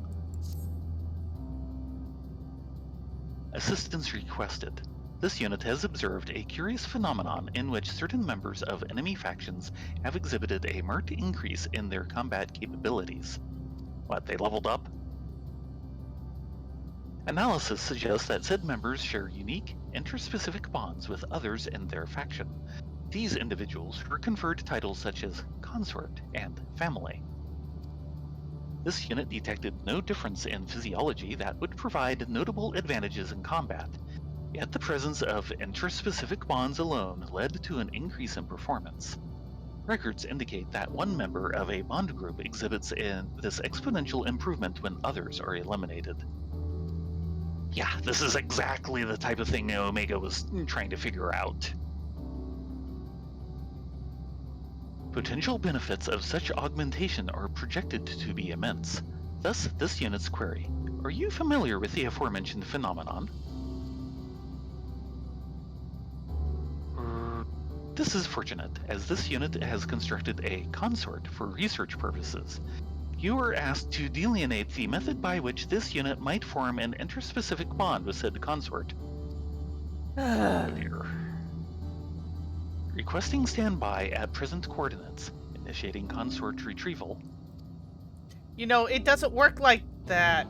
Assistance requested. This unit has observed a curious phenomenon in which certain members of enemy factions have exhibited a marked increase in their combat capabilities. What, they leveled up? Analysis suggests that said members share unique, interspecific bonds with others in their faction. These individuals were conferred titles such as consort and family. This unit detected no difference in physiology that would provide notable advantages in combat, yet the presence of interspecific bonds alone led to an increase in performance. Records indicate that one member of a bond group exhibits this exponential improvement when others are eliminated. Yeah, this is exactly the type of thing Omega was trying to figure out. Potential benefits of such augmentation are projected to be immense. Thus, this unit's query. Are you familiar with the aforementioned phenomenon? This is fortunate, as this unit has constructed a consort for research purposes. You were asked to delineate the method by which this unit might form an interspecific bond with said consort. Oh dear. Requesting standby at present coordinates. Initiating consort retrieval. You know, it doesn't work like that.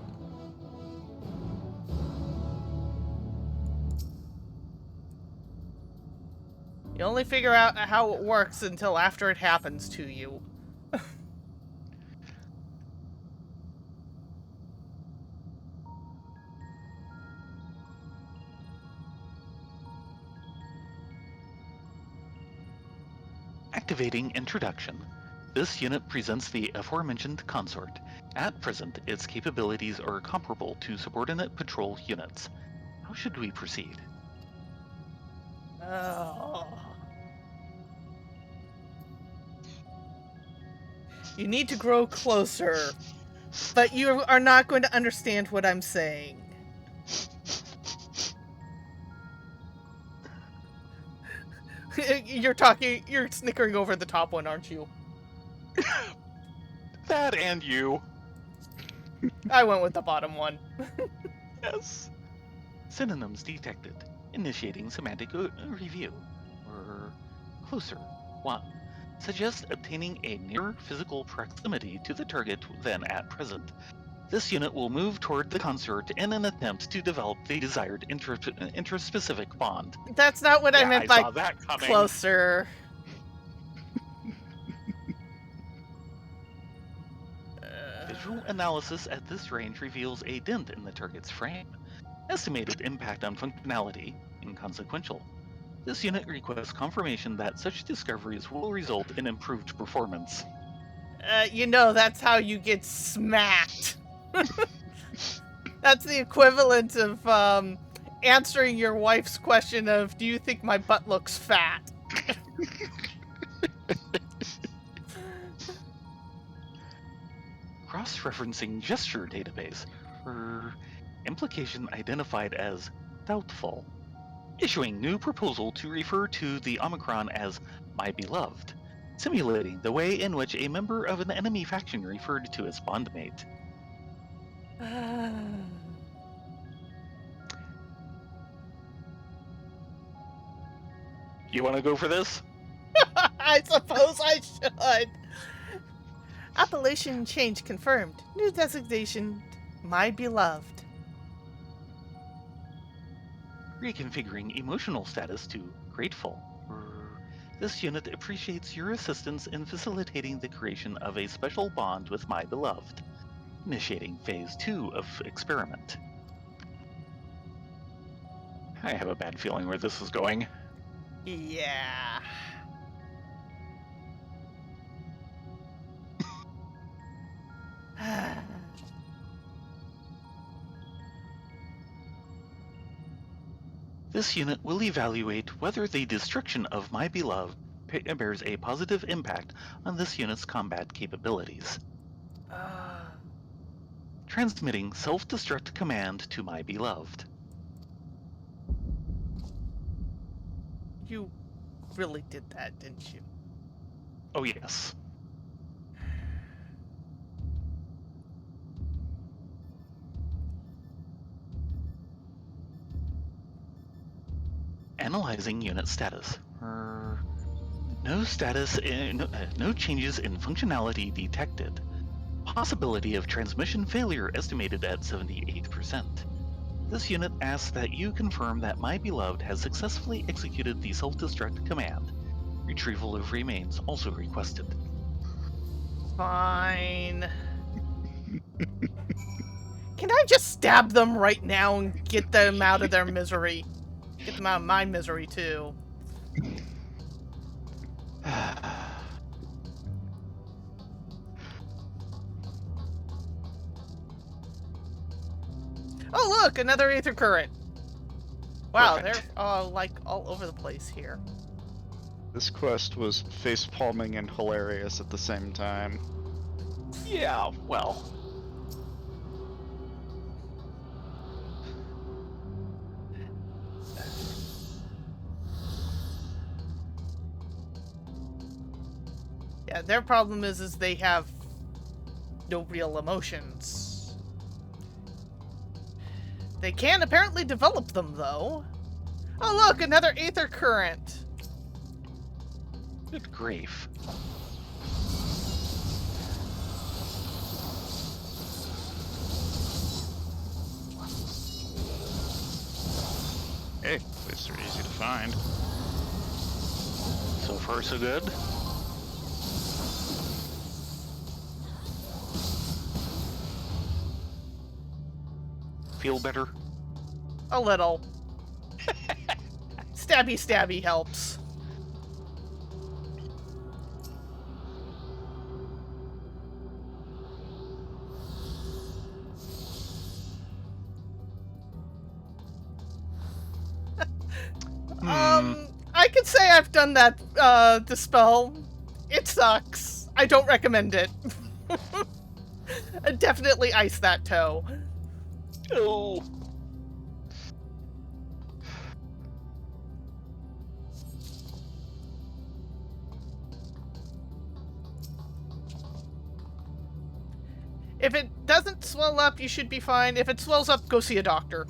You only figure out how it works until after it happens to you. Activating introduction. This unit presents the aforementioned consort. At present, its capabilities are comparable to subordinate patrol units. How should we proceed? Oh. You need to grow closer, but you are not going to understand what I'm saying. You're snickering over the top one, aren't you? That and you. I went with the bottom one. Yes. Synonyms detected. Initiating semantic review. Or closer. 1. Suggests obtaining a nearer physical proximity to the target than at present. This unit will move toward the consort in an attempt to develop the desired interspecific bond. That's not what I meant by saw that coming. closer. Visual analysis at this range reveals a dent in the target's frame. Estimated impact on functionality, inconsequential. This unit requests confirmation that such discoveries will result in improved performance. You know, that's how you get smacked. That's the equivalent of answering your wife's question of, do you think my butt looks fat? Cross-referencing gesture database. Implication identified as doubtful. Issuing new proposal to refer to the Omicron as my beloved. Simulating the way in which a member of an enemy faction referred to its bondmate. You want to go for this? I suppose I should. Appellation change confirmed. New designation, my beloved. Reconfiguring emotional status to grateful. This unit appreciates your assistance in facilitating the creation of a special bond with my beloved. Initiating phase 2 of experiment. I have a bad feeling where this is going. Yeah. This unit will evaluate whether the destruction of my beloved bears a positive impact on this unit's combat capabilities. Transmitting self-destruct command to my beloved. You really did that, didn't you? Oh yes. Analyzing unit status. No status. No changes in functionality detected. Possibility of transmission failure estimated at 78%. This unit asks that you confirm that my beloved has successfully executed the self-destruct command. Retrieval of remains also requested. Fine. Can I just stab them right now and get them out of their misery? Get them out of my misery, too. Oh, look! Another aether current! Wow, Perfect. they're like all over the place here. This quest was face-palming and hilarious at the same time. Yeah, well. Yeah, their problem is they have no real emotions. They can apparently develop them, though. Oh, look, another aether current. Good grief. Hey, at least they're easy to find. So far, so good. Feel better? A little. Stabby stabby helps. I could say I've done that, dispel. It sucks. I don't recommend it. Definitely ice that toe. Oh. If it doesn't swell up, you should be fine. If it swells up, go see a doctor.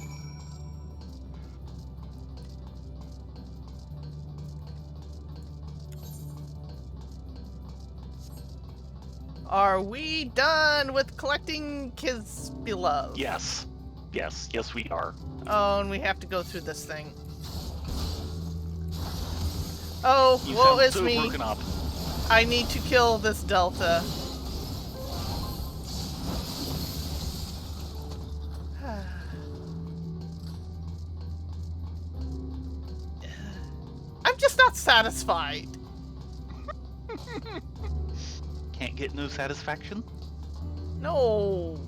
Are we done with collecting Kids Beloved? Yes. Yes, we are. Oh, and we have to go through this thing. Oh, You woe sound is so me. broken up. I need to kill this Delta. I'm just not satisfied. Can't get no satisfaction? No.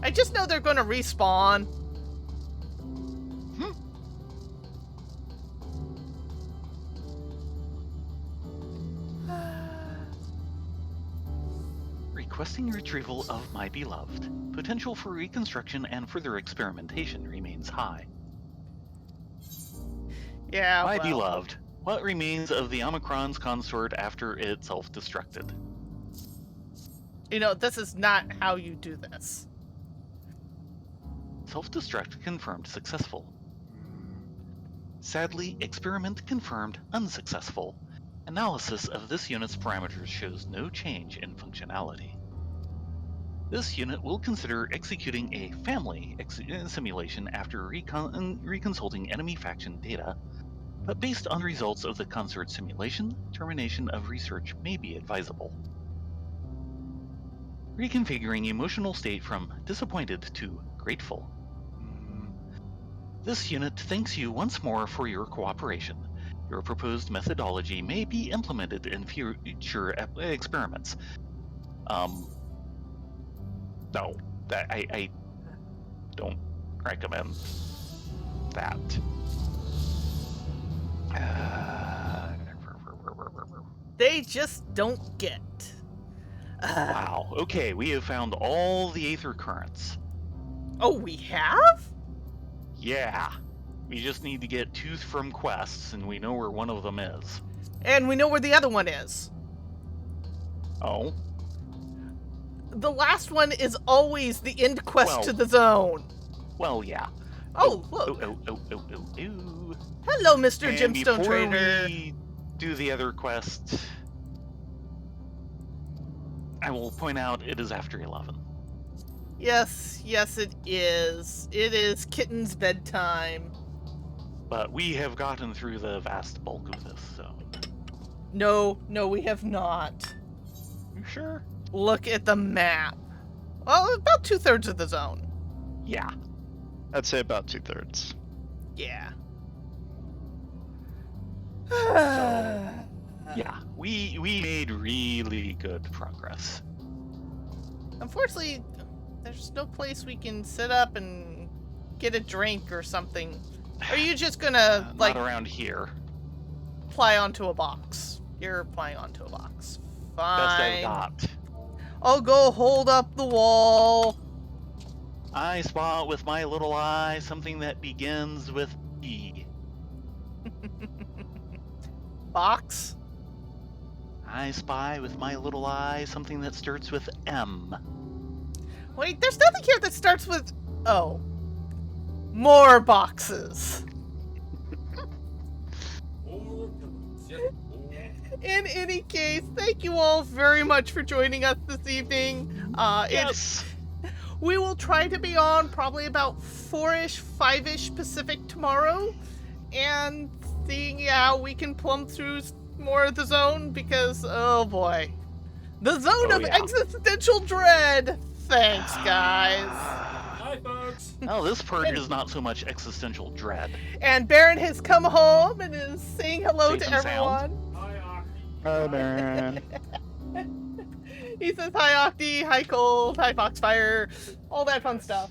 I just know they're gonna respawn. Requesting retrieval of my beloved. Potential for reconstruction and further experimentation remains high. Yeah, My well, beloved. What remains of the Omicron's consort after it self-destructed? you know, this is not how you do this. Self-destruct confirmed successful. Sadly, experiment confirmed unsuccessful. Analysis of this unit's parameters shows no change in functionality. This unit will consider executing a family simulation after reconsulting enemy faction data, but based on results of the consort simulation, termination of research may be advisable. Reconfiguring emotional state from disappointed to grateful. This unit thanks you once more for your cooperation. Your proposed methodology may be implemented in future experiments. No, that I don't recommend that. They just don't get. Wow. Okay, we have found all the aether currents. Oh, we have? Yeah. We just need to get 2 from quests, and we know where one of them is. And we know where the other one is. Oh? The last one is always the end quest Well- to the zone. Well, yeah. Oh, look. Oh. Hello, Mr. And Gemstone before Trader. we do the other quest, I will point out it is after 11. Yes, it is. It is kitten's bedtime. But we have gotten through the vast bulk of this zone. No, we have not. You sure? Look at the map. Well, about 2/3 of the zone. Yeah. I'd say about 2/3. Yeah. Yeah. We made really good progress. Unfortunately, there's no place we can sit up and get a drink or something. Are you just gonna, like... Not around here. ply onto a box. You're plying onto a box. Best I've Fine. got. I'll go hold up the wall. I spot with my little eye something that begins with E. Box? I spy with my little eye something that starts with M. Wait, there's nothing here that starts with O. More boxes. In any case, thank you all very much for joining us this evening. Yes. We will try to be on probably about 4-ish, 5-ish Pacific tomorrow, and seeing how we can plumb through more of the zone, because, oh boy. The zone of existential dread! Thanks, guys. Bye, folks. Oh, this part is not so much existential dread. And Baron has come home and is saying hello Safe to and everyone. sound. Hi, Aki. Hi, Baron. He says hi Octi, hi Cold, hi Foxfire, all that fun stuff.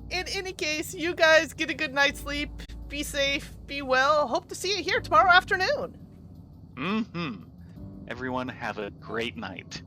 In any case, you guys get a good night's sleep, be safe, be well, hope to see you here tomorrow afternoon. Mm-hmm. Everyone have a great night.